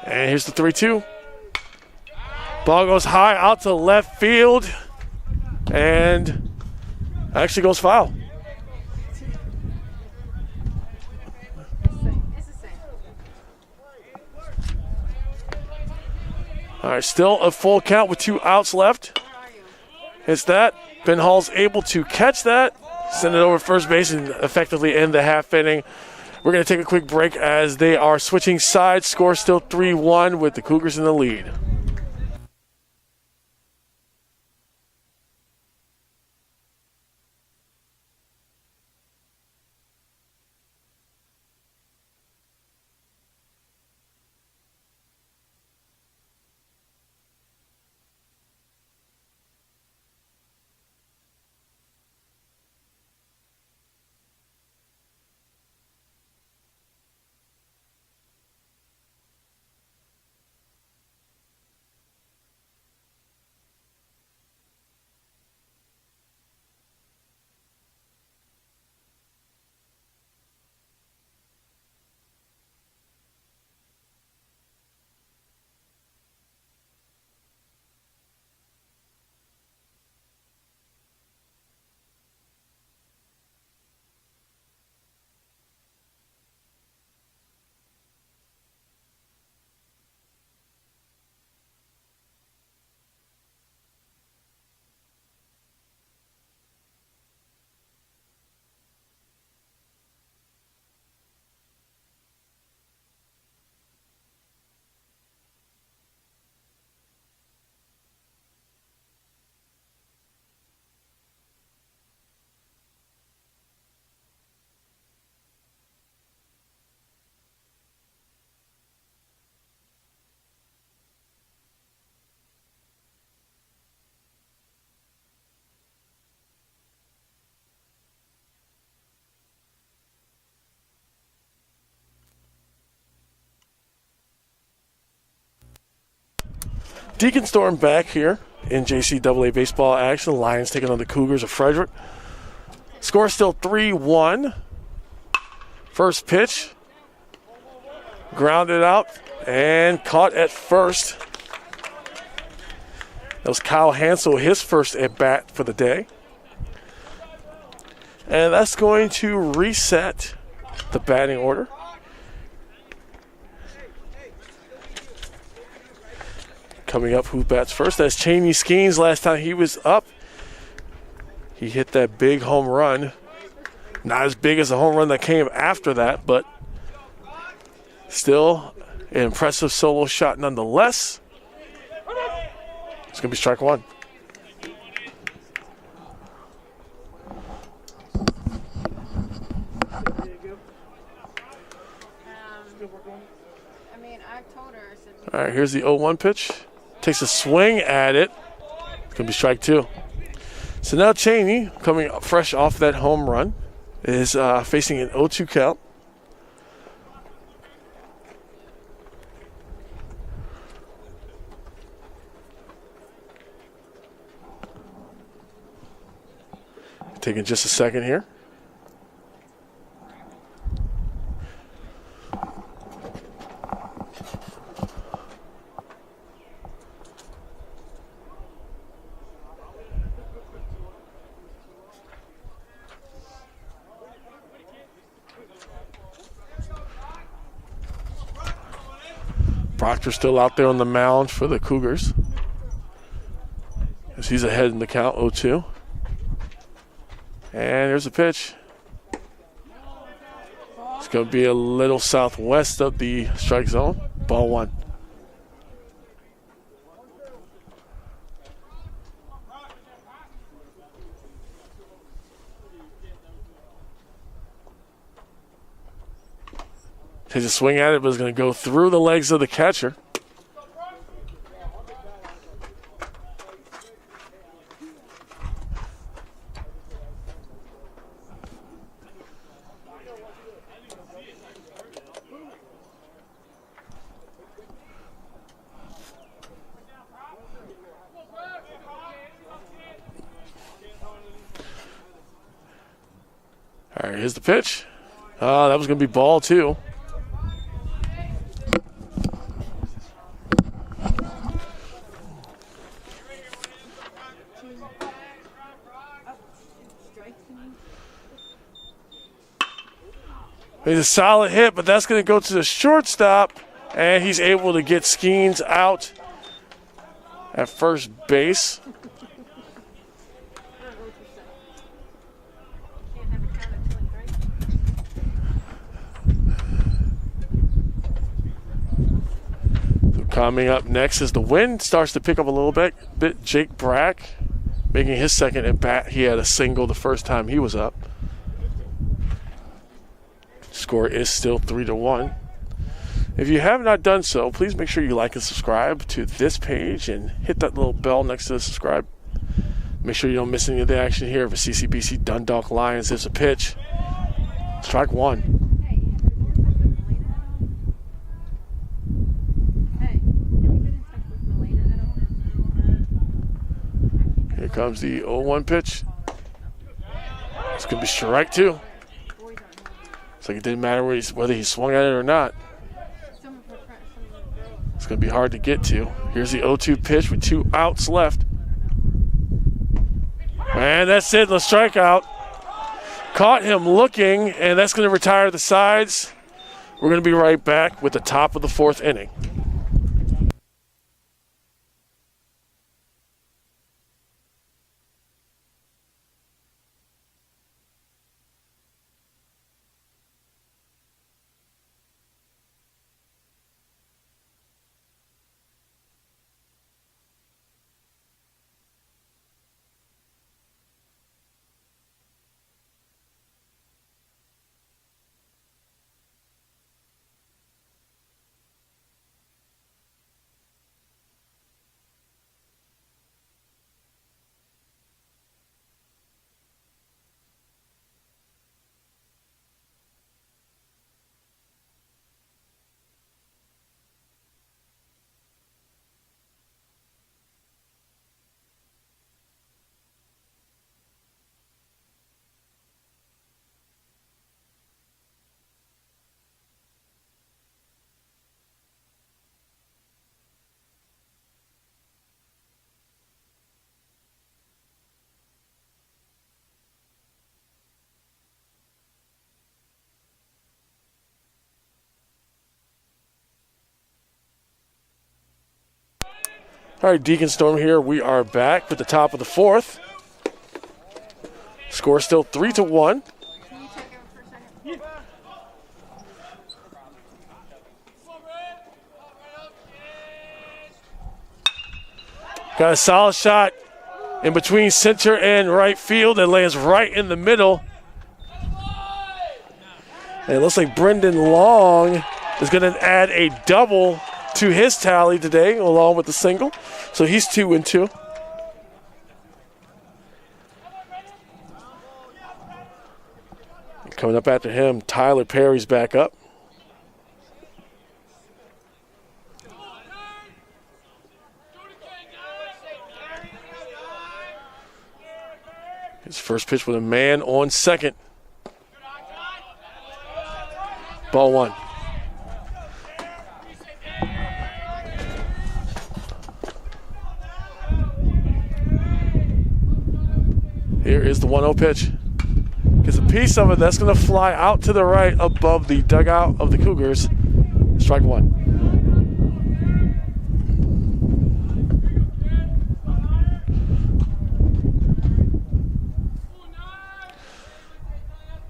And here's the 3-2. Ball goes high out to left field and actually goes foul. All right, still a full count with 2 outs left. It's that. Ben Hall's able to catch that, send it over first base, and effectively end the half inning. We're going to take a quick break as they are switching sides. Score still 3-1 with the Cougars in the lead. Deacon Storm back here in JCAA baseball action. The Lions taking on the Cougars of Frederick. Score still 3-1. First pitch. Grounded out and caught at first. That was Kyle Hansel, his first at bat for the day. And that's going to reset the batting order. Coming up, who bats first? That's Cheney Skeens. Last time he was up, he hit that big home run. Not as big as the home run that came after that, but still an impressive solo shot nonetheless. It's going to be strike one. I mean, I told her, I said, All right, here's the 0-1 pitch. Takes a swing at it. It's going to be strike two. So now Cheney, coming fresh off that home run, is facing an 0-2 count. Taking just a second here. Proctor's still out there on the mound for the Cougars, as he's ahead in the count, 0-2. And here's the pitch. It's going to be a little southwest of the strike zone. Ball one. Takes a swing at it, but it's going to go through the legs of the catcher. All right, here's the pitch. That was going to be ball two. It's a solid hit, but that's going to go to the shortstop, and he's able to get Skeens out at first base. So coming up next is the wind starts to pick up a little bit. Jake Brack making his second at bat. He had a single the first time he was up. Score is still 3-1. If you have not done so, please make sure you like and subscribe to this page and hit that little bell next to the subscribe. Make sure you don't miss any of the action here for CCBC Dundalk Lions. There's a pitch. Strike one. Here comes the 0-1 pitch. It's going to be strike two. It's like it didn't matter whether he swung at it or not. It's going to be hard to get to. Here's the 0-2 pitch with 2 outs left. And that's it, the strikeout. Caught him looking, and that's going to retire the sides. We're going to be right back with the top of the 4th inning. All right, Deacon Storm here. We are back with the top of the fourth. Score still 3-1. Can you check out for a second? Got a solid shot in between center and right field. It lands right in the middle. And it looks like Brendan Long is going to add a double to his tally today, along with the single. So he's 2-2. Coming up after him, Tyler Perry's back up. His first pitch with a man on second. Ball one. Here is the 1-0 pitch. Gets a piece of it that's going to fly out to the right above the dugout of the Cougars. Strike one.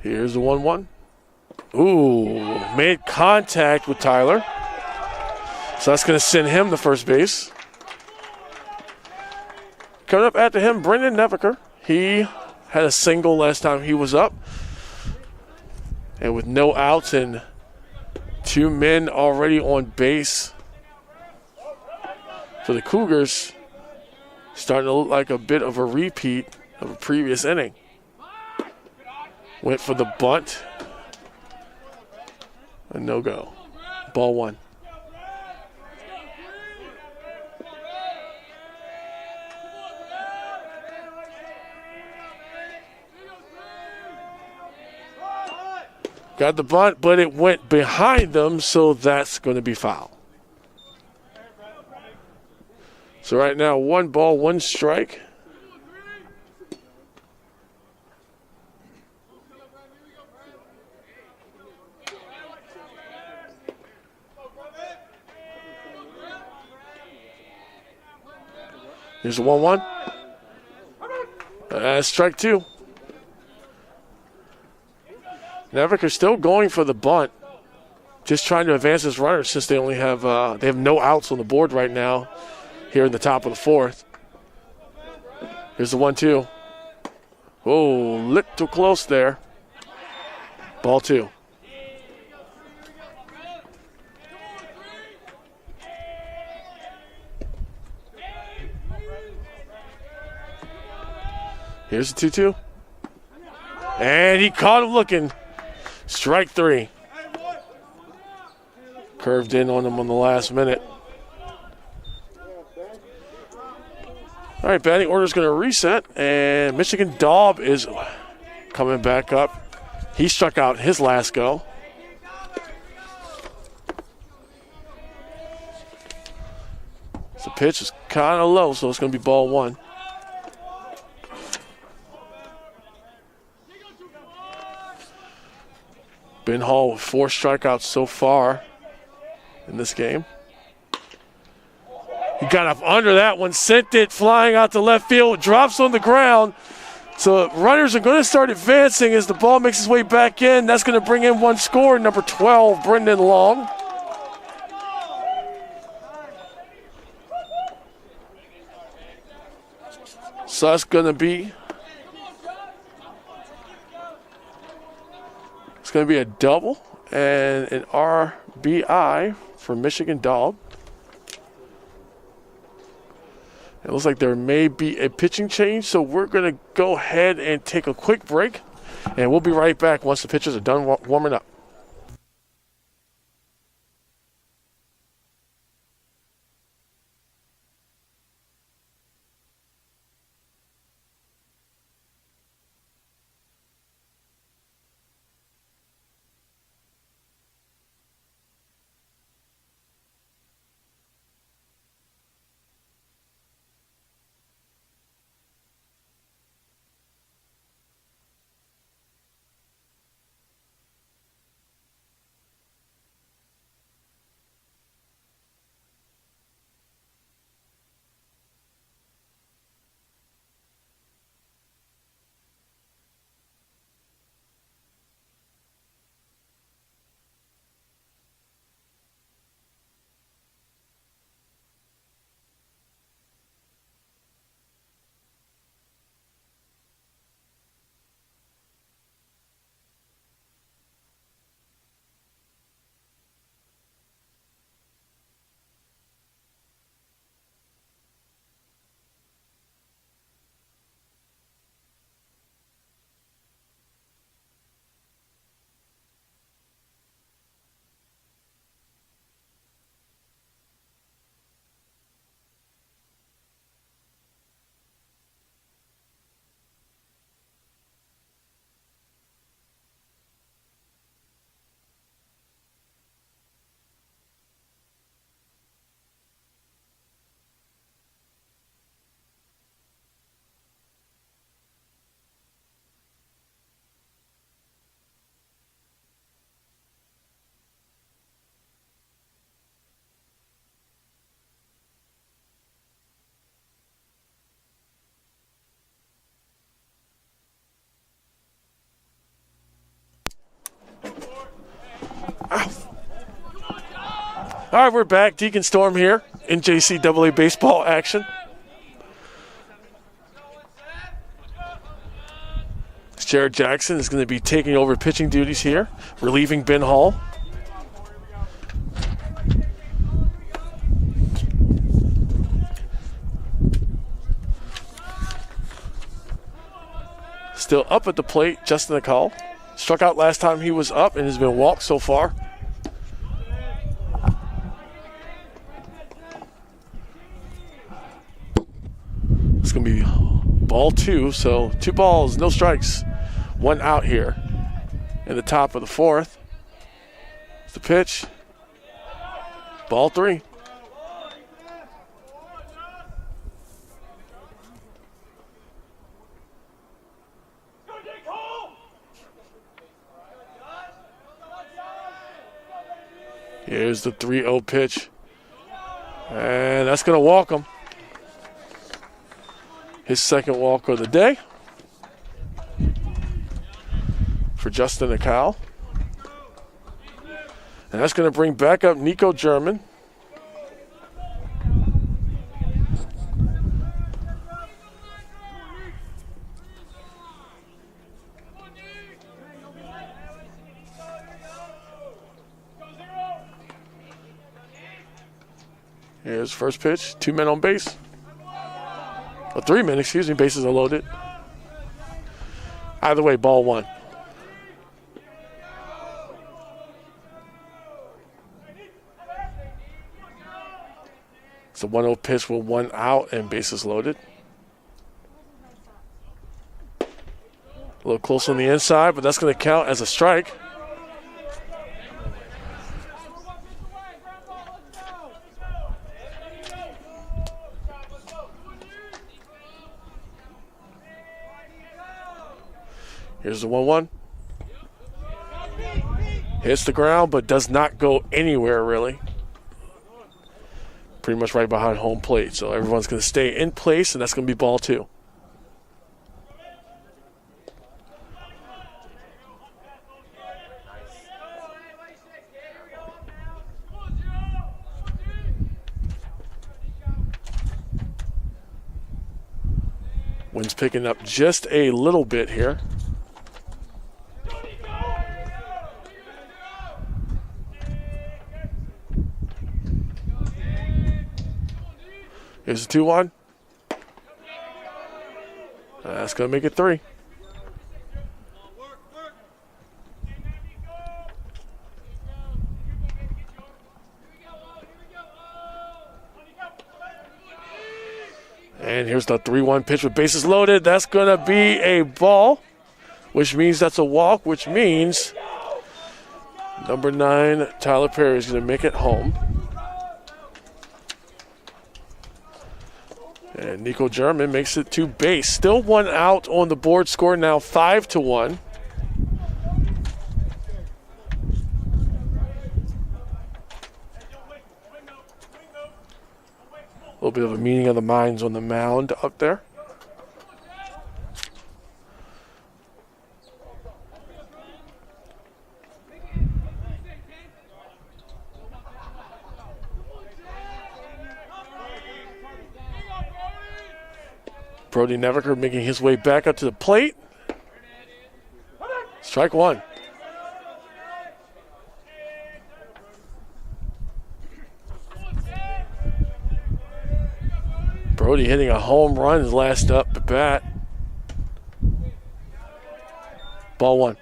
Here's the 1-1. Ooh, made contact with Tyler. So that's going to send him to first base. Coming up after him, Brendan Neviker. He had a single last time he was up. And with no outs and 2 men already on base for the Cougars, starting to look like a bit of a repeat of a previous inning. Went for the bunt. A no-go. Ball one. Got the bunt, but it went behind them, so that's going to be foul. So right now, 1 ball, 1 strike. Here's the 1-1. Strike 2. Neviker still going for the bunt, just trying to advance his runners since they only have they have no outs on the board right now here in the top of the fourth. Here's the 1-2. Oh, little close there. Ball 2. Here's the 2-2. And he caught him looking. Strike 3. Curved in on him on the last minute. All right, batting order is going to reset, and Michigan Daub is coming back up. He struck out his last go. The pitch is kind of low, so it's going to be ball 1. Ben Hall with 4 strikeouts so far in this game. He got up under that one, sent it flying out to left field, drops on the ground. So runners are going to start advancing as the ball makes its way back in. That's going to bring in 1 score, number 12, Brendan Long. So that's going to be a double and an RBI for Michigan Daub. It looks like there may be a pitching change, so we're going to go ahead and take a quick break, and we'll be right back once the pitchers are done warming up. All right, we're back. Deacon Storm here in JCAA baseball action. Jared Jackson is going to be taking over pitching duties here, relieving Ben Hall. Still up at the plate, Justin Akal. Struck out last time he was up and has been walked so far. It's going to be ball 2, so 2 balls, no strikes. 1 out here in the top of the 4th. It's the pitch. Ball 3. Here's the 3-0 pitch. And that's going to walk him. His second walk of the day for Justin Akal. And that's going to bring back up Nico German. Here's first pitch, 2 men on base. 3 men, excuse me, bases are loaded. Either way, ball 1. It's a 1-0 pitch with 1 out and bases loaded. A little close on the inside, but that's going to count as a strike. Here's the 1-1. Hits the ground, but does not go anywhere, really. Pretty much right behind home plate. So everyone's going to stay in place, and that's going to be ball 2. Wind's picking up just a little bit here. Here's a 2-1. That's going to make it 3. And here's the 3-1 pitch with bases loaded. That's going to be a ball, which means that's a walk, which means number 9, Tyler Perry, is going to make it home. And Nico German makes it to base. Still 1 out on the board. Score now 5-1. A little bit of a meeting of the minds on the mound up there. Brody Neviker making his way back up to the plate. Strike 1. Brody hitting a home run his last up at bat. Ball 1.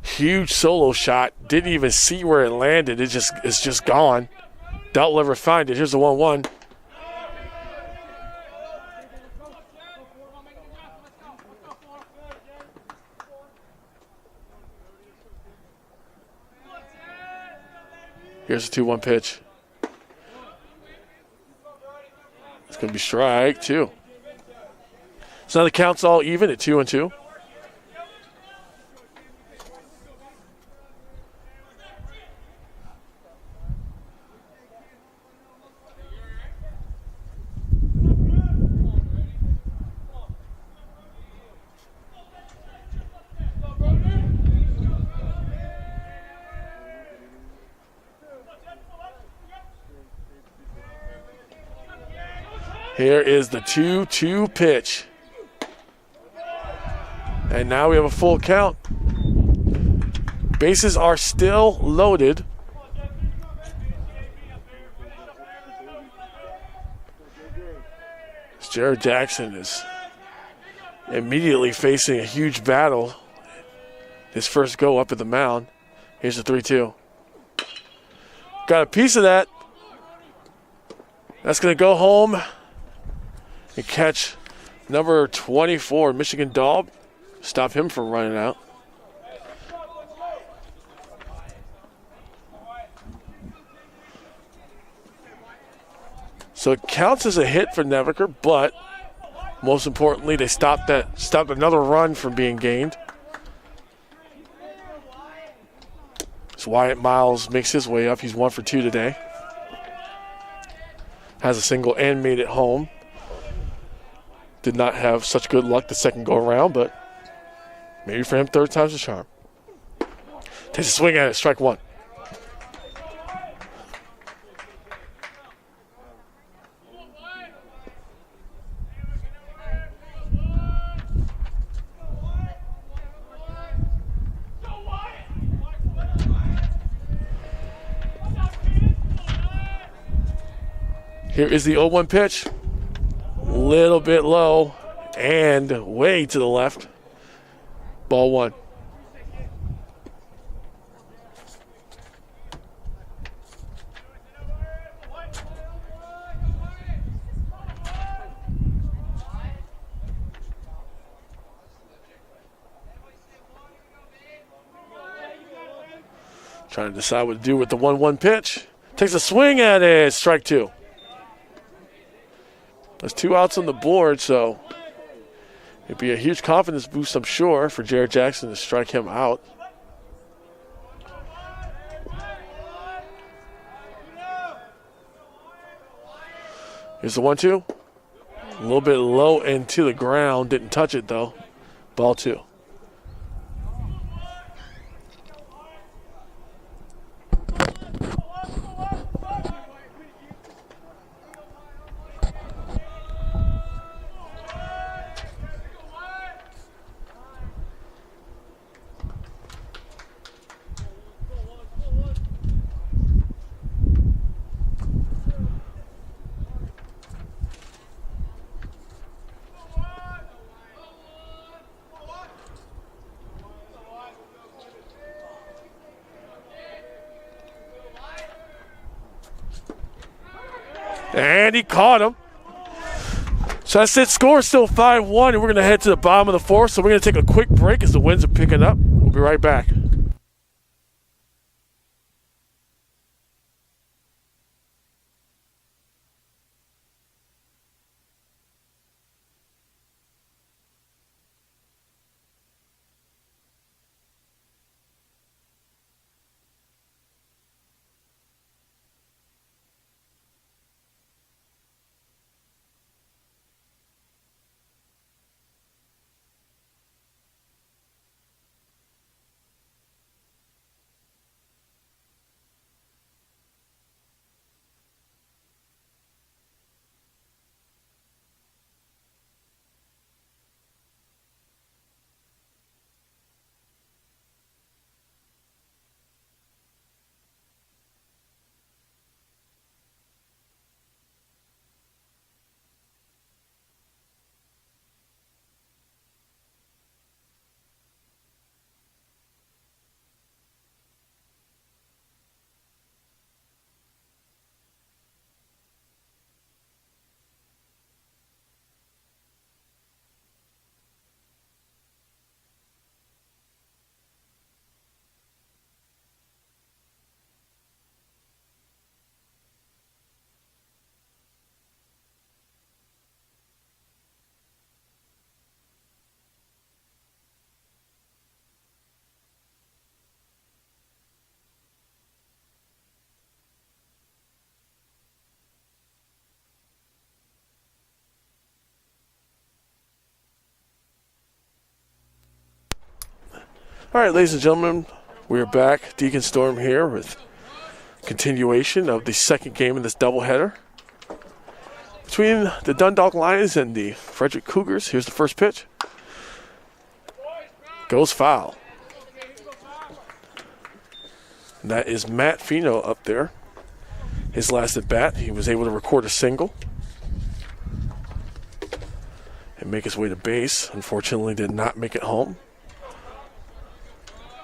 Huge solo shot. Didn't even see where it landed. It's just gone. Doubt will ever find it. Here's the 1-1. Here's a 2-1 pitch. It's going to be strike 2. So now the count's all even at 2-2. Here is the 2-2 pitch. And now we have a full count. Bases are still loaded. Jared Jackson is immediately facing a huge battle. His first go up at the mound. Here's the 3-2. Got a piece of that. That's going to go home and catch number 24, Michigan Daub. Stop him from running out. So it counts as a hit for Neviker, but most importantly, they stopped another run from being gained. So Wyatt Miles makes his way up. He's 1 for 2 today. Has a single and made it home. Did not have such good luck the second go around, but maybe for him, third time's a charm. Takes a swing at it, strike one. Here is the 0-1 pitch. Little bit low and way to the left. Ball one. Trying to decide what to do with the 1-1 pitch. Takes a swing at it. Strike two. There's 2 outs on the board, so it'd be a huge confidence boost, I'm sure, for Jared Jackson to strike him out. Here's the 1-2. A little bit low and to the ground. Didn't touch it, though. Ball 2. And he caught him. So that's it. Score is still 5-1, and we're going to head to the bottom of the fourth. So we're going to take a quick break as the winds are picking up. We'll be right back. All right, ladies and gentlemen, we're back. Deacon Storm here with continuation of the second game of this doubleheader between the Dundalk Lions and the Frederick Cougars. Here's the first pitch. Goes foul. And that is Matt Fino up there. His last at bat, he was able to record a single and make his way to base. Unfortunately, did not make it home,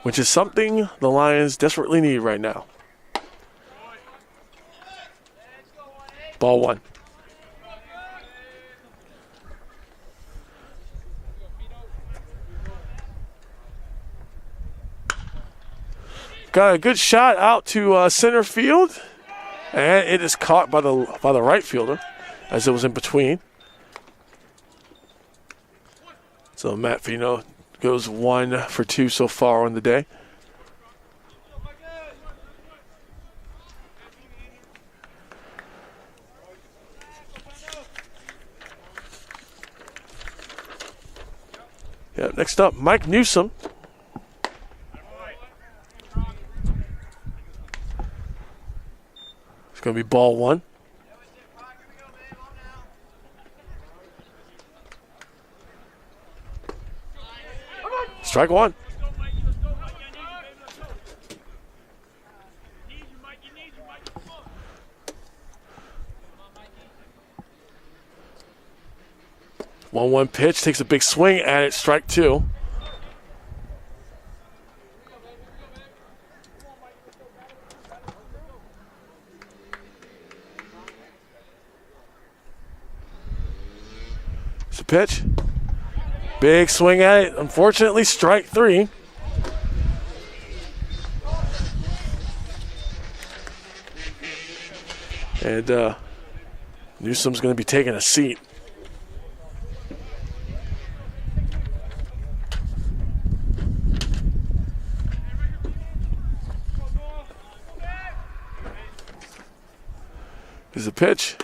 which is something the Lions desperately need right now. Ball one. Got a good shot out to center field, and it is caught by the right fielder as it was in between. So Matt Fino goes 1 for 2 so far on the day. Yeah, next up, Mike Newsom. It's going to be ball one. Strike one. One pitch, takes a big swing at it, strike two. It's a pitch. Big swing at it. Unfortunately, strike three. And Newsom's going to be taking a seat. Here's a pitch.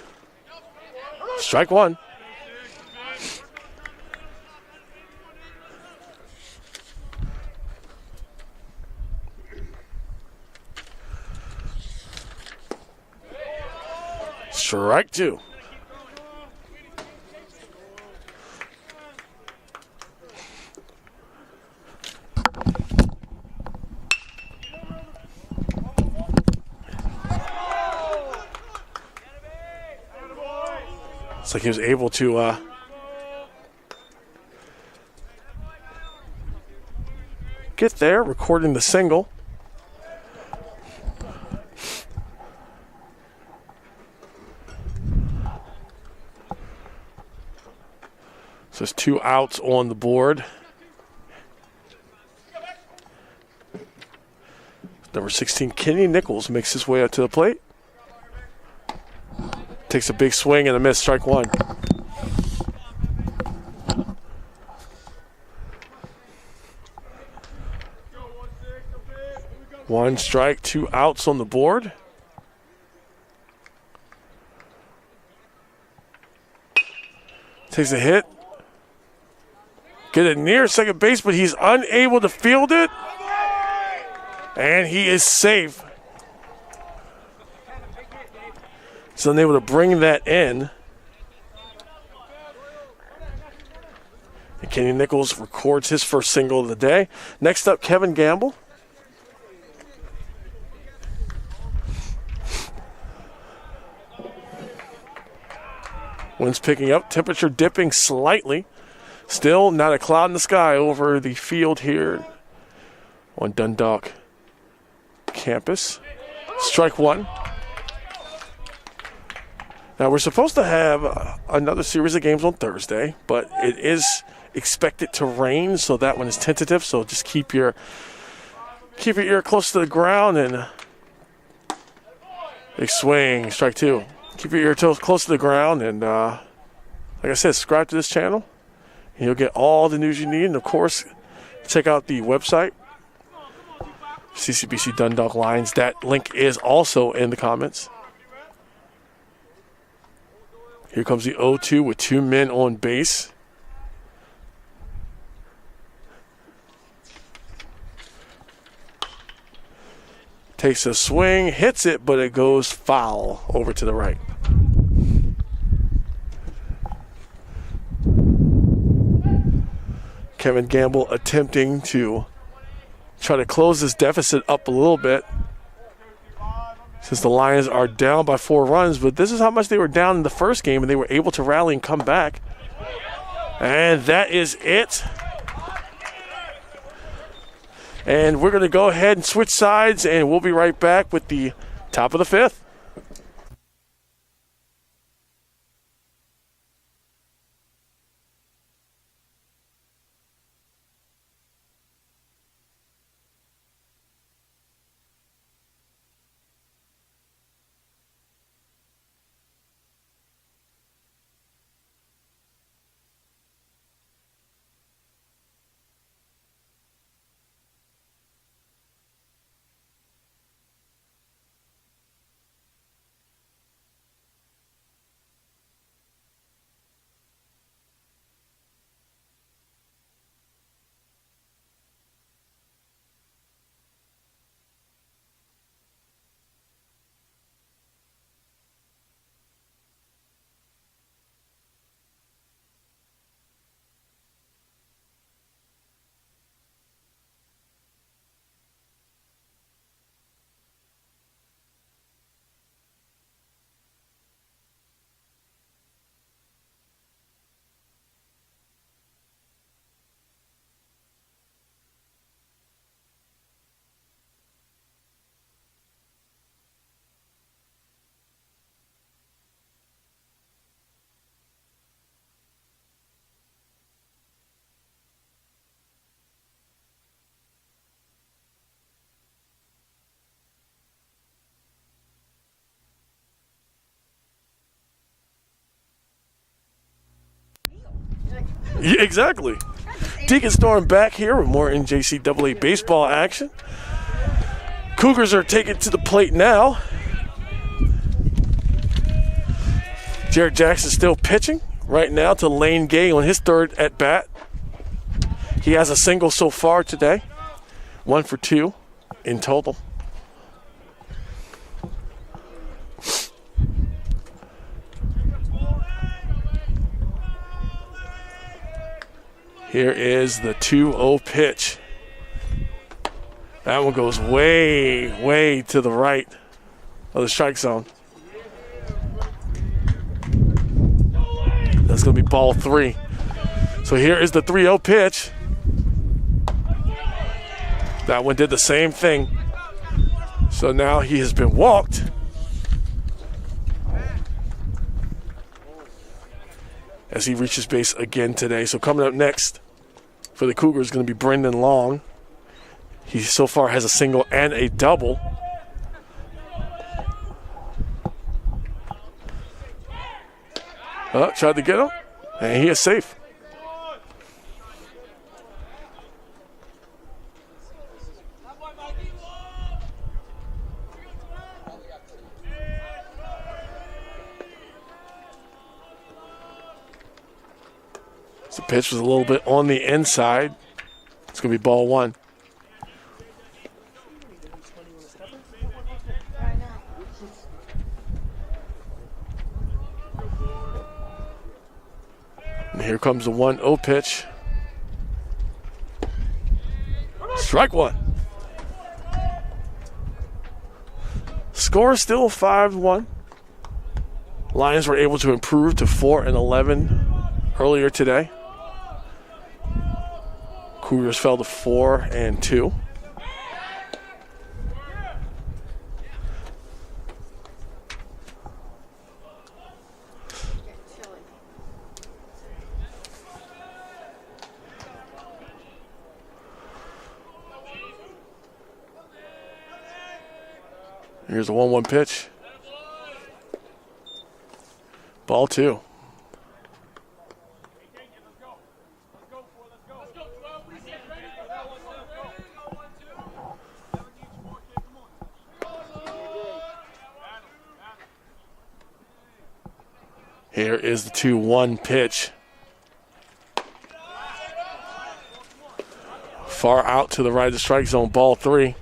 Strike one. Strike two. It's like he was able to get there, recording the single. So there's 2 outs on the board. Number 16, Kenny Nichols, makes his way up to the plate. Takes a big swing and a miss, strike one. One strike, 2 outs on the board. Takes a hit. Get it near second base, but he's unable to field it. And he is safe. He's unable to bring that in. And Kenny Nichols records his first single of the day. Next up, Kevin Gamble. Wind's picking up, temperature dipping slightly. Still not a cloud in the sky over the field here on Dundalk campus. Strike one. Now, we're supposed to have another series of games on Thursday, but it is expected to rain, so that one is tentative. So just keep your ear close to the ground and big swing, strike two. Keep your ear close to the ground, and like I said, subscribe to this channel. And you'll get all the news you need. And, of course, check out the website, CCBC Dundalk Lions. That link is also in the comments. Here comes the 0-2 with 2 men on base. Takes a swing, hits it, but it goes foul over to the right. Kevin Gamble attempting to try to close this deficit up a little bit, since the Lions are down by 4 runs. But this is how much they were down in the first game, and they were able to rally and come back. And that is it. And we're going to go ahead and switch sides, and we'll be right back with the top of the 5th. Yeah, exactly. Deacon Storm back here with more NJCAA baseball action. Cougars are taking to the plate now. Jared Jackson still pitching right now to Lane Gay on his 3rd at bat. He has a single so far today. 1 for 2 in total. Here is the 2-0 pitch. That one goes way, way to the right of the strike zone. That's going to be ball 3. So here is the 3-0 pitch. That one did the same thing. So now he has been walked. As he reaches base again today. So coming up next for the Cougars is going to be Brendan Long. He so far has a single and a double. Tried to get him, and he is safe. The pitch was a little bit on the inside. It's going to be ball 1. And here comes the 1-0 pitch. Strike 1. Score is still 5-1. Lions were able to improve to 4-11 earlier today. Cougars fell to 4-2. Here's a 1-1 pitch. Ball 2. Here is the 2-1 pitch. Far out to the right of the strike zone, ball 3.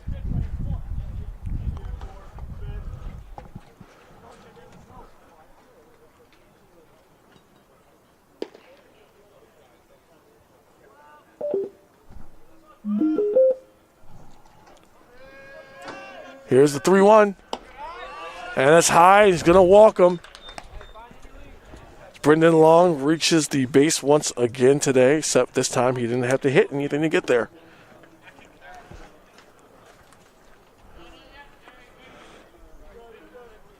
Here's the 3-1. And that's high. He's going to walk him. Brendan Long reaches the base once again today, except this time he didn't have to hit anything to get there.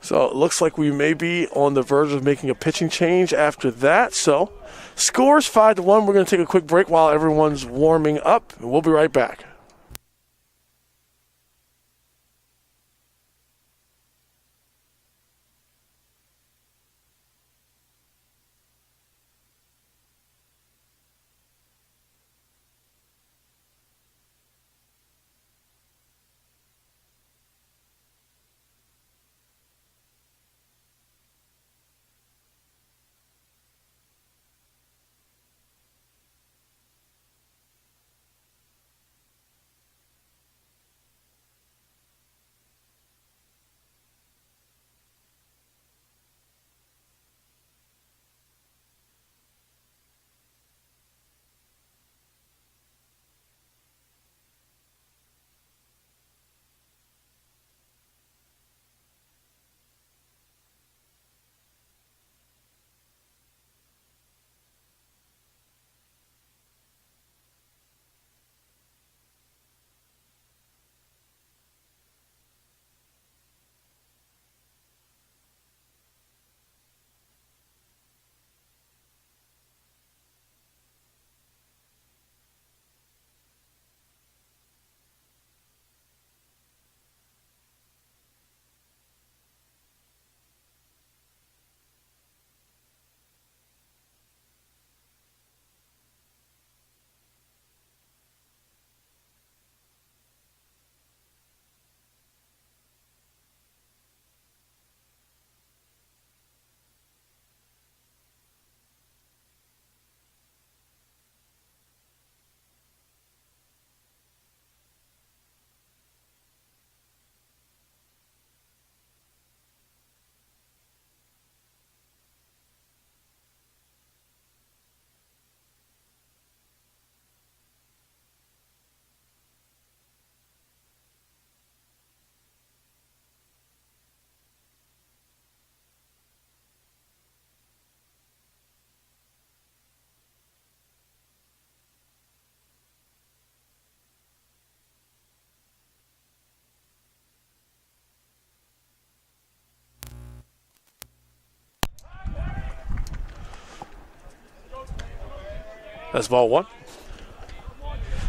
So it looks like we may be on the verge of making a pitching change after that. So scores 5-1. We're going to take a quick break while everyone's warming up, and we'll be right back. That's ball one.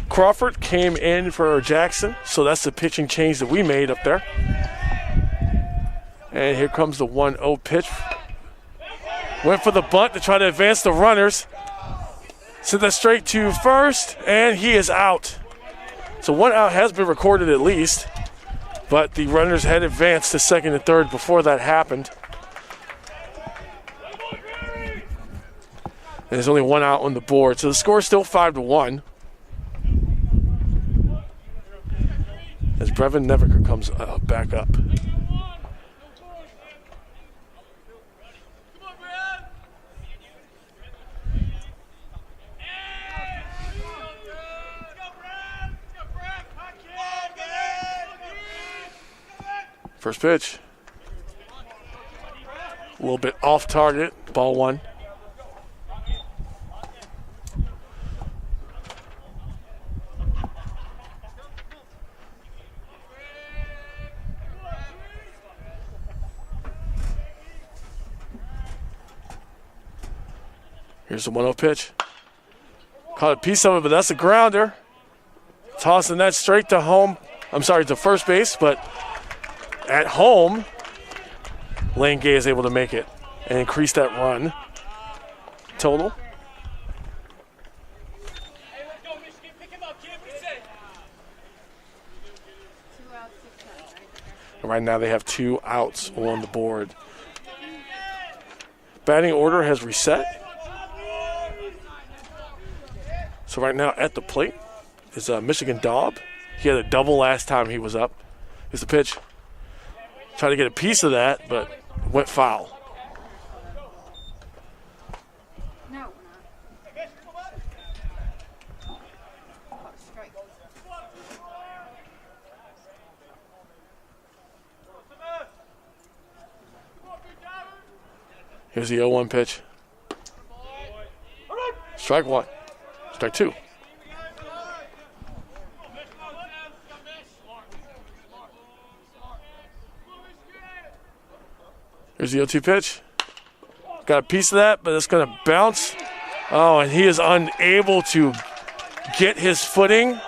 Crawford came in for Jackson, so that's the pitching change that we made up there. And here comes the 1-0 pitch. Went for the bunt to try to advance the runners. Sent that straight to first, and he is out. So one out has been recorded at least, but the runners had advanced to second and third before that happened. And there's only one out on the board, so the score is still 5-1. As Brevin Neviker comes back up. First pitch. A little bit off target, ball one. Here's the 1-0 pitch. Caught a piece of it, but that's a grounder. Tossing that straight to home. I'm sorry, to first base, but at home, Lane Gay is able to make it and increase that run total. Right now they have 2 outs on the board. Batting order has reset. So right now at the plate is Michigan Daub. He had a double last time he was up. Here's the pitch. Tried to get a piece of that, but went foul. No. Here's the 0-1 pitch. Strike one. Strike two. Here's the 0-2 pitch. Got a piece of that, but it's going to bounce. Oh, and he is unable to get his footing.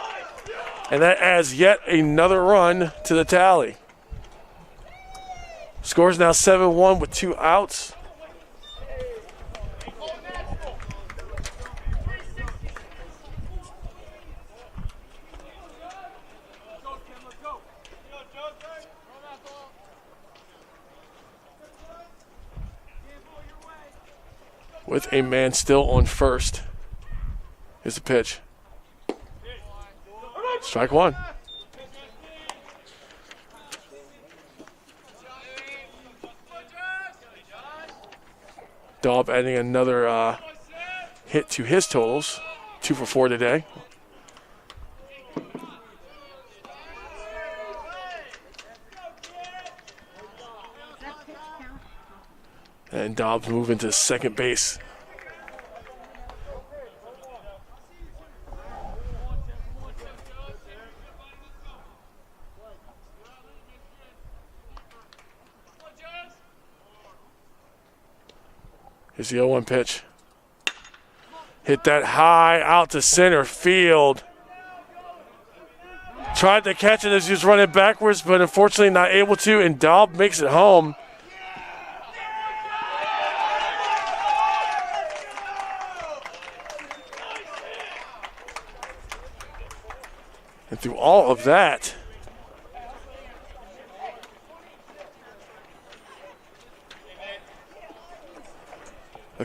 And that adds yet another run to the tally. Score's now 7-1 with 2 outs. With a man still on first. Here's the pitch. Strike one. Daub adding another hit to his totals. 2 for 4 today. And Dobbs moving to second base. Here's the 0-1 pitch. Hit that high out to center field. Tried to catch it as he was running backwards, but unfortunately not able to, and Daub makes it home. And through all of that,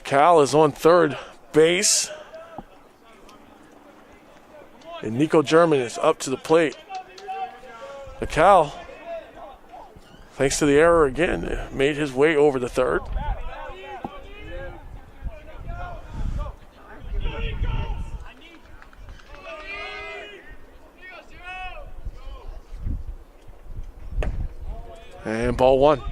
Cal is on third base. And Nico German is up to the plate. Cal, thanks to the error again, made his way over the third. And ball one.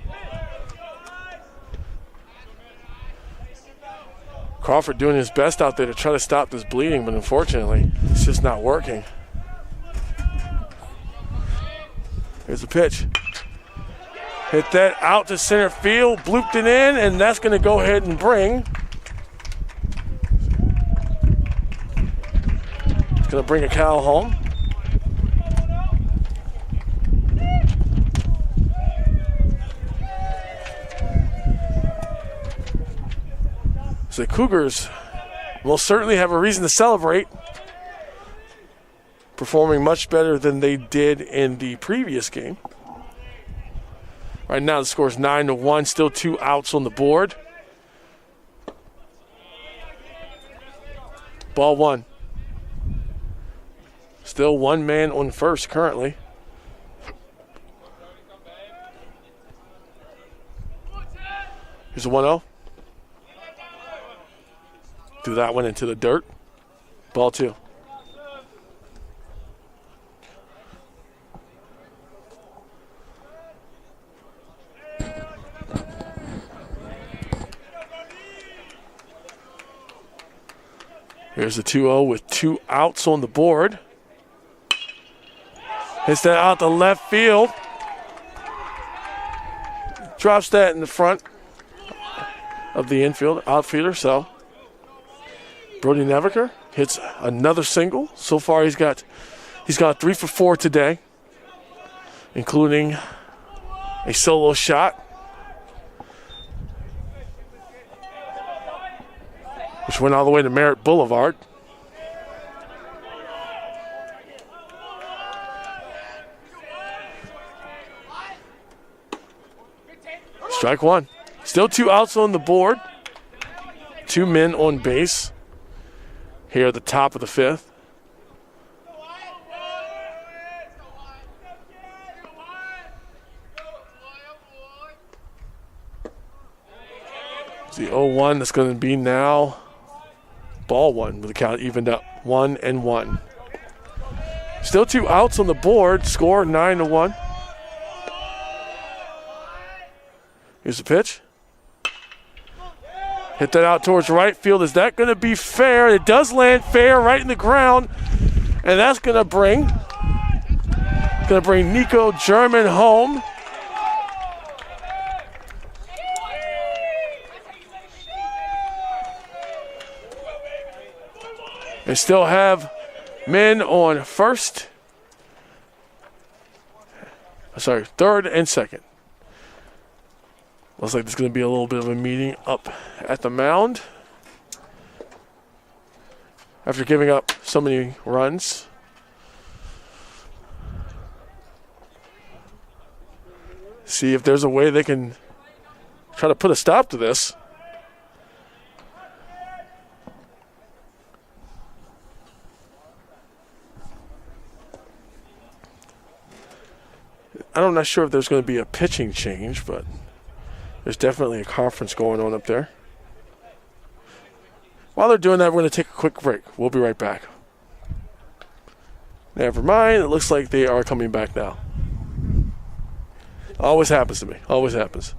Crawford doing his best out there to try to stop this bleeding, but unfortunately, it's just not working. Here's the pitch. Hit that out to center field, blooped it in, and that's going to go ahead and bring. It's going to bring a Cal home. So the Cougars will certainly have a reason to celebrate, performing much better than they did in the previous game. Right now the score is 9-1, still 2 outs on the board. Ball one. Still 1 man on first currently. Here's a 1-0. Threw that one into the dirt. Ball two. Here's the 2-0 with 2 outs on the board. Hits that out to left field. Drops that in the front of the outfielder, so Brody Neviker hits another single. So far he's got 3 for 4 today, including a solo shot, which went all the way to Merritt Boulevard. Strike one. Still 2 outs on the board. 2 men on base here at the top of the 5th. It's the 0-1 that's going to be now ball one with the count evened up 1-1. Still 2 outs on the board. Score 9-1. Here's the pitch. Hit that out towards right field. Is that going to be fair? It does land fair right in the ground. And that's going to bring Nico German home. They still have men on first. Sorry, third and second. Looks like there's going to be a little bit of a meeting up at the mound after giving up so many runs. See if there's a way they can try to put a stop to this. I'm not sure if there's going to be a pitching change, but there's definitely a conference going on up there. While they're doing that, we're going to take a quick break. We'll be right back. Never mind. It looks like they are coming back now. Always happens to me. Always happens.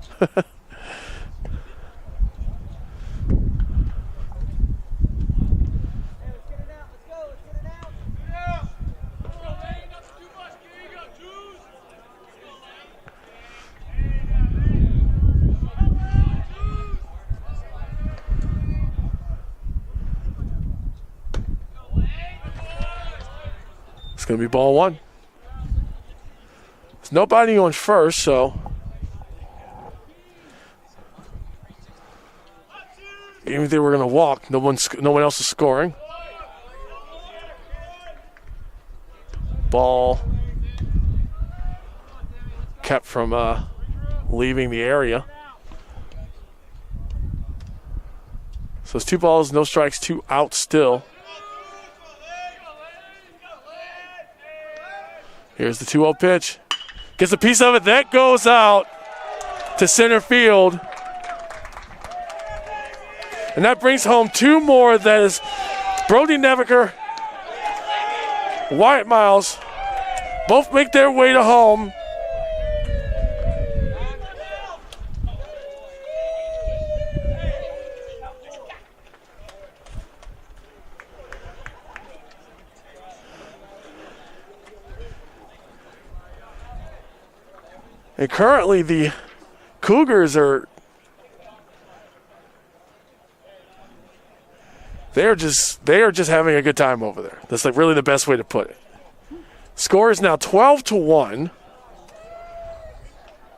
It's going to be ball one. There's nobody on first, so even if they were going to walk, no one else is scoring. Ball kept from leaving the area. So it's 2 balls, no strikes, 2 out still. Here's the 2-0 pitch. Gets a piece of it. That goes out to center field. And that brings home 2 more. That is Brody Neviker, Wyatt Miles. Both make their way to home. And currently the Cougars they are just having a good time over there. That's like really the best way to put it. Score is now 12-1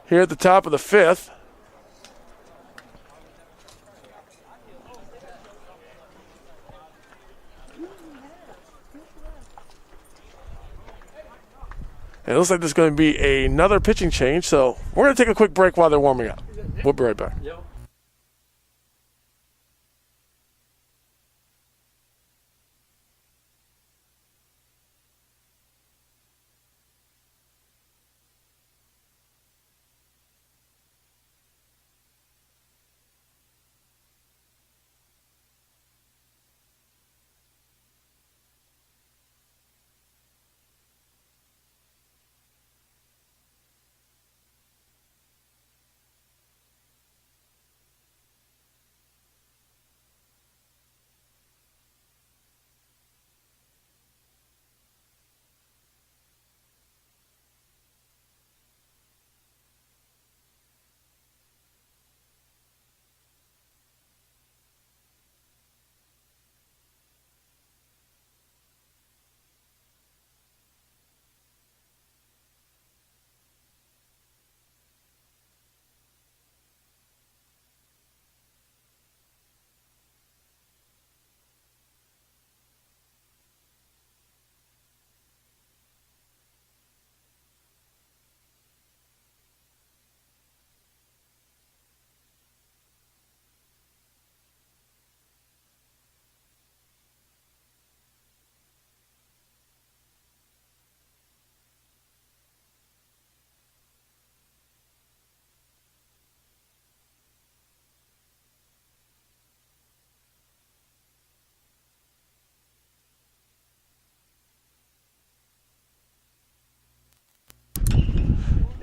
here at the top of the 5th. And it looks like there's going to be another pitching change, so we're going to take a quick break while they're warming up. We'll be right back.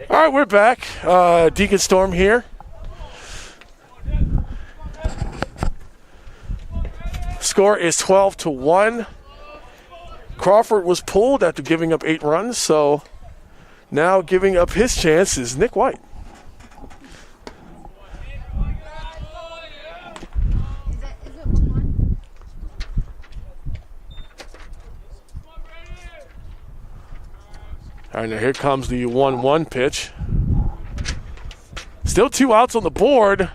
All right, we're back. Deacon Storm here. Score is 12-1. Crawford was pulled after giving up 8 runs, so now giving up his chance is Nick White. Is it 1-1? All right, now here comes the 1-1 pitch. Still 2 outs on the board.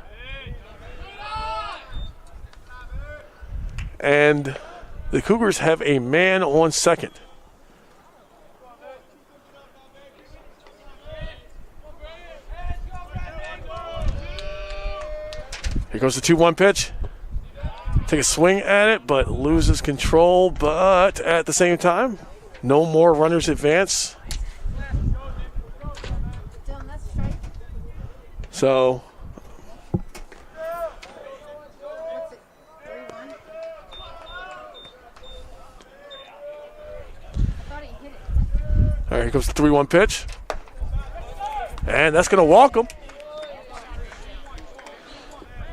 And the Cougars have a man on second. Here goes the 2-1 pitch. Take a swing at it, but loses control. But at the same time, no more runners advance. Dylan, that's strike. So What's it? 3-1? I thought he hit it. all right, here comes the 3-1 pitch. And that's going to walk him.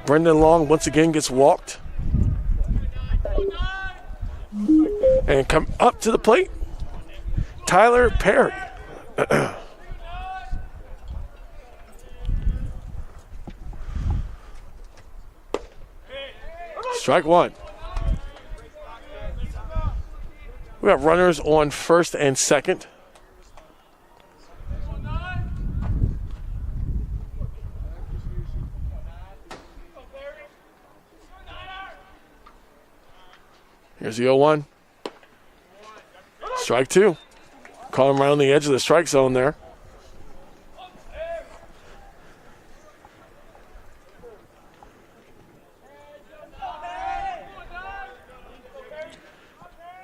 Brendan Long once again gets walked. And come up to the plate, Tyler Perry. Strike one. We got runners on first and second. Here's the 0-1. Strike two. Caught him right on the edge of the strike zone there.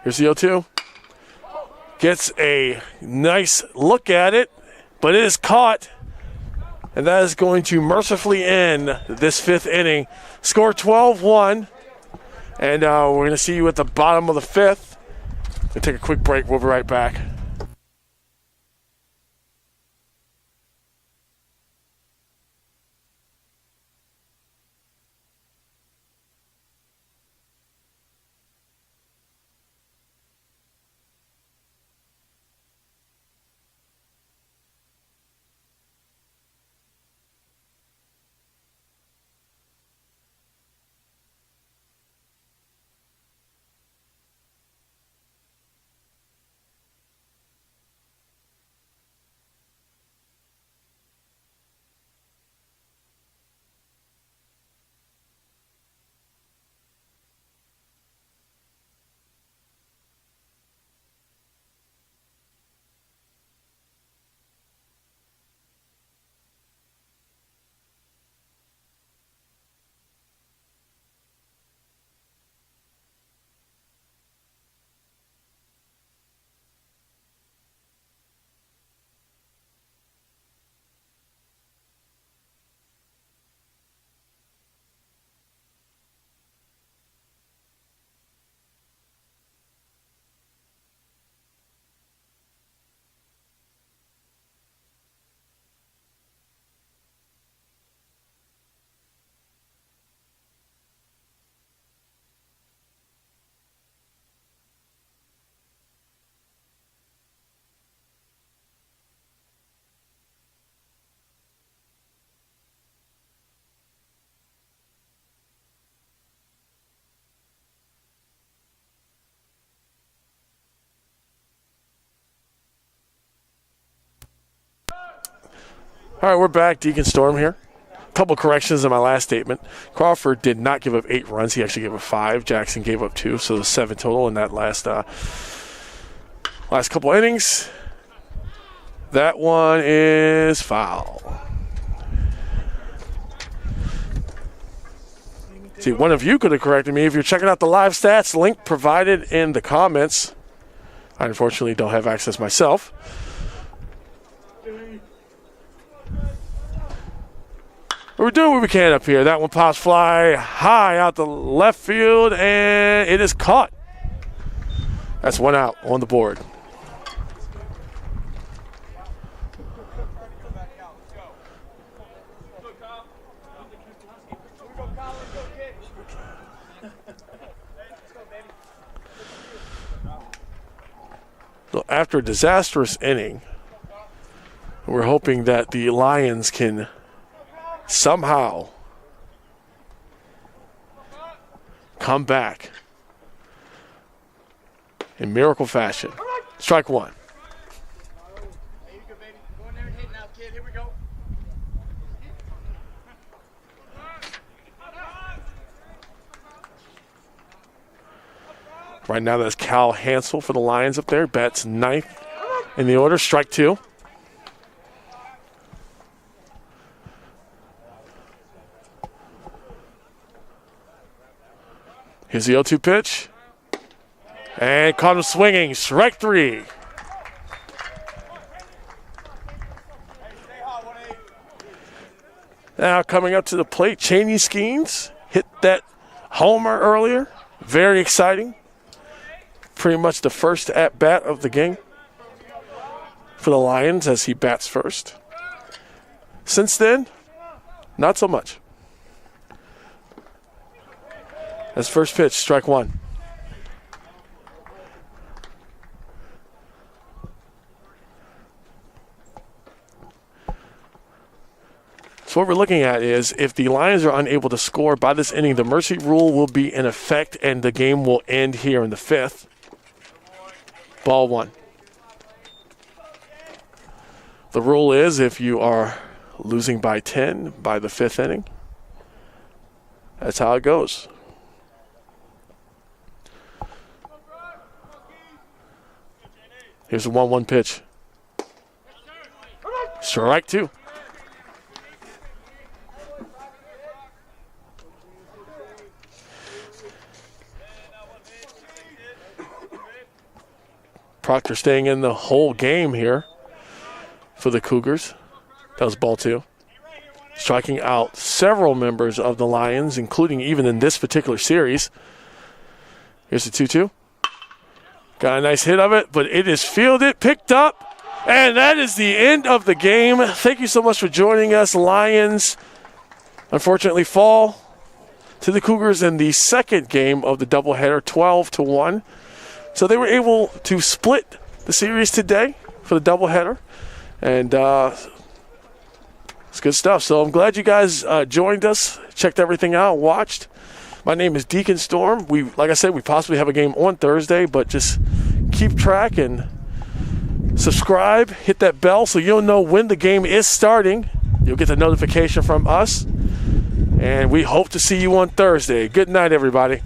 Here's the 0-2. Gets a nice look at it, but it is caught. And that is going to mercifully end this 5th inning. Score 12-1. And we're going to see you at the bottom of the 5th. We'll take a quick break. We'll be right back. All right, we're back. Deacon Storm here. A couple corrections in my last statement. Crawford did not give up 8 runs. He actually gave up 5. Jackson gave up 2, so 7 total in that last couple innings. That one is foul. See, one of you could have corrected me. If you're checking out the live stats, link provided in the comments. I unfortunately don't have access myself. We're doing what we can up here. That one pops fly high out the left field, and it is caught. That's 1 out on the board. So after a disastrous inning, we're hoping that the Lions can somehow come back in miracle fashion. Strike one. There you go, baby. Go in there and hit now, kid. Here we go. Right now, that's Cal Hansel for the Lions up there. Bats ninth in the order. Strike two. Here's the 0-2 pitch. And caught him swinging. Strike three. Now coming up to the plate, Cheney Skeens hit that homer earlier. Very exciting. Pretty much the first at-bat of the game for the Lions as he bats first. Since then, not so much. As first pitch, strike one. So what we're looking at is if the Lions are unable to score by this inning, the mercy rule will be in effect and the game will end here in the fifth. Ball one. The rule is if you are losing by 10 by the fifth inning, that's how it goes. Here's a 1-1 pitch. Strike two. Proctor staying in the whole game here for the Cougars. That was ball two. Striking out several members of the Lions, including even in this particular series. Here's the 2-2. Got a nice hit of it, but it is fielded, picked up, and that is the end of the game. Thank you so much for joining us. Lions unfortunately fall to the Cougars in the second game of the doubleheader, 12-1. So they were able to split the series today for the doubleheader, and it's good stuff. So I'm glad you guys joined us, checked everything out, watched. My name is Deacon Storm. Like I said, we possibly have a game on Thursday, but just keep track and subscribe, hit that bell so you'll know when the game is starting. You'll get the notification from us, and we hope to see you on Thursday. Good night, everybody.